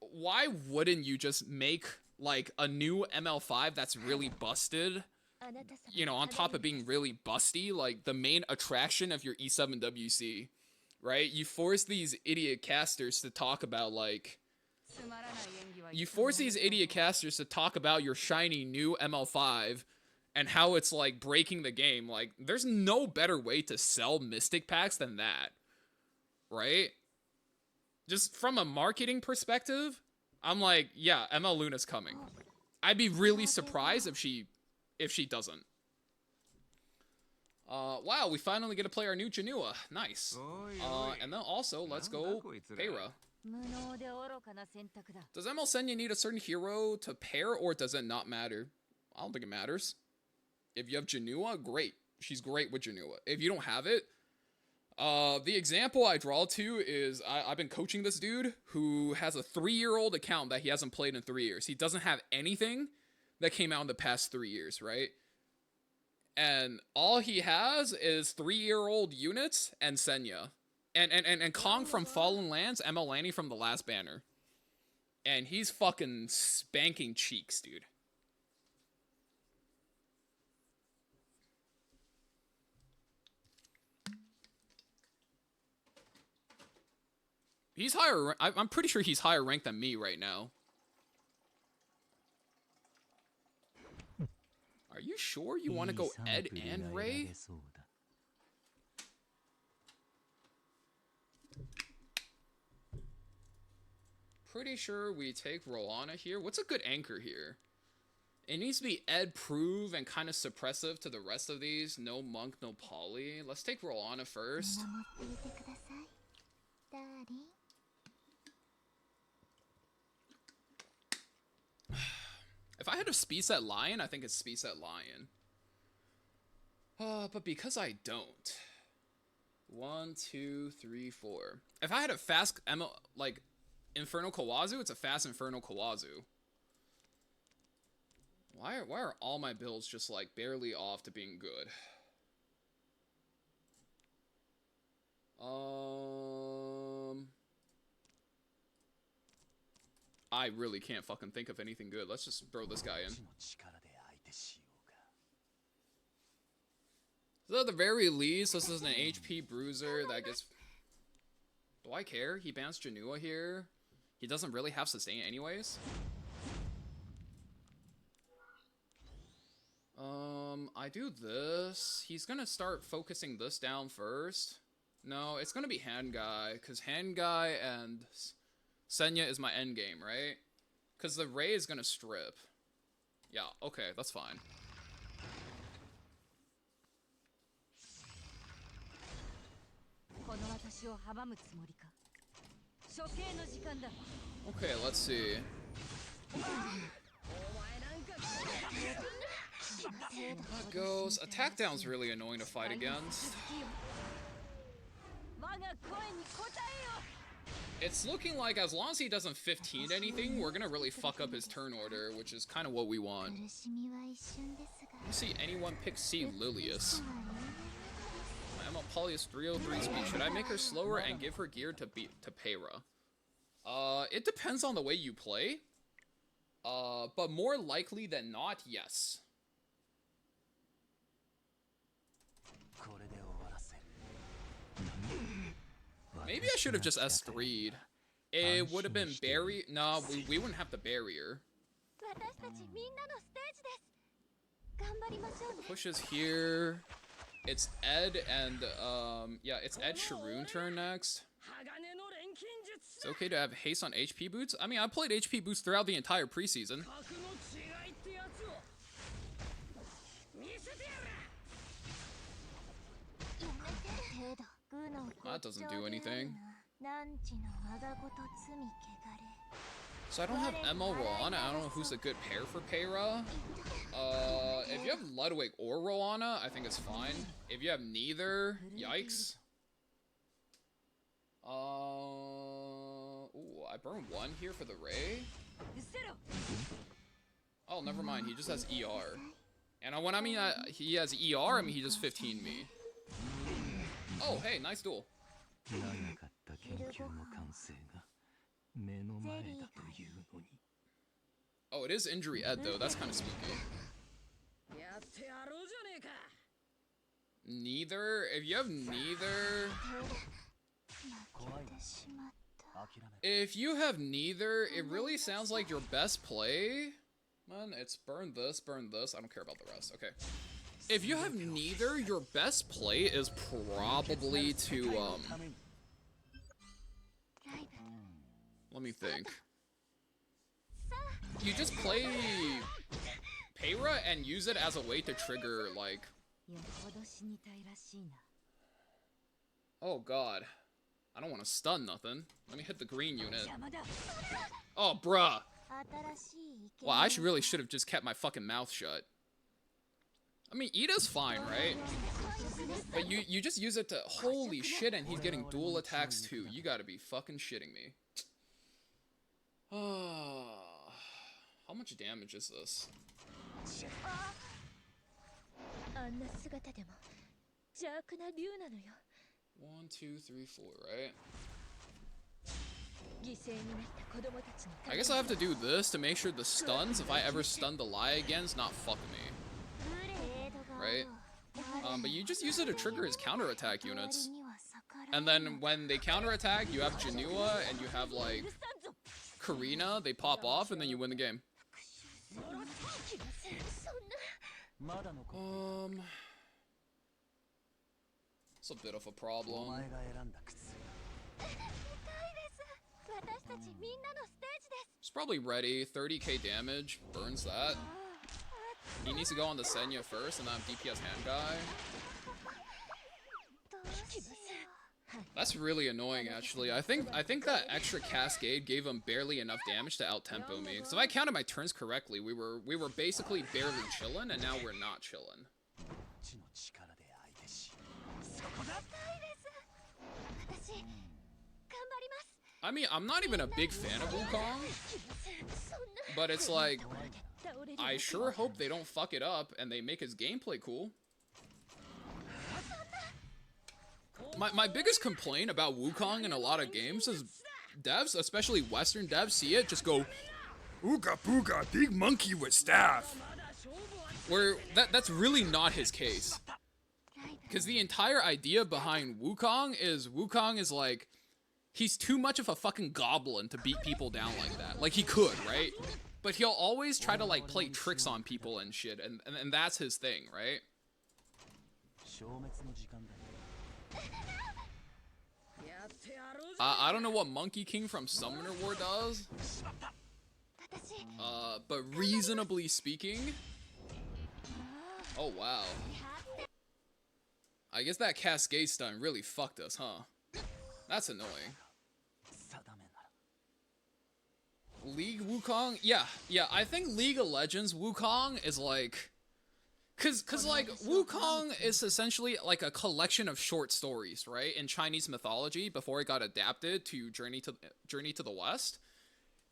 why wouldn't you just make, like, a new ML5 that's really busted, you know, on top of being really busty, like, the main attraction of your E7WC, right? You force these idiot casters to talk about, like, your shiny new ML5 and how it's, like, breaking the game. Like, there's no better way to sell Mystic Packs than that, right? Just from a marketing perspective, I'm like, yeah, ML Luna's coming. I'd be really surprised if she doesn't. Wow, we finally get to play our new Janua. Nice. And then also, let's go Peyra. Does ML Senya need a certain hero to pair, or does it not matter? I don't think it matters. If you have Janua, great. She's great with Janua. If you don't have it, the example I draw to is I've been coaching this dude who has a 3-year-old account that he hasn't played in 3 years. He doesn't have anything that came out in the past 3 years, right? And all he has is 3-year-old units and Senya. And Kong from Fallen Lands, ML Lanny from the last banner. And he's fucking spanking cheeks, dude. He's higher. I'm pretty sure he's higher ranked than me right now. Are you sure you want to go Ed and Ray? Pretty sure we take Rolana here. What's a good anchor here? It needs to be Ed Prove and kind of suppressive to the rest of these. No Monk, no Poly. Let's take Rolana first. If I had a speed set Lion, I think it's speed set Lion. But because I don't. 1, 2, 3, 4. If I had a fast like Infernal Kawazu, it's a fast Infernal Kawazu. Why are all my builds just like barely off to being good? I really can't fucking think of anything good. Let's just throw this guy in. So at the very least, this is an HP bruiser that gets... Do I care? He bans Janua here. He doesn't really have sustain anyways. I do this. He's gonna start focusing this down first. No, it's gonna be Hand Guy, because Hand Guy and Senya is my end game, right? Because the Ray is gonna strip. Yeah, okay, that's fine. Okay, let's see. That goes. Attack down's really annoying to fight against. It's looking like as long as he doesn't 15 anything, we're gonna really fuck up his turn order, which is kind of what we want. You see anyone pick C Lilius? I'm a Polyus 303 speed. Should I make her slower and give her gear to Peyra? It depends on the way you play. But more likely than not, yes. Maybe I should have just S3'd. It would have been barrier. No, we wouldn't have the barrier. Pushes here. It's Ed and, yeah, it's Ed Sharoon turn next. It's okay to have haste on HP boots. I mean, I played HP boots throughout the entire preseason. That doesn't do anything. So I don't have ML Roana. I don't know who's a good pair for Peyra. If you have Ludwig or Roana, I think it's fine. If you have neither, yikes. Ooh, I burned one here for the Ray. Oh, never mind. He just has ER. And when I mean he has ER, I mean he just 15 me. Oh, hey, nice duel. Oh, it is injury Ed though. That's kind of spooky. Neither. If you have neither. If you have neither, it really sounds like your best play. Man, it's burn this, burn this. I don't care about the rest. Okay. If you have neither, your best play is probably to, let me think. You just play Peyra and use it as a way to trigger, like... Oh god. I don't want to stun nothing. Let me hit the green unit. Oh, bruh. Well, I really should have just kept my fucking mouth shut. I mean, Ida's fine, right? But you just use it to... Holy shit, and he's getting dual attacks too. You gotta be fucking shitting me. How much damage is this? 1, 2, 3, 4, right? I guess I have to do this to make sure the stuns, if I ever stun the Lai again, is not fucking me. Right? But you just use it to trigger his counterattack units. And then when they counterattack, you have Janua and you have, like, Karina, they pop off, and then you win the game. It's a bit of a problem. It's probably ready. 30k damage. Burns that. He needs to go on the Senya first and then have DPS hand guy. That's really annoying, actually. I think that extra cascade gave him barely enough damage to out-tempo me. Because if I counted my turns correctly, we were basically barely chilling, and now we're not chilling. I mean, I'm not even a big fan of Wukong, but it's like, I sure hope they don't fuck it up and they make his gameplay cool. My biggest complaint about Wukong in a lot of games is devs, especially Western devs, see it, just go, Ooga booga, big monkey with staff. where that's really not his case. Because the entire idea behind Wukong is like, he's too much of a fucking goblin to beat people down like that. Like, he could, right? But he'll always try to, like, play tricks on people and shit, and that's his thing, right? I don't know what Monkey King from Summoner War does, but reasonably speaking... Oh, wow. I guess that Cascade stun really fucked us, huh? That's annoying. League Wukong? Yeah, I think League of Legends Wukong is like... Cause like, Wukong is essentially like a collection of short stories, right? In Chinese mythology, before it got adapted to Journey to the West.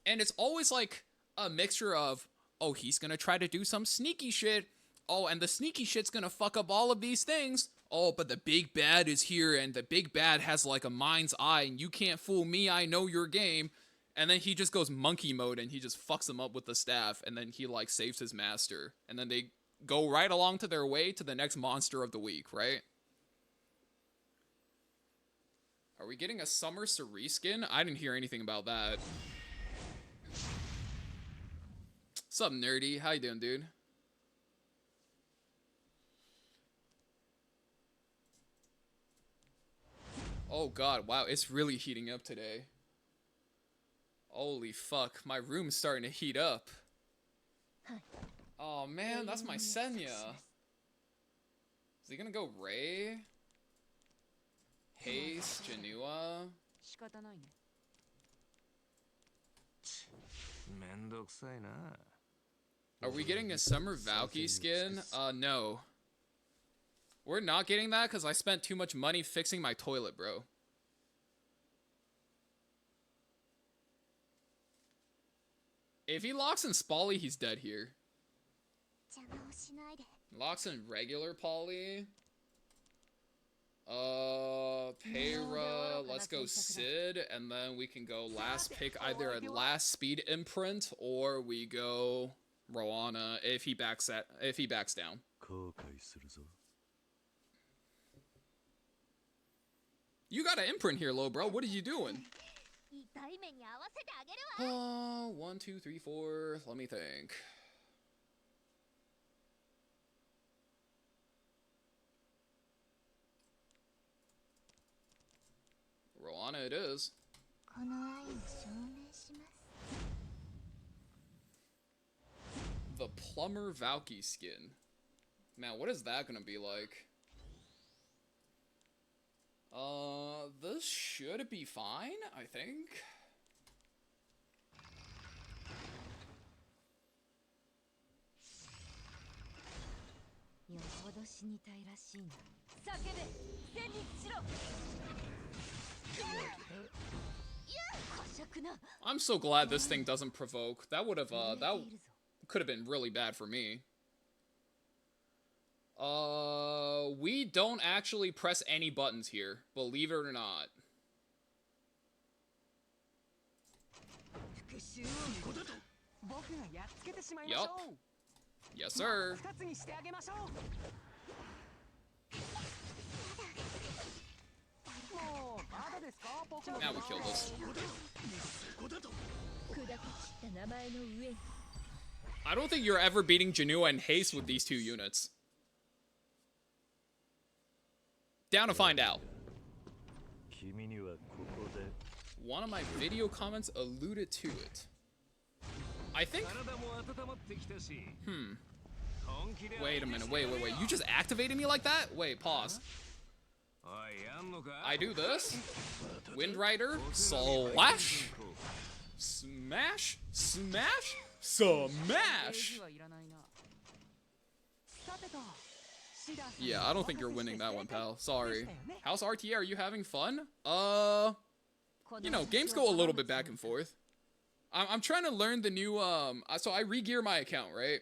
And it's always like a mixture of, oh, he's gonna try to do some sneaky shit. Oh, and the sneaky shit's gonna fuck up all of these things. Oh, but the big bad is here, and the big bad has like a mind's eye, and you can't fool me, I know your game. And then he just goes monkey mode, and he just fucks him up with the staff, and then he like saves his master. And then they go right along to their way to the next monster of the week, right? Are we getting a Summer Cerise skin? I didn't hear anything about that. Sup, nerdy? How you doing, dude? Oh god, wow, it's really heating up today. Holy fuck, my room's starting to heat up. Oh man, that's my Senya. Is he gonna go Ray? Haste, Janua? Are we getting a Summer Valky skin? No. We're not getting that because I spent too much money fixing my toilet, bro. If he locks in Spally, he's dead here. Locks in regular Polly. Payra, let's go Sid, and then we can go last pick either a last speed imprint or we go Roana if he backs down. You got an imprint here, low bro. What are you doing? 1, 2, 3, 4. Let me think. Roana it is. The Plumber Valky skin. Man, what is that gonna be like? This should be fine, I think. I'm so glad this thing doesn't provoke. That would have, that could have been really bad for me. We don't actually press any buttons here, believe it or not. Yup. Yes, sir. Now we kill this. I don't think you're ever beating Janua and Haste with these two units. Down to find out. One of my video comments alluded to it. I think... Wait a minute, wait. You just activated me like that? Wait, pause. I do this. Wind Rider. Slash. Smash. Smash. Smash. Yeah, I don't think you're winning that one, pal. Sorry. How's RTA? Are you having fun? You know, games go a little bit back and forth. I'm trying to learn the new, so I re-gear my account, right?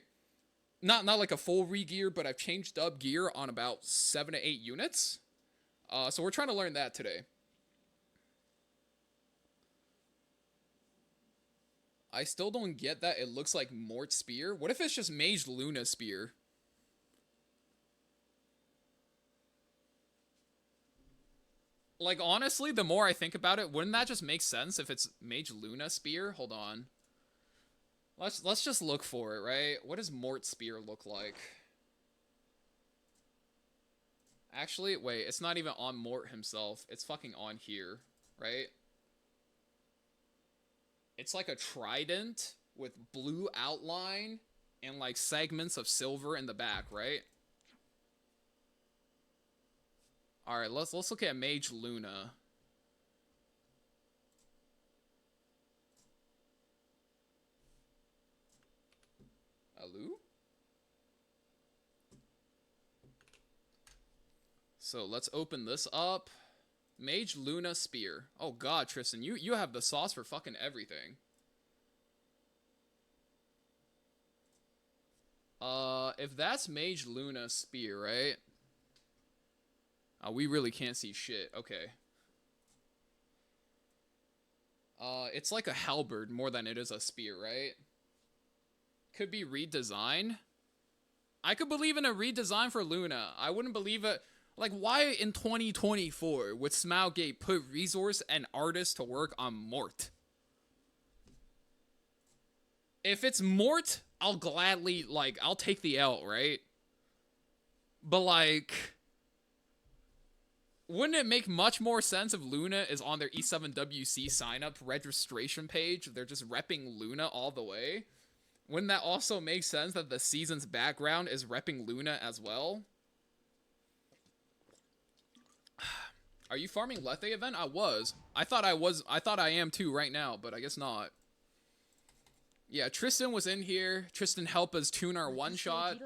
Not like a full re-gear, but I've changed up gear on about 7 to 8 units. So we're trying to learn that today. I still don't get that it looks like Mort's spear. What if it's just Mage Luna's spear? Like, honestly, the more I think about it, wouldn't that just make sense if it's Mage Luna spear? Hold on. Let's just look for it, right? What does Mort's spear look like? Actually, wait, it's not even on Mort himself. It's fucking on here, right? It's like a trident with blue outline and like segments of silver in the back, right? All right, let's look at Mage Luna. Alu? So let's open this up. Mage Luna Spear. Oh god, Tristan, you have the sauce for fucking everything. If that's Mage Luna Spear, right? Oh, we really can't see shit. Okay. It's like a halberd more than it is a spear, right? Could be redesigned. I could believe in a redesign for Luna. I wouldn't believe it. Like, why in 2024 would Smilegate put resource and artists to work on Mort? If it's Mort, I'll gladly, like, I'll take the L, right? But, like, wouldn't it make much more sense if Luna is on their E7WC sign-up registration page? They're just repping Luna all the way. Wouldn't that also make sense that the season's background is repping Luna as well? Are you farming Lethe event? I was. I thought I am too right now, but I guess not. Yeah, Tristan was in here. Tristan helped us tune our one-shot.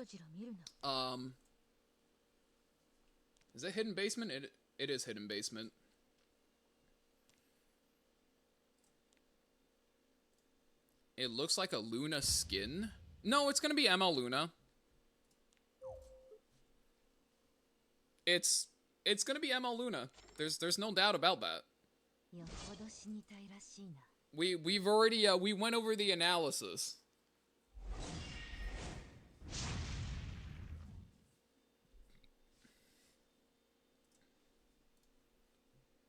Is it Hidden Basement? It is Hidden Basement. It looks like a Luna skin. No, it's gonna be ML Luna. It's gonna be ML Luna. There's no doubt about that. We've already we went over the analysis.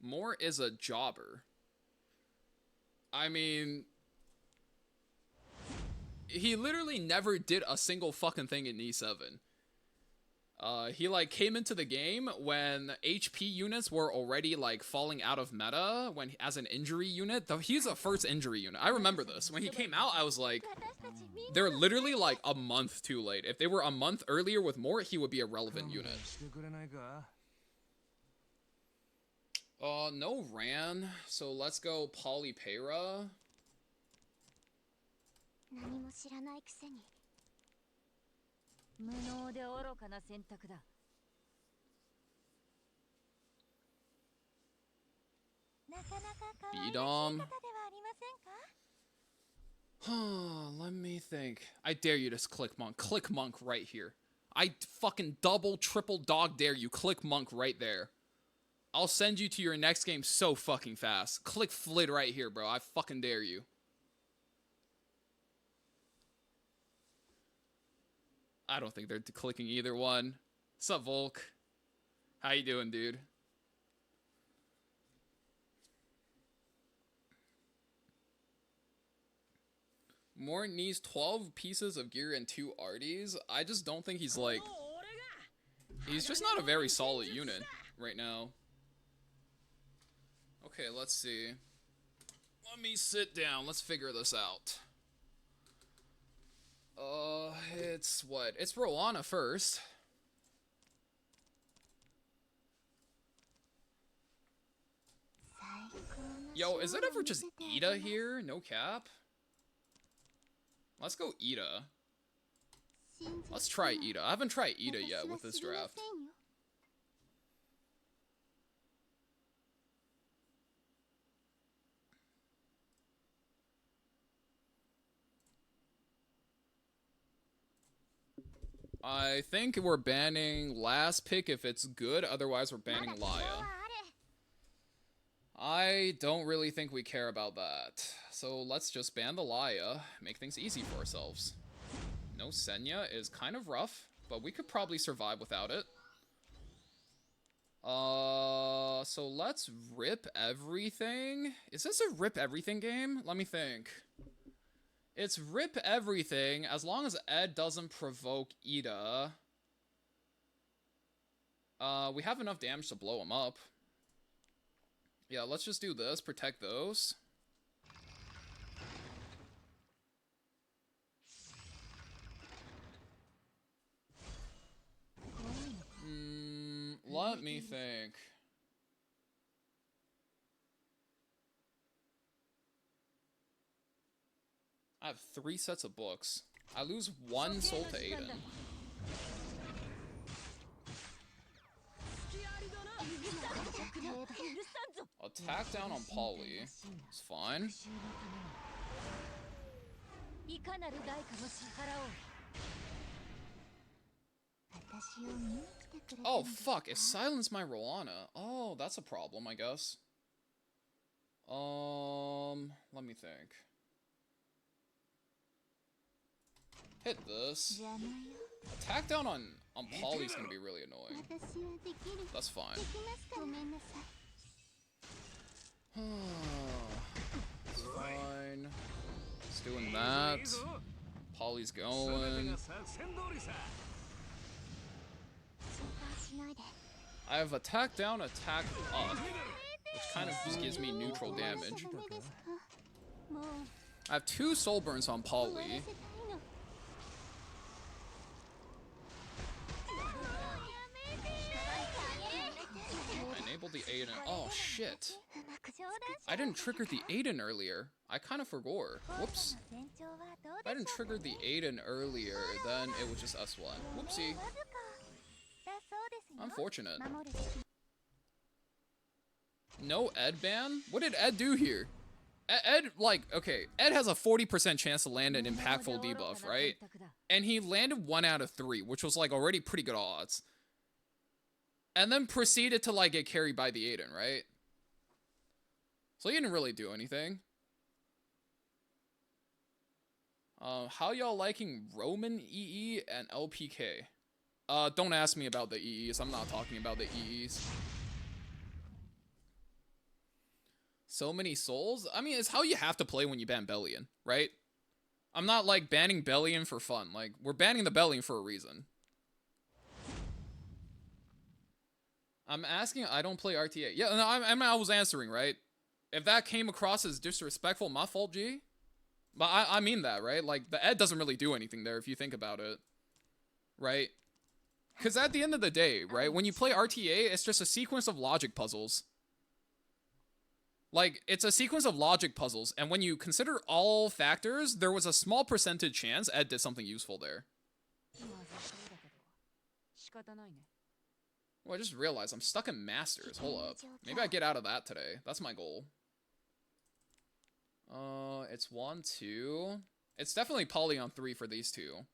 Moore is a jobber. I mean, he literally never did a single fucking thing in E7. He like came into the game when HP units were already like falling out of meta as an injury unit. Though he's a first injury unit. I remember this. When he came out, I was like, they're literally like a month too late. If they were a month earlier with more, he would be a relevant unit. No Ran. So let's go Polypera. Bedom. Let me think. I dare you to click Monk. Click Monk right here. I fucking double, triple dog dare you. Click Monk right there. I'll send you to your next game so fucking fast. Click Flit right here, bro. I fucking dare you. I don't think they're clicking either one. Sup, Volk? How you doing, dude? Moore needs 12 pieces of gear and 2 arties. I just don't think he's like... He's just not a very solid unit right now. Okay, let's see. Let me sit down. Let's figure this out. It's what? It's Roana first. Yo, is it ever just Ida here? No cap? Let's go Ida. Let's try Ida. I haven't tried Ida yet with this draft. I think we're banning last pick if it's good, otherwise we're banning Laya. I don't really think we care about that. So let's just ban the Laya, make things easy for ourselves. No Senya is kind of rough, but we could probably survive without it. So let's rip everything. Is this a rip everything game? Let me think. It's rip everything as long as Ed doesn't provoke Ida. We have enough damage to blow him up. Yeah, let's just do this. Protect those. Let me think. I have 3 sets of books. I lose 1 soul to Aiden. Attack down on Polly. It's fine. Oh, fuck. It silenced my Roana. Oh, that's a problem, I guess. Let me think. Hit this. Attack down on Polly's gonna be really annoying. That's fine. It's fine. It's doing that. Polly's going. I have attack down, attack up, which kind of just gives me neutral damage. I have 2 soul burns on Polly. I enabled the Aiden. Oh shit. I didn't trigger the Aiden earlier. I kind of forgot. Whoops. If I didn't trigger the Aiden earlier, then it was just S1. Whoopsie. Unfortunate. No Ed ban? What did Ed do here? Ed, like, okay, Ed has a 40% chance to land an impactful debuff, right? And he landed 1 out of 3, which was, like, already pretty good odds. And then proceeded to, like, get carried by the Aiden, right? So he didn't really do anything. How y'all liking Roman EE and LPK? Don't ask me about the EEs. I'm not talking about the EEs. So many souls? I mean, it's how you have to play when you ban Bellion, right? I'm not, like, banning Bellion for fun. Like, we're banning the Bellion for a reason. I'm asking, I don't play RTA. Yeah, no, I was answering, right? If that came across as disrespectful, my fault, G. But I mean that, right? Like, the Ed doesn't really do anything there if you think about it. Right? Because at the end of the day, right, when you play RTA, it's just a sequence of logic puzzles. Like, it's a sequence of logic puzzles, and when you consider all factors, there was a small percentage chance Ed did something useful there. Well, I just realized I'm stuck in Masters. Hold up. Maybe I get out of that today. That's my goal. It's 1, 2. It's definitely Poly on 3 for these 2.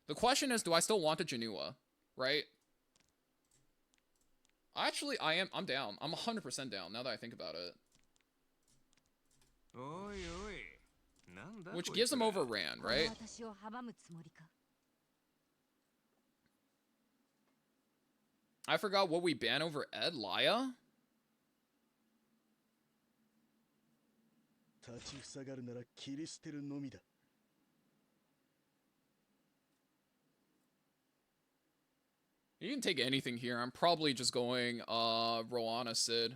The question is, do I still want a Janua? Right? Actually, I'm down. I'm 100% down now that I think about it. Which gives him over Ran, right? I forgot what we ban over Ed. Laya? You can take anything here. I'm probably just going, Roana Sid.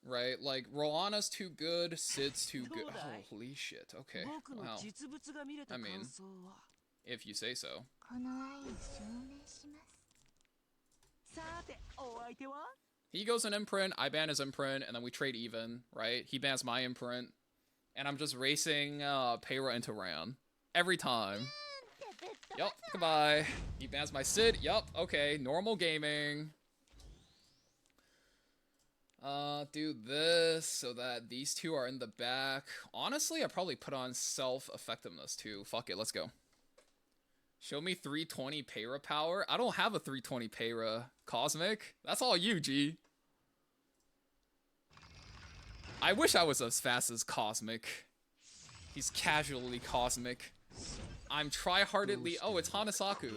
Right? Like, Roana's too good, Sid's too good. Holy shit. Okay. Wow. I mean, if you say so. He goes an imprint, I ban his imprint, and then we trade even, right? He bans my imprint, and I'm just racing Payra into Ran. Every time. Yup, goodbye. He bans my Sid. Yup, okay, normal gaming. Do this so that these 2 are in the back. Honestly, I probably put on self-effectiveness too. Fuck it, let's go. Show me 320 Para power. I don't have a 320 Para. Cosmic? That's all you, G. I wish I was as fast as Cosmic. He's casually Cosmic. I'm tryhardedly... Oh, it's Hanasaku.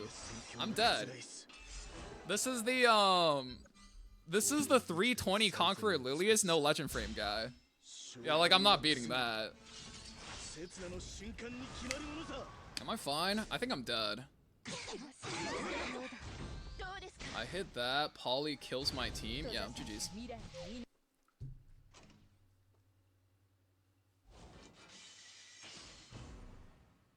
I'm dead. This is the, This is the 320 Conqueror Lilius, no Legend Frame guy. Yeah, like, I'm not beating that. Am I fine? I think I'm dead. I hit that. Polly kills my team. Yeah, GG's.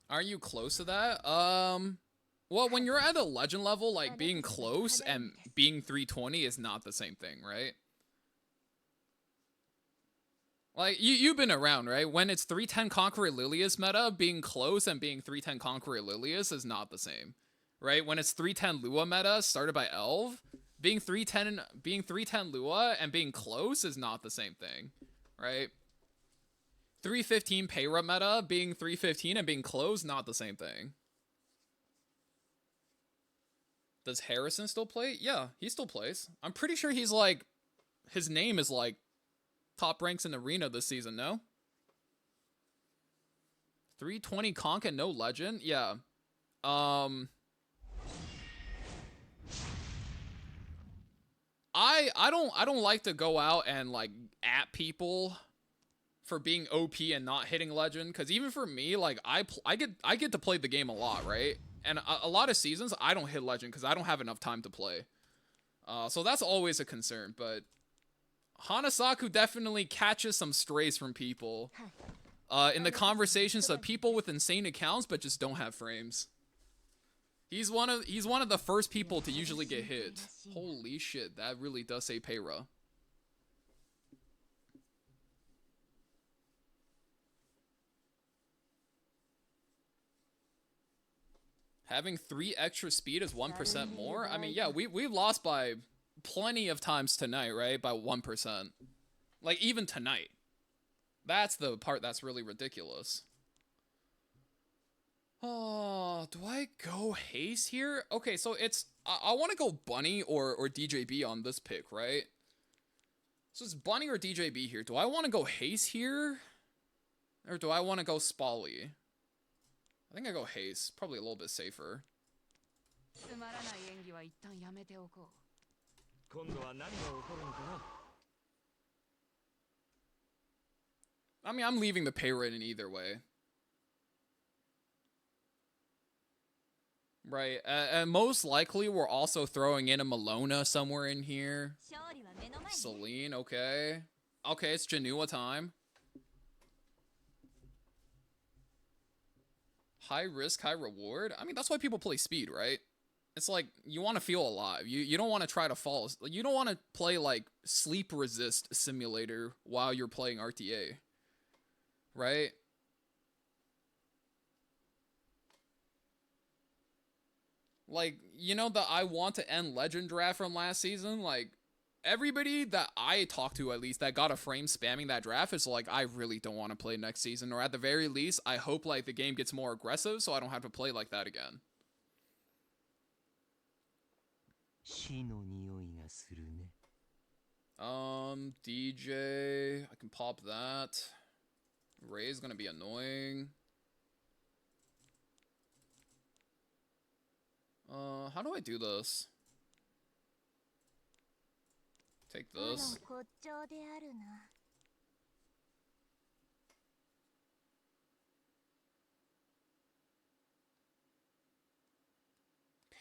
Are you close to that? Well, when you're at a legend level, like, being close and being 320 is not the same thing, right? Like, you've been around, right? When it's 310 Conqueror Lilius meta, being close and being 310 Conqueror Lilius is not the same, right? When it's 310 Lua meta, started by Elv, being 310 Lua and being close is not the same thing, right? 315 Payra meta, being 315 and being close, not the same thing. Does Harrison still play? Yeah, he still plays. I'm pretty sure he's like, his name is like top ranks in Arena this season, no? 320 Conk and no legend? Yeah. I don't like to go out and like at people for being OP and not hitting legend, because even for me, like I get to play the game a lot, right? And a lot of seasons I don't hit legend because I don't have enough time to play. So that's always a concern, but Hanasaku definitely catches some strays from people in the conversations of people with insane accounts but just don't have frames. He's one of the first people to usually get hit. Holy shit, that really does say Payra. Having 3 extra speed is 1% more? I mean, yeah, we've lost by plenty of times tonight, right? By 1%. Like, even tonight. That's the part that's really ridiculous. Oh, do I go Haze here? Okay, so it's... I want to go Bunny or DJB on this pick, right? So it's Bunny or DJB here. Do I want to go Haze here? Or do I want to go Spally? I think I go Haze. Probably a little bit safer. I mean, I'm leaving the pay rate in either way. Right, and most likely we're also throwing in a Malona somewhere in here. Celine, okay. Okay, it's Janua time. High risk, high reward? I mean, that's why people play speed, right? It's like, you want to feel alive. You don't want to try to fall. You don't want to play, like, sleep resist simulator while you're playing RTA. Right? Like, you know the I want to end legend draft from last season? Like, everybody that I talked to, at least, that got a frame spamming that draft is like, I really don't want to play next season. Or at the very least, I hope, like, the game gets more aggressive so I don't have to play like that again. DJ, I can pop that. Ray's gonna be annoying. How do I do this? Take this.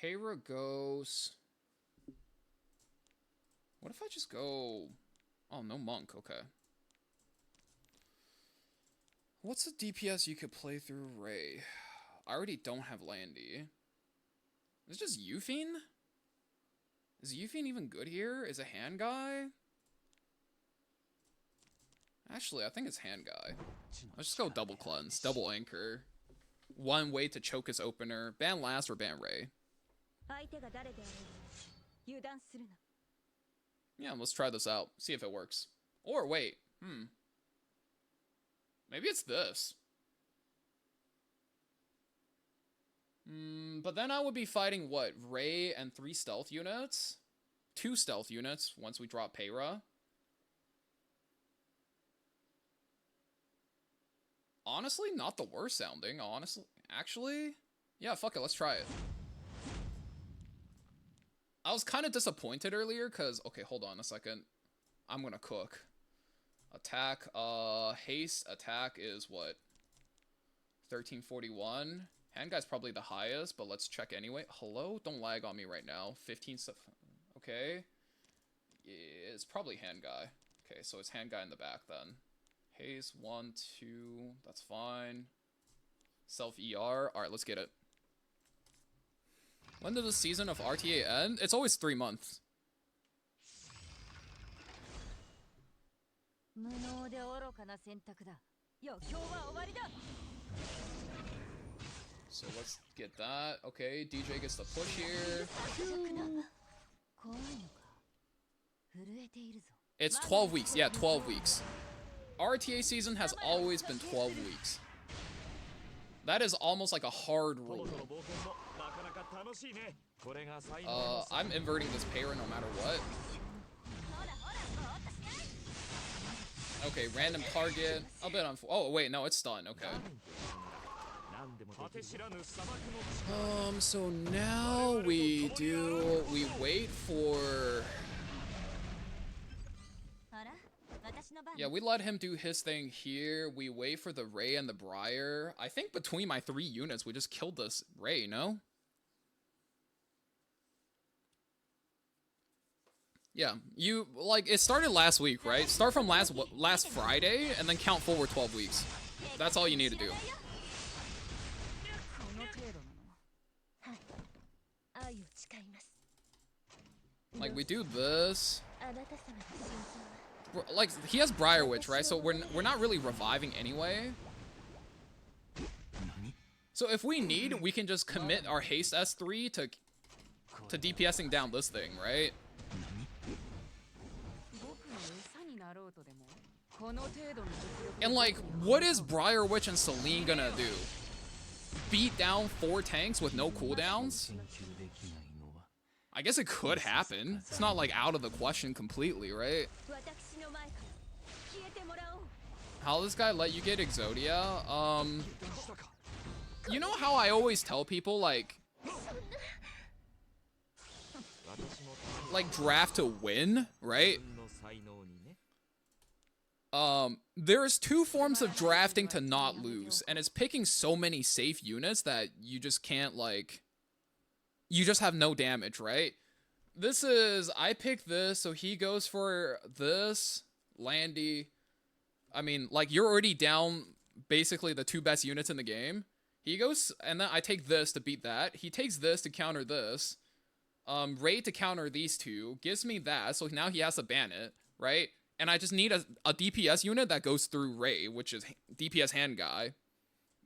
Payra goes... What if I just go... Oh, no monk, okay. What's the DPS you could play through Ray? I already don't have Landy. Is it just Euphine? Is Euphine even good here? Is a hand guy? Actually, I think it's hand guy. Let's just go double cleanse, double anchor. One way to choke his opener. Ban last or ban Ray. Yeah, let's try this out. See if it works. Or wait, maybe it's this. But then I would be fighting, what, Ray and 3 stealth units? 2 stealth units once we drop Peyra. Honestly, not the worst sounding, honestly. Actually, yeah, fuck it, let's try it. I was kind of disappointed earlier, because, okay, hold on a second. I'm gonna cook. Attack, haste attack is what? 1341. Hand guy's probably the highest, but let's check anyway. Hello? Don't lag on me right now. 15 stuff. Okay. Yeah, it's probably hand guy. Okay, so it's hand guy in the back then. Haze, 1, 2. That's fine. Self ER. Alright, let's get it. When does the season of RTA end? It's always 3 months. So let's get that. Okay, DJ gets the push here. It's 12 weeks. Yeah, 12 weeks. RTA season has always been 12 weeks. That is almost like a hard rule. I'm inverting this Peyra no matter what. Okay, random target. A bit on. Oh wait, no, it's stun. Okay. So now we wait for. Yeah, we let him do his thing here. We wait for the Ray and the Briar. I think between my 3 units, we just killed this Ray, no? Yeah, you, like, it started last week, right? Start from last Friday, and then count forward 12 weeks. That's all you need to do. Like, we do this. Like, he has Briar Witch, right? So we're not really reviving anyway. So if we need, we can just commit our haste S3 to DPSing down this thing, right? And like, what is Briar Witch and Celine gonna do? Beat down 4 tanks with no cooldowns? I guess it could happen. It's not like out of the question completely, right? How this guy let you get Exodia? You know how I always tell people, like draft to win, right? There's 2 forms of drafting to not lose, and it's picking so many safe units that you just can't, like, you just have no damage, right? This is, I pick this, so he goes for this, Landy. I mean, like, you're already down basically the 2 best units in the game. He goes, and then I take this to beat that. He takes this to counter this. Ray to counter these 2. Gives me that, so now he has to ban it, right? And I just need a DPS unit that goes through Ray, which is DPS hand guy.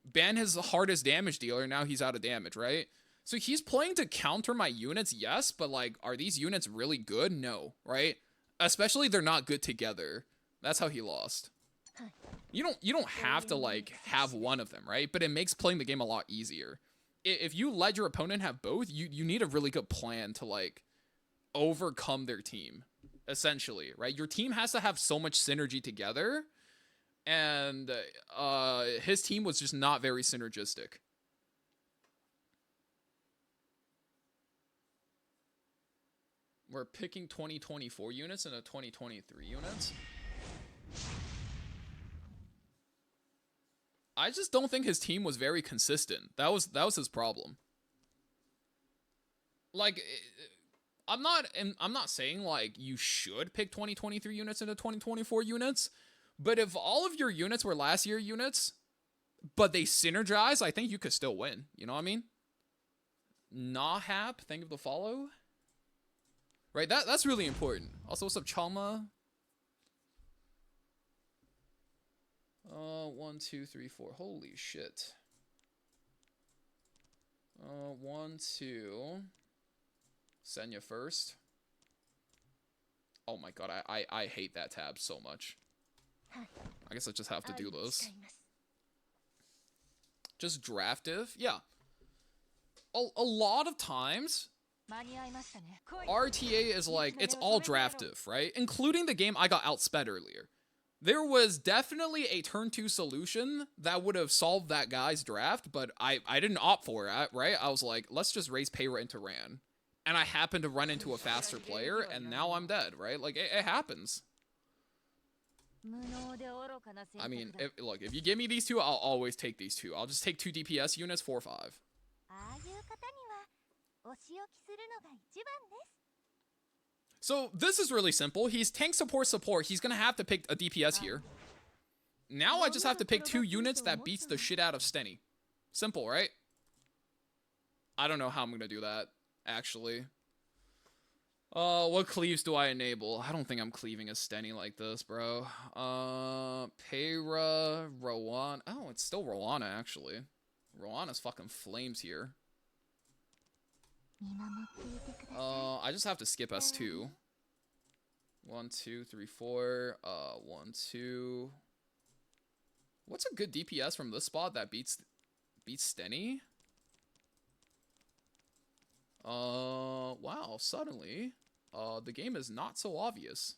Ban his hardest damage dealer, now he's out of damage, right? So he's playing to counter my units, yes, but like, are these units really good? No, right? Especially they're not good together. That's how he lost. You don't have to like have one of them, right? But it makes playing the game a lot easier. If you let your opponent have both, you need a really good plan to like overcome their team, essentially, right? Your team has to have so much synergy together, and his team was just not very synergistic. We're picking 2024 units and a 2023 units. I just don't think his team was very consistent. That was his problem. Like, I'm not saying like you should pick 2023 units into 2024 units, but if all of your units were last year units, but they synergize, I think you could still win. You know what I mean? Nahap, thank you for the follow. Right, that's really important. Also, what's up, Chalma? 1, 2, 3, 4. Holy shit. 1, 2. Senya first. Oh my god, I hate that tab so much. I guess I just have to do this. Just draft if? Yeah. a lot of times, RTA is like, it's all draftive, right? Including the game I got outsped earlier. There was definitely a turn 2 solution that would have solved that guy's draft, but I didn't opt for it, right? I was like, let's just raise Payra into Ran. And I happened to run into a faster player, and now I'm dead, right? Like, it happens. I mean, look, if you give me these two, I'll always take these two. I'll just take 2 DPS units, 4-5. So this is really simple. He's tank support. He's gonna have to pick a DPS here. Now I just have to pick 2 units that beats the shit out of Stenny. Simple, right? I don't know how I'm gonna do that, actually. What cleaves do I enable? I don't think I'm cleaving a Stenny like this, bro. Payra, Rowan. Oh, it's still Rowana, actually. Rowanna's fucking flames here. I just have to skip S2. 1, 2, 3, 4. 1, 2. What's a good DPS from this spot that beats Stenny? Wow, suddenly, the game is not so obvious.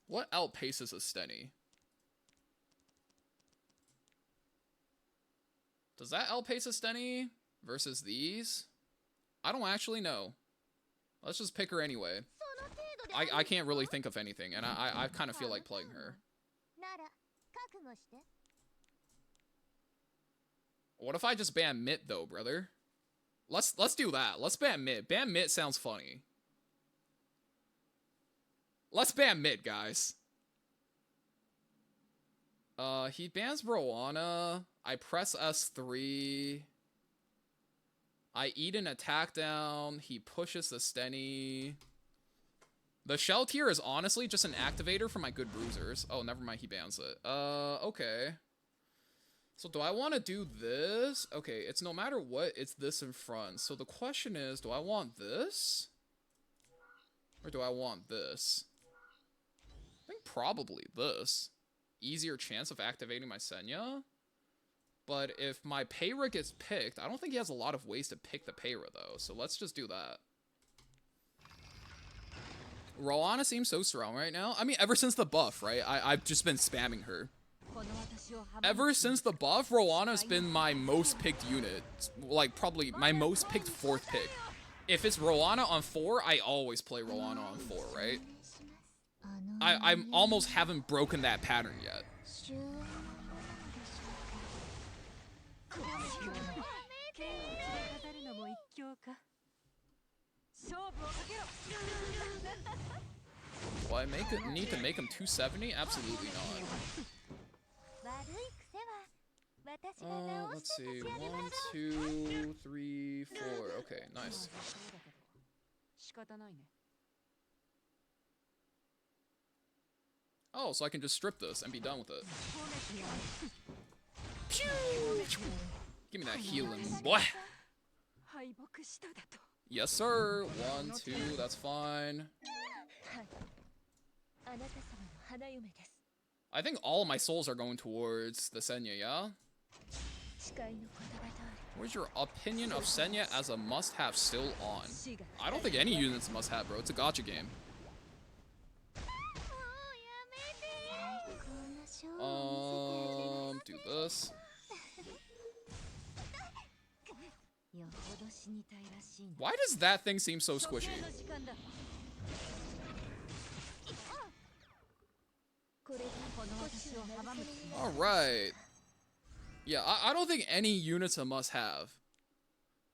What outpaces a Stenny? Does that outpace a Stenny versus these? I don't actually know. Let's just pick her anyway. I can't really think of anything, and I kind of feel like playing her. What if I just ban Mitt though, brother? Let's do that. Let's ban Mitt. Ban Mitt sounds funny. Let's ban Mitt, guys. He bans Rowana. I press S3. I eat an attack down. He pushes the Stenny. The shell tier is honestly just an activator for my good bruisers. Oh, never mind. He bans it. Okay. So do I want to do this? Okay, it's no matter what, it's this in front. So the question is, do I want this? Or do I want this? I think probably this. Easier chance of activating my Senya. But if my Payra gets picked, I don't think he has a lot of ways to pick the Payra though. So let's just do that. Rowana seems so strong right now. I mean, ever since the buff, right? I've just been spamming her. Ever since the buff, Rowanna's been my most picked unit. Like, probably my most picked 4th pick. If it's Rowanna on 4, I always play Rowanna on 4, right? I almost haven't broken that pattern yet. Do I need to make him 270? Absolutely not. Let's see. 1, 2, 3, 4. Okay, nice. Oh, so I can just strip this and be done with it. Pew! Give me that healing, boy. Yes, sir. 1, 2, that's fine. I think all of my souls are going towards the Senya, yeah? Where's your opinion of Senya as a must-have still on? I don't think any unit's a must-have, bro. It's a gacha game. Do this. Why does that thing seem so squishy? Alright. Yeah, I don't think any unit's a must-have.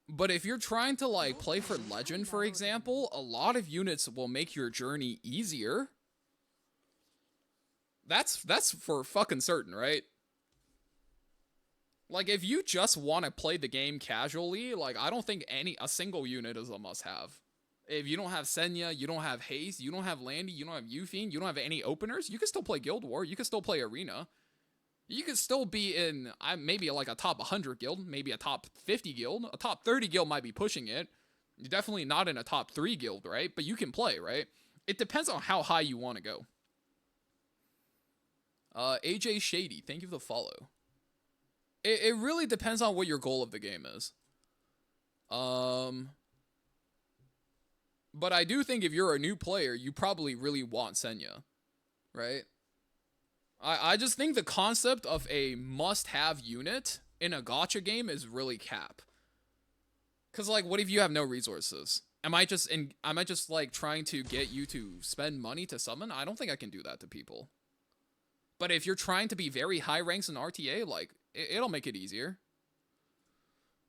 But if you're trying to, like, play for Legend, for example, a lot of units will make your journey easier. That's for fucking certain, right? Like, if you just want to play the game casually, like, I don't think a single unit is a must-have. If you don't have Senya, you don't have Haste, you don't have Landy, you don't have Yufine, you don't have any openers, you can still play Guild War, you can still play Arena. You can still be in, maybe like a top 100 guild, maybe a top 50 guild, a top 30 guild might be pushing it. You're definitely not in a top 3 guild, right? But you can play, right? It depends on how high you want to go. AJ Shady, thank you for the follow. it really depends on what your goal of the game is. But I do think if you're a new player, you probably really want Senya, right? I just think the concept of a must-have unit in a gacha game is really cap. Cause like, what if you have no resources? Am I just like trying to get you to spend money to summon? I don't think I can do that to people. But if you're trying to be very high ranks in RTA, like it'll make it easier.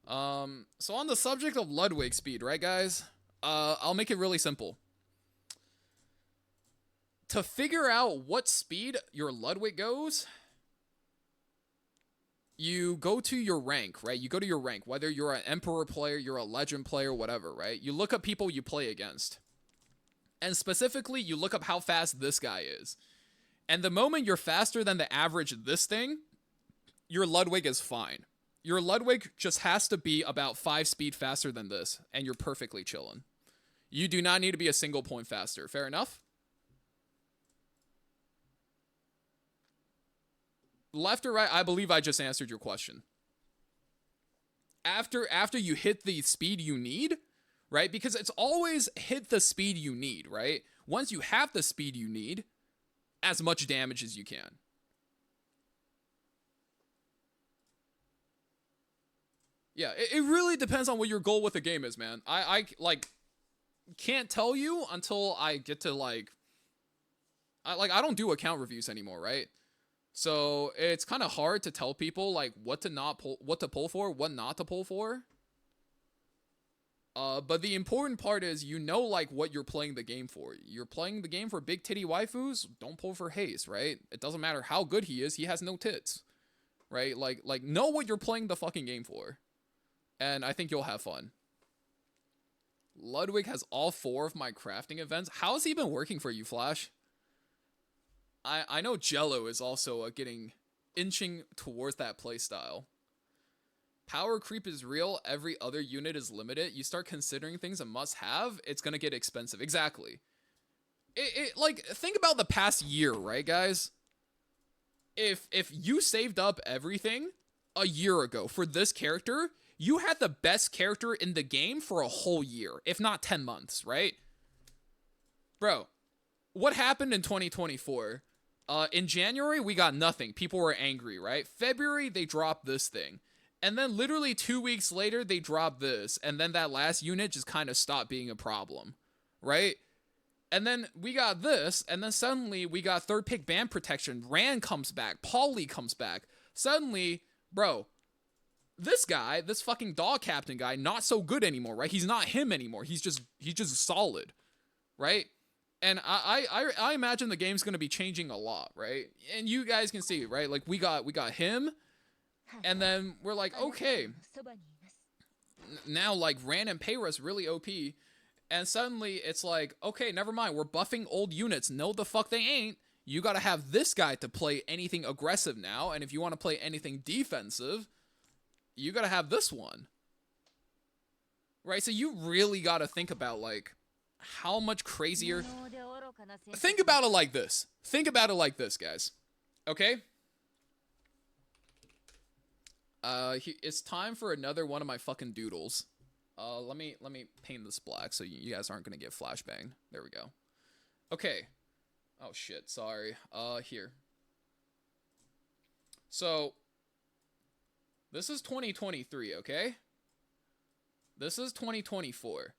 So on the subject of Ludwig speed, right, guys? I'll make it really simple. To figure out what speed your Ludwig goes, you go to your rank, right? You go to your rank, whether you're an Emperor player, you're a Legend player, whatever, right? You look up people you play against. And specifically, you look up how fast this guy is. And the moment you're faster than the average this thing, your Ludwig is fine. Your Ludwig just has to be about 5 speed faster than this, and you're perfectly chilling. You do not need to be a single point faster. Fair enough? Left or right, I believe I just answered your question. After you hit the speed you need, right? Because it's always hit the speed you need, right? Once you have the speed you need, as much damage as you can. Yeah, it really depends on what your goal with the game is, man. I like can't tell you until I get to like I don't do account reviews anymore, right? So it's kind of hard to tell people like what to pull for, what not to pull for. But the important part is you know like what you're playing the game for. You're playing the game for big titty waifus, don't pull for Haze, right? It doesn't matter how good he is, he has no tits. Right? Like know what you're playing the fucking game for. And I think you'll have fun. Ludwig has all 4 of my crafting events. How has he been working for you, Flash? I know Jello is also inching towards that playstyle. Power creep is real. Every other unit is limited. You start considering things a must-have, it's gonna get expensive. Exactly. Like think about the past year, right, guys? If you saved up everything a year ago for this character, you had the best character in the game for a whole year, if not 10 months, right? Bro, what happened in 2024? In January, we got nothing. People were angry, right? February, they dropped this thing. And then literally 2 weeks later, they dropped this. And then that last unit just kind of stopped being a problem, right? And then we got this. And then suddenly we got third pick band protection. Rand comes back. Polly comes back. Suddenly, bro, this guy, this fucking dog captain guy, not so good anymore, right? He's not him anymore. He's just solid, right? And I imagine the game's gonna be changing a lot, right? And you guys can see, right? Like we got him, and then we're like, okay, now like Ran and Payras really OP, and suddenly it's like, okay, never mind, we're buffing old units. No, the fuck they ain't. You gotta have this guy to play anything aggressive now, and if you want to play anything defensive, you gotta have this one, right? So you really gotta think about like how much crazier. Think about it like this. Think about it like this, guys. Okay? It's time for another one of my fucking doodles. Let me paint this black so you guys aren't gonna get flashbang. There we go. Okay. Oh shit, sorry. Here. So this is 2023, okay? This is 2024.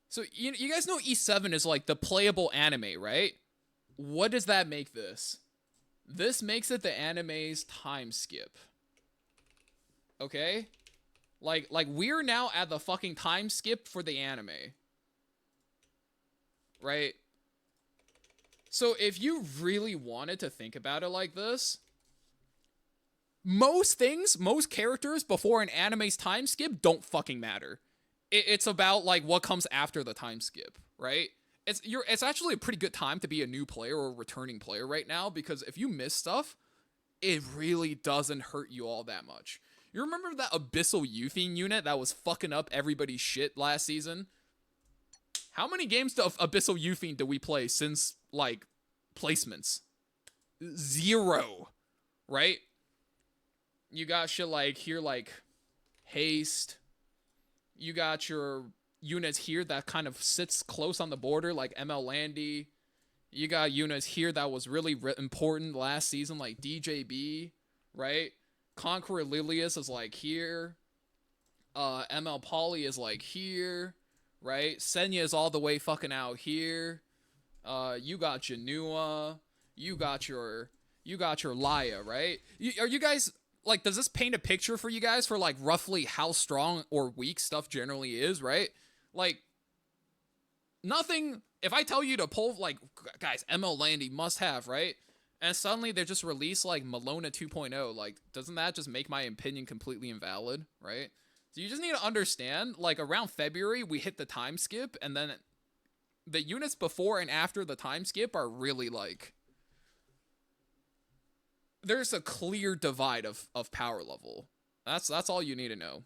So you guys know E7 is like the playable anime, right? What does that make this? This makes it the anime's time skip. Okay? Like we're now at the fucking time skip for the anime. Right? So if you really wanted to think about it like this, most characters before an anime's time skip don't fucking matter. It's about like what comes after the time skip, right? It's actually a pretty good time to be a new player or a returning player right now, because if you miss stuff, it really doesn't hurt you all that much. You remember that Abyssal Euthine unit that was fucking up everybody's shit last season? How many games of Abyssal Euthine do we play since like placements? 0, right? You got shit like here, like haste. You got your units here that kind of sits close on the border, like ML Landy. You got units here that was really important last season, like DJB, right? Conqueror Lilius is like here. ML Poly is like here, right? Senya is all the way fucking out here. You got Janua. You got your Laya, right? Are you guys like? Does this paint a picture for you guys for like roughly how strong or weak stuff generally is, right? Like nothing. If I tell you to pull like guys, ML Landy must have, right? And suddenly they just release like Malona 2.0. Like, doesn't that just make my opinion completely invalid, right? So you just need to understand, like around February we hit the time skip, and then the units before and after the time skip are really like there's a clear divide of power level. That's all you need to know.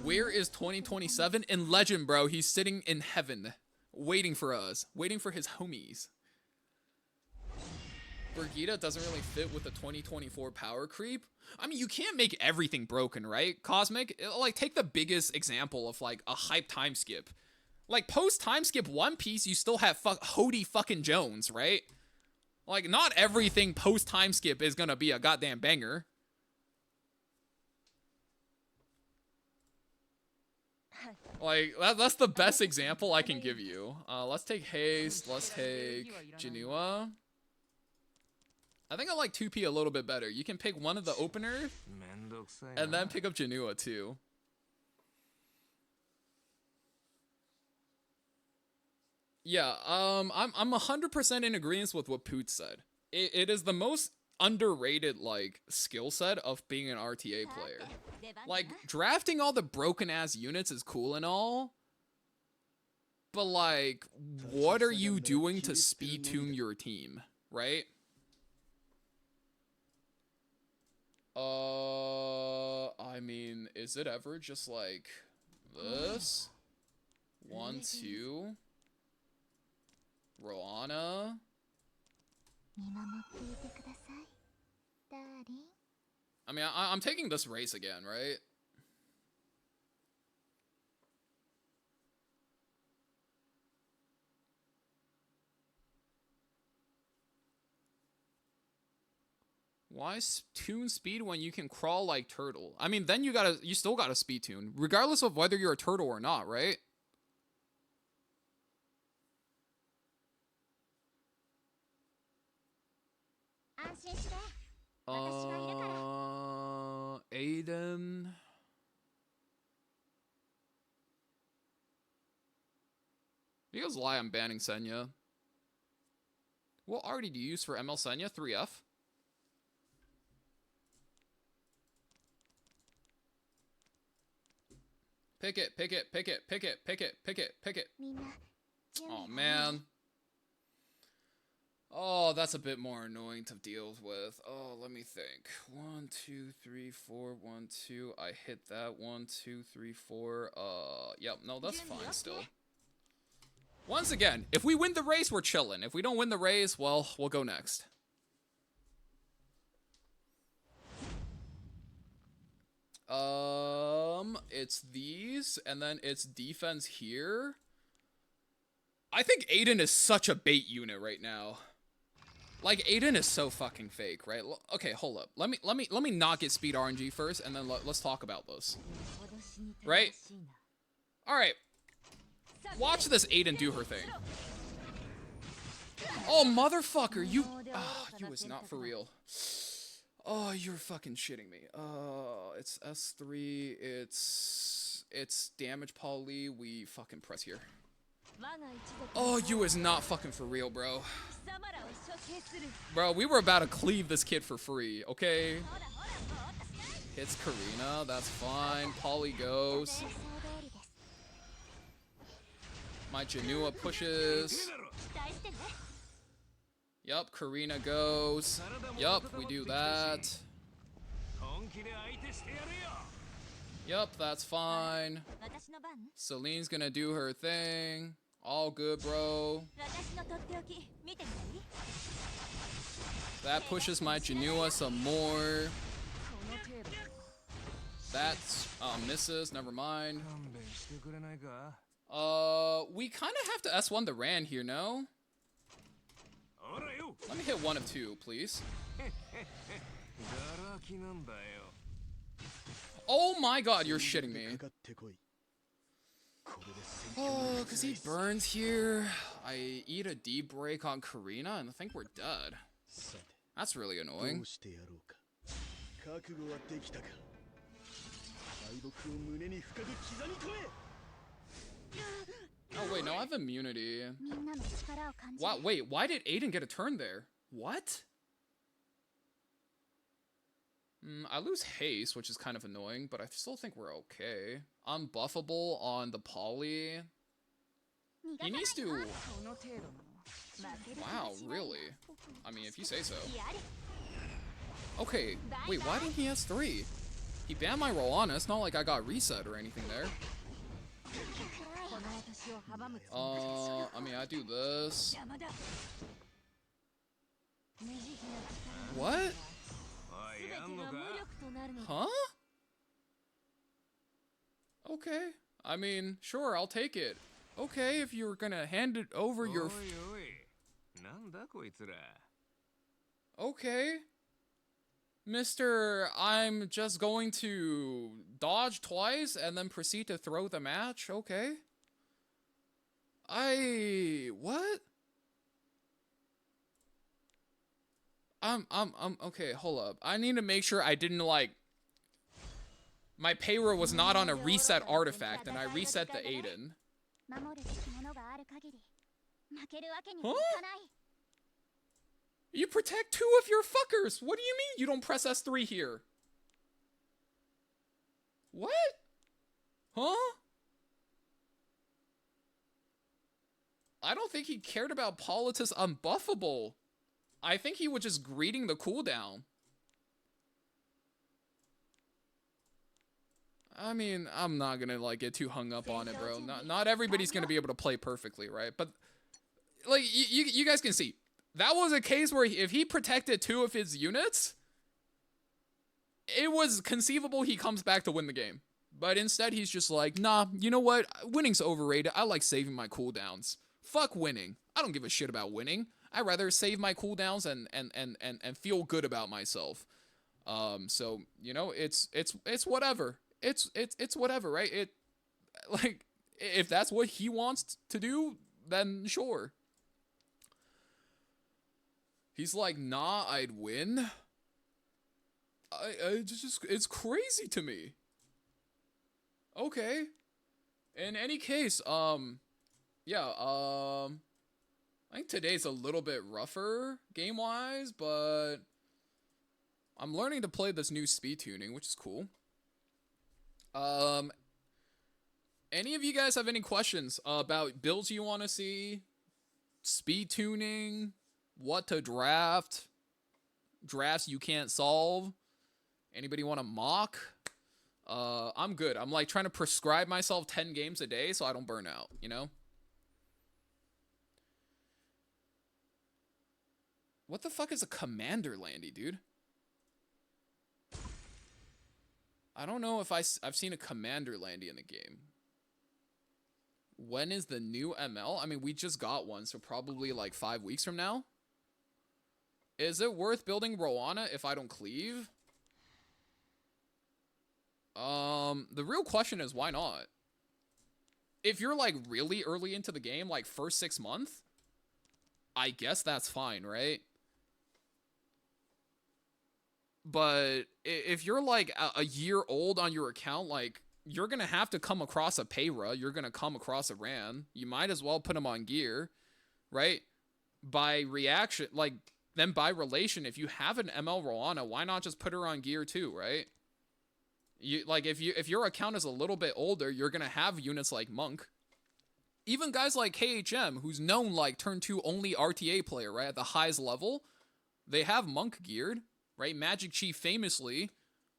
Where is 2027? In Legend, bro. He's sitting in heaven, waiting for us, waiting for his homies. Brigitte doesn't really fit with the 2024 power creep. I mean, you can't make everything broken, right? Cosmic, like, take the biggest example of, like, a hype time skip. Like, post time skip One Piece, you still have Hody fucking Jones, right? Like, not everything post time skip is gonna be a goddamn banger. Like, that's the best example I can give you. Let's take Haste. Let's take Janua. I think I like 2P a little bit better. You can pick one of the openers, and then pick up Janua too. Yeah, I'm 100% in agreement with what Poot said. It is the most underrated, like, skill set of being an RTA player. Like, drafting all the broken-ass units is cool and all, but, like, what are you doing to speed-tune your team, right? I mean, is it ever just, like, this? 1, 2... Roana. I mean, I'm taking this race again, right? Why tune speed when you can crawl like turtle? I mean, then you still gotta speed tune, regardless of whether you're a turtle or not, right? Aiden. You guys lie, I'm banning Senya. What already do you use for ML Senya? 3F? Pick it, pick it, pick it, pick it, pick it, pick it, pick it. Oh, man. Oh, that's a bit more annoying to deal with. Oh, let me think. 1, 2, 3, 4, 1, 2. I hit that. 1, 2, 3, 4. Yep, no, that's fine still. Once again, if we win the race, we're chilling. If we don't win the race, well, we'll go next. It's these, and then it's defense here. I think Aiden is such a bait unit right now. Like, Aiden is so fucking fake, right? Okay, hold up. Let me not get speed RNG first, and then let's talk about this. Right? Alright. Watch this Aiden do her thing. Oh, motherfucker, you... Oh, you was not for real. Oh, you're fucking shitting me. It's S3, it's damage poly, we fucking press here. Oh, you is not fucking for real, bro. Bro, we were about to cleave this kid for free, okay? Hits Karina, that's fine. Poly goes. My Janua pushes. Yup, Karina goes. Yup, we do that. Yup, that's fine. Celine's gonna do her thing. All good, bro. That pushes my Janua some more. That's misses, never mind. We kind of have to S1 the Ran here, no? Let me hit one of two, please. Oh my god, you're shitting me. Oh, because he burns here. I eat a D break on Karina and I think we're dead. That's really annoying. Oh wait, no, I have immunity. Wow, wait, why did Aiden get a turn there? What? I lose haste, which is kind of annoying, but I still think we're okay. Unbuffable on the poly. He needs to... Wow, really? I mean, if you say so. Okay, wait, why didn't he S3? He banned my Roana. It's not like I got reset or anything there. I mean, I do this. What? Huh? Okay. I mean, sure, I'll take it. Okay, if you're gonna hand it over your... Okay. Mister, I'm just going to dodge twice and then proceed to throw the match. Okay. What? Okay, hold up. I need to make sure I didn't, like... My payroll was not on a reset artifact, and I reset the Aiden. Huh? You protect two of your fuckers! What do you mean you don't press S3 here? What? Huh? I don't think he cared about Politis unbuffable. I think he was just greeting the cooldown. I mean, I'm not gonna, like, get too hung up on it, bro. Not everybody's gonna be able to play perfectly, right? But, like, you guys can see. That was a case where if he protected two of his units, it was conceivable he comes back to win the game. But instead, he's just like, nah, you know what? Winning's overrated. I like saving my cooldowns. Fuck winning. I don't give a shit about winning. I'd rather save my cooldowns and feel good about myself. So, you know, it's whatever. It's whatever, right? Like, if that's what he wants to do, then sure. He's like, nah, I'd win. It's crazy to me. Okay. In any case, yeah, I think today's a little bit rougher game-wise, but I'm learning to play this new speed tuning, which is cool. Any of you guys have any questions about builds you want to see, speed tuning, what to draft, drafts you can't solve? Anybody want to mock? I'm good. I'm like trying to prescribe myself 10 games a day so I don't burn out, you know? What the fuck is a commander landy, dude? I don't know if I've seen a commander landy in the game. When is the new ML? I mean, we just got one, so probably like 5 weeks from now. Is it worth building Roana if I don't cleave? The real question is why not? If you're like really early into the game, like first 6 months, I guess that's fine, right? But if you're like a year old on your account, like you're gonna have to come across a Payra, you're gonna come across a Ran. You might as well put them on gear, right? By reaction, like then by relation, if you have an ML Roana, why not just put her on gear too, right? You like if your account is a little bit older, you're gonna have units like Monk. Even guys like KHM, who's known like turn 2 only RTA player, right? At the highest level, they have Monk geared, right? Magic Chief famously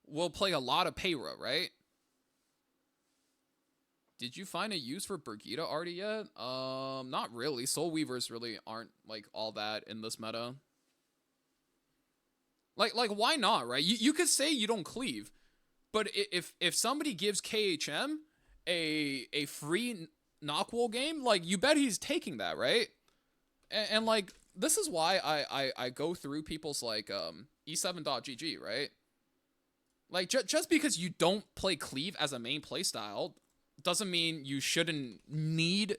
will play a lot of Payra, right? Did you find a use for Brigida already yet? Not really. Soul Weavers really aren't like all that in this meta. Like why not, right? You could say you don't cleave, but if somebody gives KHM a free Knockwool game, like you bet he's taking that, right? And like this is why I go through people's like e7.gg, right? Like just because you don't play cleave as a main playstyle doesn't mean you shouldn't need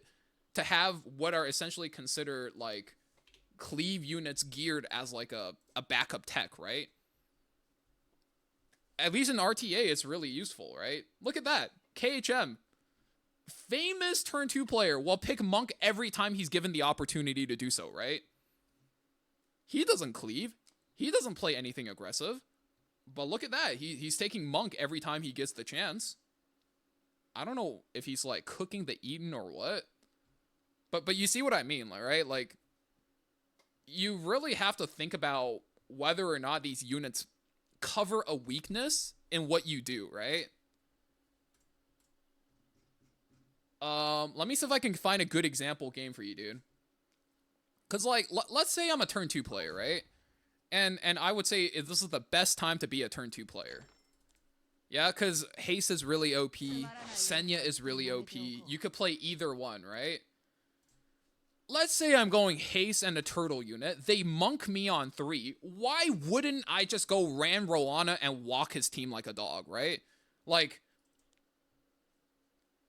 to have what are essentially considered like cleave units geared as like a backup tech, right? At least in RTA, it's really useful, right? Look at that. KHM, famous turn 2 player, will pick Monk every time he's given the opportunity to do so, right? He doesn't cleave. He doesn't play anything aggressive. But look at that. He's taking Monk every time he gets the chance. I don't know if he's like cooking the Eden or what. But you see what I mean, right? Like, you really have to think about whether or not these units cover a weakness in what you do, right? Let me see if I can find a good example game for you, dude. Because, like, let's say I'm a turn 2 player, right? And I would say this is the best time to be a turn 2 player. Yeah, because Haste is really OP. Senya is really OP. You could play either one, right? Let's say I'm going Haste and a turtle unit. They monk me on 3. Why wouldn't I just go Ran Roana and walk his team like a dog, right? Like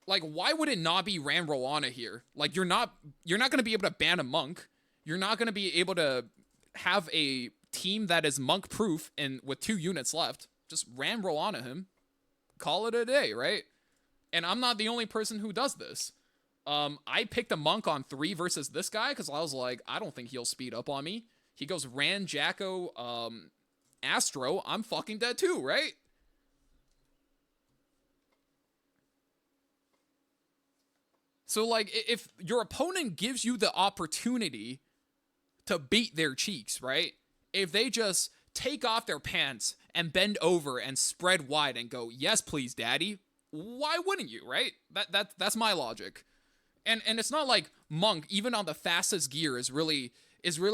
why would it not be Ran Roana here? Like, you're not going to be able to ban a monk. You're not going to be able to have a team that is monk proof and with 2 units left. Just Ran Roana him. Call it a day, right? And I'm not the only person who does this. I picked a monk on 3 versus this guy because I was like, I don't think he'll speed up on me. He goes Ran, Jacko, Astro. I'm fucking dead too, right? So, like, if your opponent gives you the opportunity to beat their cheeks, right? If they just take off their pants and bend over and spread wide and go, yes, please, daddy, why wouldn't you, right? That's my logic. And it's not like Monk, even on the fastest gear, is really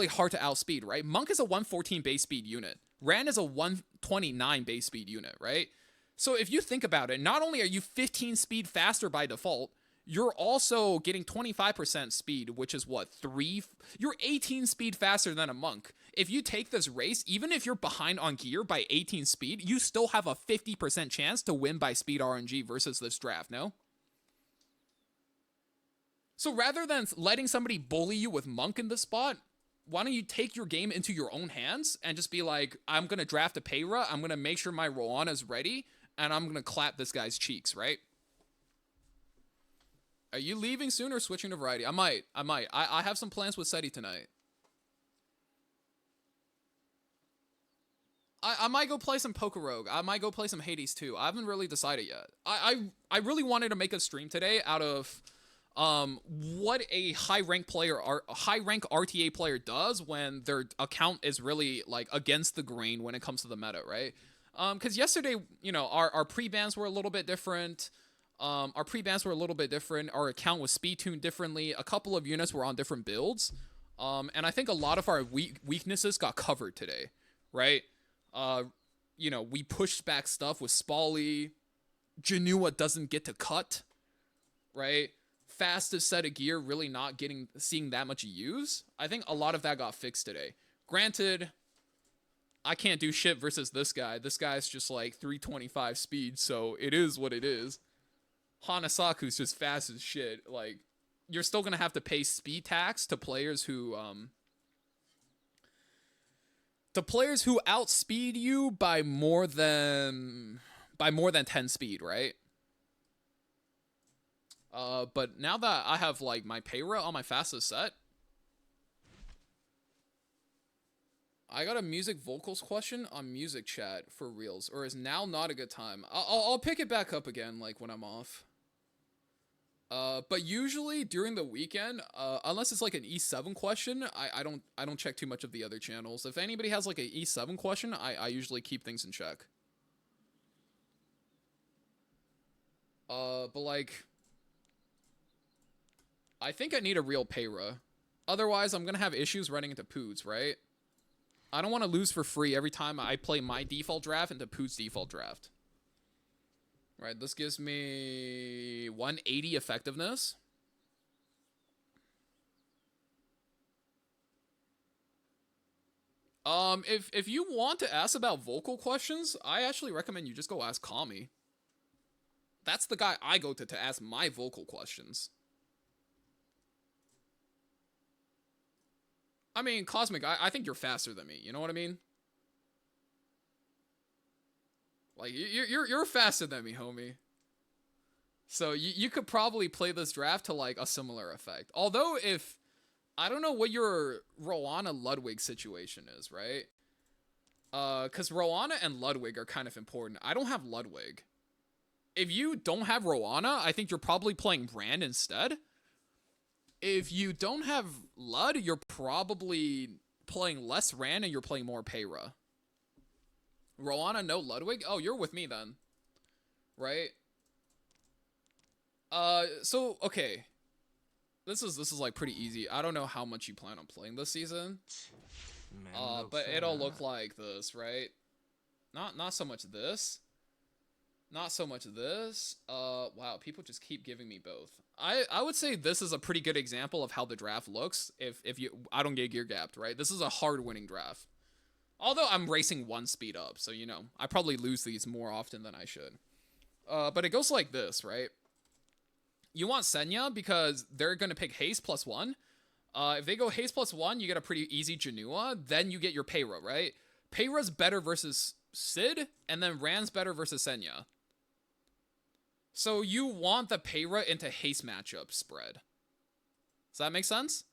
hard to outspeed, right? Monk is a 114 base speed unit. Ran is a 129 base speed unit, right? So if you think about it, not only are you 15 speed faster by default, you're also getting 25% speed, which is what, 3? You're 18 speed faster than a monk. If you take this race, even if you're behind on gear by 18 speed, you still have a 50% chance to win by speed RNG versus this draft, no? So rather than letting somebody bully you with monk in this spot, why don't you take your game into your own hands and just be like, I'm going to draft a Payra, I'm going to make sure my Roana's ready, and I'm going to clap this guy's cheeks, right? Are you leaving soon or switching to variety? I might. I have some plans with SETI tonight. I might go play some Poker Rogue. I might go play some Hades too. I haven't really decided yet. I really wanted to make a stream today out of what a high rank RTA player does when their account is really like against the grain when it comes to the meta, right? Because yesterday, you know, our pre-bans were a little bit different. Our account was speed tuned differently. A couple of units were on different builds. And I think a lot of our weaknesses got covered today, right? You know, we pushed back stuff with Spally. Janua doesn't get to cut, right? Fastest set of gear really not seeing that much use. I think a lot of that got fixed today. Granted, I can't do shit versus this guy. This guy's just like 325 speed, so it is what it is. Hanasaku's just fast as shit. Like, you're still gonna have to pay speed tax to players who outspeed you by more than 10 speed, right? But now that I have like my Payra on my fastest set, I got a music vocals question on music chat for reals, or is now not a good time? I'll pick it back up again like when I'm off. But usually during the weekend, unless it's like an E7 question, I don't check too much of the other channels. If anybody has like an E7 question, I usually keep things in check. But like, I think I need a real Payra. Otherwise, I'm going to have issues running into Poods, right? I don't want to lose for free every time I play my default draft into Pood's default draft. Right, this gives me 180 effectiveness. If you want to ask about vocal questions, I actually recommend you just go ask Kami. That's the guy I go to ask my vocal questions. I mean, Cosmic, I think you're faster than me. You know what I mean? Like, you're faster than me, homie. So you could probably play this draft to, like, a similar effect. Although, if... I don't know what your Rowana Ludwig situation is, right? Because Rowana and Ludwig are kind of important. I don't have Ludwig. If you don't have Rowana, I think you're probably playing Rand instead. If you don't have Lud, you're probably playing less Rand and you're playing more Payra. Rowana, no Ludwig? Oh, you're with me then. Right? So, okay. This is like pretty easy. I don't know how much you plan on playing this season. But it'll look like this, right? Not so much this. Not so much this. Wow, people just keep giving me both. I would say this is a pretty good example of how the draft looks if I don't get gear gapped, right? This is a hard winning draft. Although I'm racing 1 speed up, so you know, I probably lose these more often than I should. But it goes like this, right? You want Senya because they're going to pick Haste +1. If they go Haste +1, you get a pretty easy Janua. Then you get your Payra, right? Payra's better versus Sid, and then Rand's better versus Senya. So you want the Payra into Haste matchup spread. Does that make sense?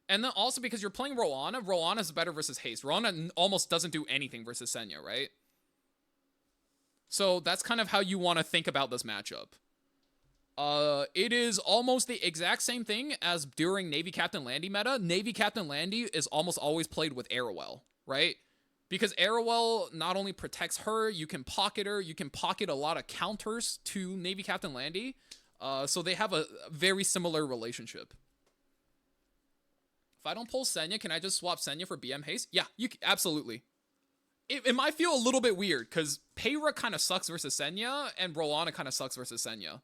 And then also because you're playing Rowana, Rowana's better versus Haste. Rowana almost doesn't do anything versus Senya, right? So that's kind of how you want to think about this matchup. It is almost the exact same thing as during Navy Captain Landy meta. Navy Captain Landy is almost always played with Arrowell, right? Because Arrowell not only protects her, you can pocket her, you can pocket a lot of counters to Navy Captain Landy. So they have a very similar relationship. If I don't pull Senya, can I just swap Senya for BM Haste? Yeah, absolutely. It might feel a little bit weird, because Payra kind of sucks versus Senya, and Rowana kind of sucks versus Senya.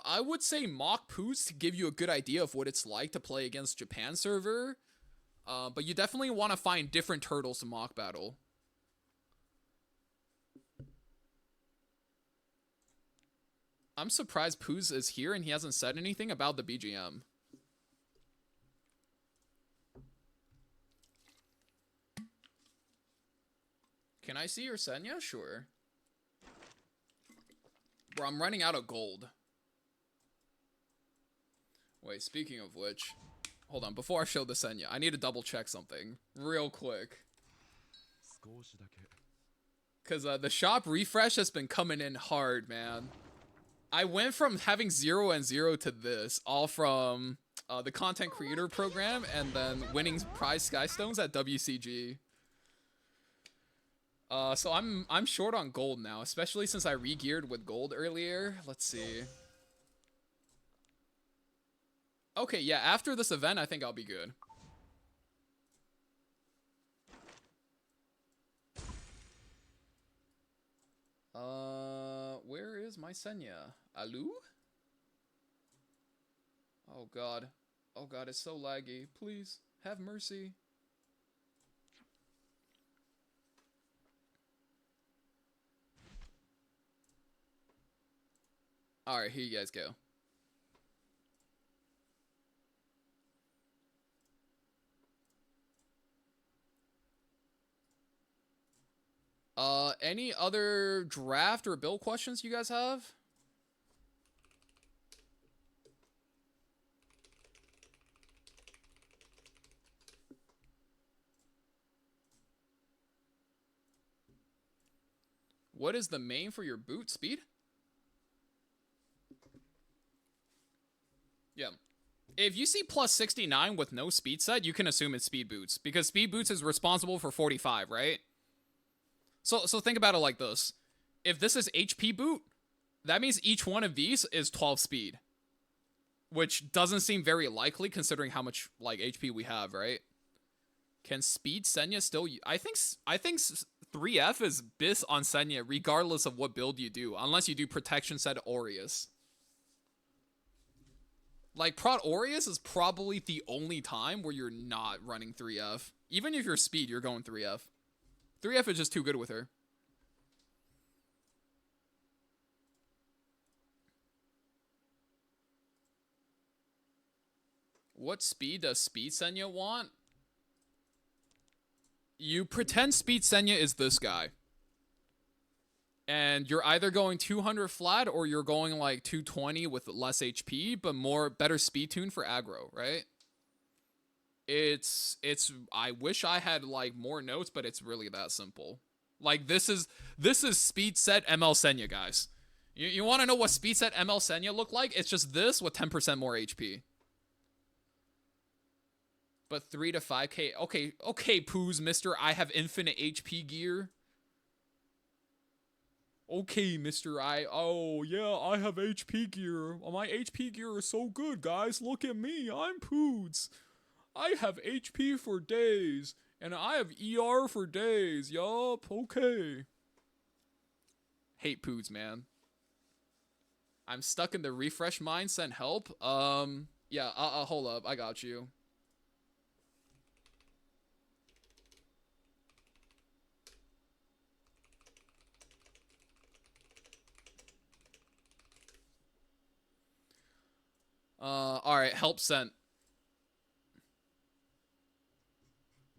I would say mock Poos to give you a good idea of what it's like to play against Japan server. But you definitely want to find different turtles to mock battle. I'm surprised Poos is here and he hasn't said anything about the BGM. Can I see your Senya? Sure. Bro, I'm running out of gold. Wait, speaking of which, hold on, before I show the Senya, I need to double check something real quick. Because the shop refresh has been coming in hard, man. I went from having 0 and 0 to this, all from the content creator program and then winning prize Skystones at WCG. So I'm short on gold now, especially since I re-geared with gold earlier. Let's see. Okay, yeah, after this event, I think I'll be good. Where is my Senya? Alu? Oh god. Oh god, it's so laggy. Please, have mercy. Alright, here you guys go. Any other draft or build questions you guys have? What is the main for your boot speed? Yeah. If you see plus 69 with no speed set, you can assume it's speed boots, because speed boots is responsible for 45, right? So think about it like this. If this is HP boot, that means each one of these is 12 speed. which doesn't seem very likely considering how much like HP we have, right? Can speed Senya still? I think 3F is bis on Senya regardless of what build you do, unless you do protection set Aureus. Like Prot Aureus is probably the only time where you're not running 3F. Even if you're speed, you're going 3F. 3F is just too good with her. What speed does Speed Senya want? You pretend Speed Senya is this guy. And you're either going 200 flat or you're going like 220 with less HP, but better speed tune for aggro, right? It's I wish I had like more notes, but it's really that simple. Like this is speed set ML Senya, guys. You want to know what speed set ML Senya look like? It's just this with 10% more HP. But 3 to 5k. Okay, Poos, mister. I have infinite HP gear. Okay, mister. Oh, yeah, I have HP gear. My HP gear is so good, guys. Look at me. I'm Poods. I have HP for days. And I have ER for days. Yup, okay. Hate Poods, man. I'm stuck in the refresh mind. Send help. Yeah, hold up. I got you. Alright, help sent.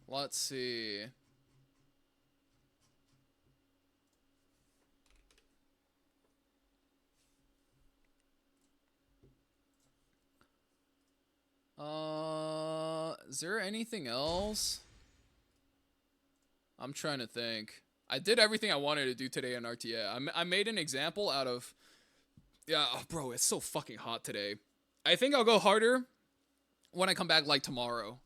Let's see. Is there anything else? I'm trying to think. I did everything I wanted to do today on RTA. I made an example out of... Yeah, oh, bro, it's so fucking hot today. I think I'll go harder when I come back, like, tomorrow.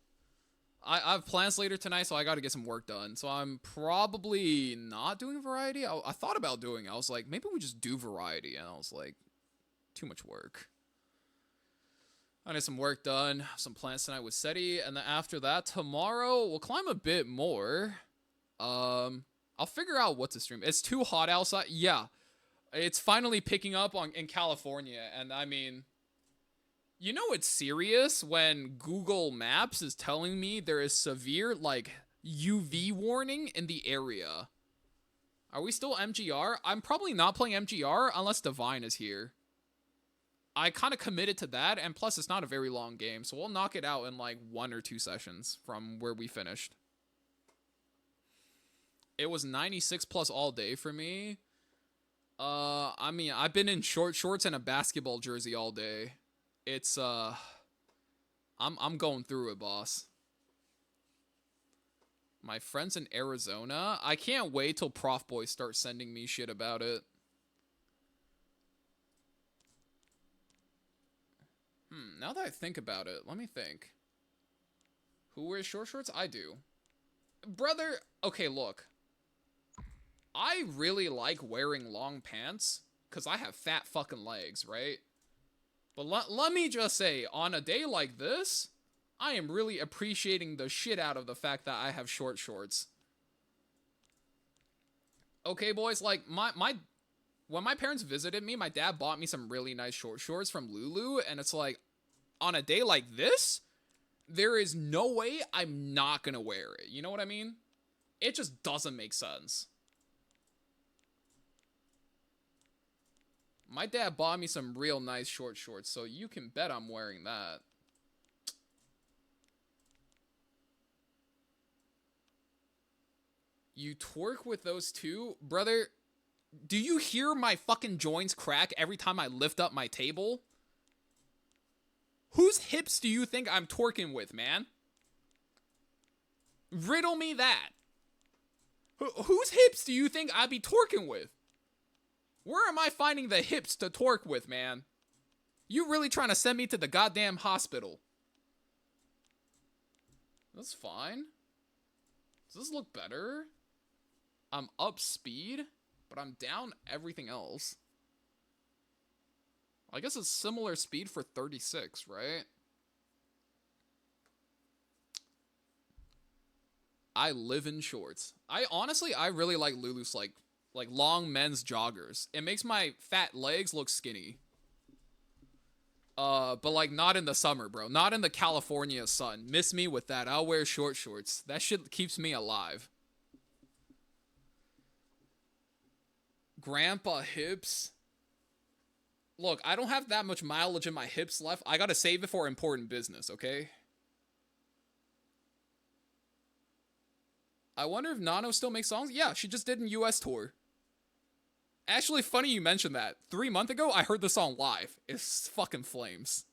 I have plans later tonight, so I gotta get some work done. So I'm probably not doing variety. I thought about doing it. I was like, maybe we just do variety. And I was like, too much work. I need some work done. Some plans tonight with SETI. And then after that, tomorrow, we'll climb a bit more. I'll figure out what to stream. It's too hot outside. Yeah. It's finally picking up in California. And I mean... You know it's serious when Google Maps is telling me there is severe, like, UV warning in the area. Are we still MGR? I'm probably not playing MGR unless Divine is here. I kind of committed to that, and plus it's not a very long game, so we'll knock it out in, like, 1 or 2 sessions from where we finished. It was 96 plus all day for me. I mean, I've been in short shorts and a basketball jersey all day. It's, I'm going through it, boss. My friends in Arizona. I can't wait till Prof Boys start sending me shit about it. Now that I think about it, let me think. Who wears short shorts? I do. Brother, okay, look. I really like wearing long pants, because I have fat fucking legs, right? But let me just say, on a day like this, I am really appreciating the shit out of the fact that I have short shorts. Okay, boys, like, when my parents visited me, my dad bought me some really nice short shorts from Lulu, and it's like, on a day like this, there is no way I'm not gonna wear it. You know what I mean? It just doesn't make sense. My dad bought me some real nice short shorts, so you can bet I'm wearing that. You twerk with those two? Brother, do you hear my fucking joints crack every time I lift up my table? Whose hips do you think I'm twerking with, man? Riddle me that. Whose hips do you think I'd be twerking with? Where am I finding the hips to twerk with, man? You really trying to send me to the goddamn hospital? That's fine. Does this look better? I'm up speed, but I'm down everything else. I guess it's similar speed for 36, right? I live in shorts. I really like Lulu's like long men's joggers. It makes my fat legs look skinny. But like not in the summer, bro. Not in the California sun. Miss me with that. I'll wear short shorts. That shit keeps me alive. Grandpa hips. Look, I don't have that much mileage in my hips left. I gotta save it for important business, okay? I wonder if Nano still makes songs? Yeah, she just did an US tour. Actually, funny you mentioned that. 3 months ago, I heard the song live. It's fucking flames.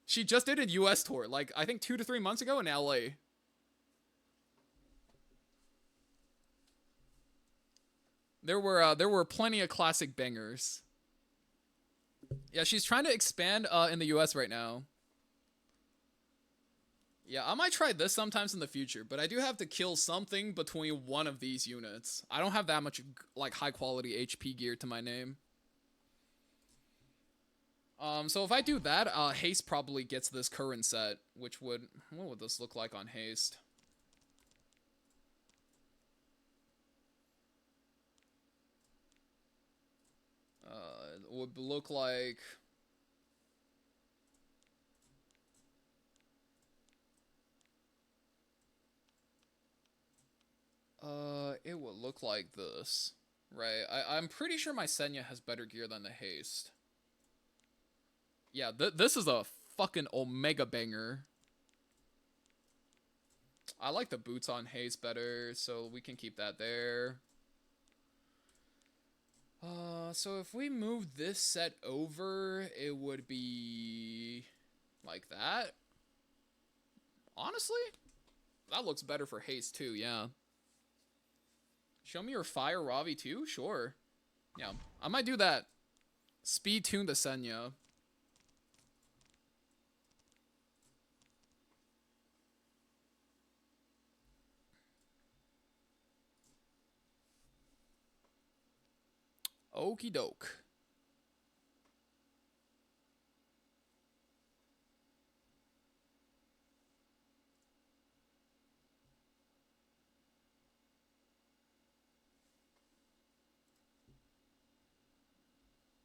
She just did a US tour, like, I think 2 to 3 months ago in LA. There were plenty of classic bangers. Yeah, she's trying to expand in the US right now. Yeah, I might try this sometimes in the future, but I do have to kill something between one of these units. I don't have that much, like, high-quality HP gear to my name. So if I do that, Haste probably gets this current set, which would... What would this look like on Haste? It would look like... It would look like this, right? I'm pretty sure my Senya has better gear than the Haste. Yeah, this is a fucking Omega banger. I like the boots on Haste better, so we can keep that there. So if we move this set over, it would be like that. Honestly, that looks better for Haste too, yeah. Show me your fire Ravi too? Sure. Yeah, I might do that. Speed tune the Senya. Okie doke.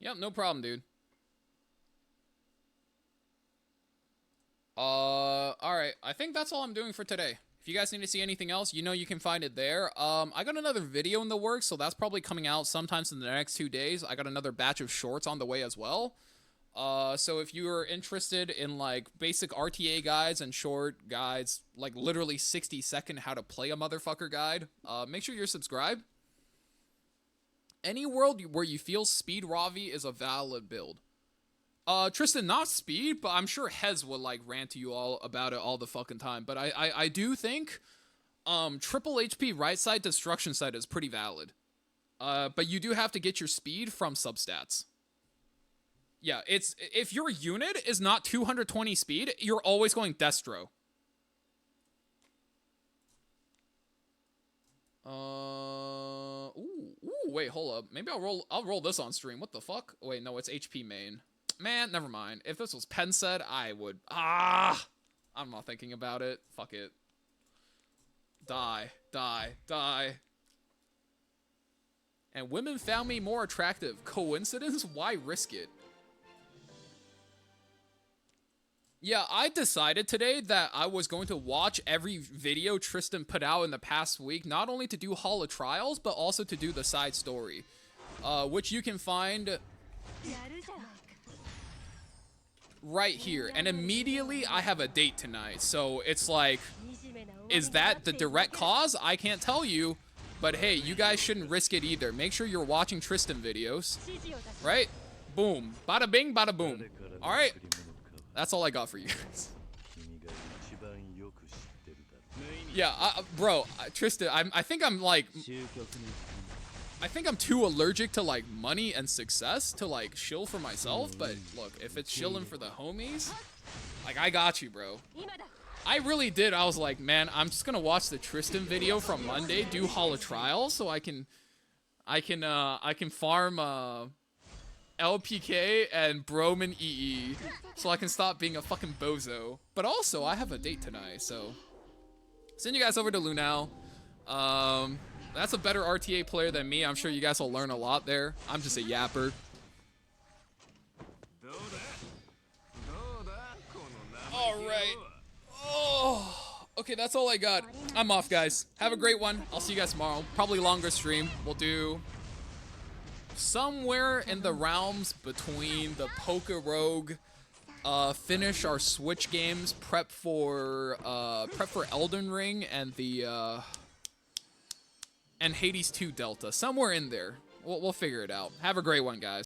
Yep, no problem, dude. Alright. I think that's all I'm doing for today. If you guys need to see anything else, you know you can find it there. I got another video in the works, so that's probably coming out sometimes in the next 2 days. I got another batch of shorts on the way as well. So if you are interested in, like, basic RTA guides and short guides, like, literally 60-second how to play a motherfucker guide, make sure you're subscribed. Any world where you feel Speed Ravi is a valid build. Tristan, not Speed, but I'm sure Hez will, like, rant to you all about it all the fucking time. But I do think, triple HP right side destruction side is pretty valid. But you do have to get your speed from substats. Yeah, it's, if your unit is not 220 speed, you're always going Destro. Wait, hold up. Maybe I'll roll this on stream. What the fuck? Wait, no, it's HP main. Man, never mind. If this was pen set, I would... I'm not thinking about it. Fuck it. Die. And women found me more attractive. Coincidence? Why risk it? Yeah, I decided today that I was going to watch every video Tristan put out in the past week, not only to do Hall of Trials, but also to do the side story, which you can find right here. And immediately, I have a date tonight, so it's like, is that the direct cause? I can't tell you, but hey, you guys shouldn't risk it either. Make sure you're watching Tristan videos, right? Boom. Bada bing, bada boom. All right. That's all I got for you guys. Yeah, bro, Tristan, I think I'm like... I think I'm too allergic to, like, money and success to, like, shill for myself. But, look, if it's shilling for the homies, like, I got you, bro. I really did. I was like, man, I'm just gonna watch the Tristan video from Monday, do Hall of Trials, so I can farm, LPK and Broman EE so I can stop being a fucking bozo. But also, I have a date tonight, so send you guys over to Lunao. That's a better RTA player than me. I'm sure you guys will learn a lot there. I'm just a yapper. All right. Oh, okay, that's all I got. I'm off, guys. Have a great one. I'll see you guys tomorrow. Probably longer stream. We'll do somewhere in the realms between the Poker Rogue, finish our Switch games, prep for Elden Ring, and the and Hades 2 Delta. Somewhere in there. We'll figure it out. Have a great one, guys.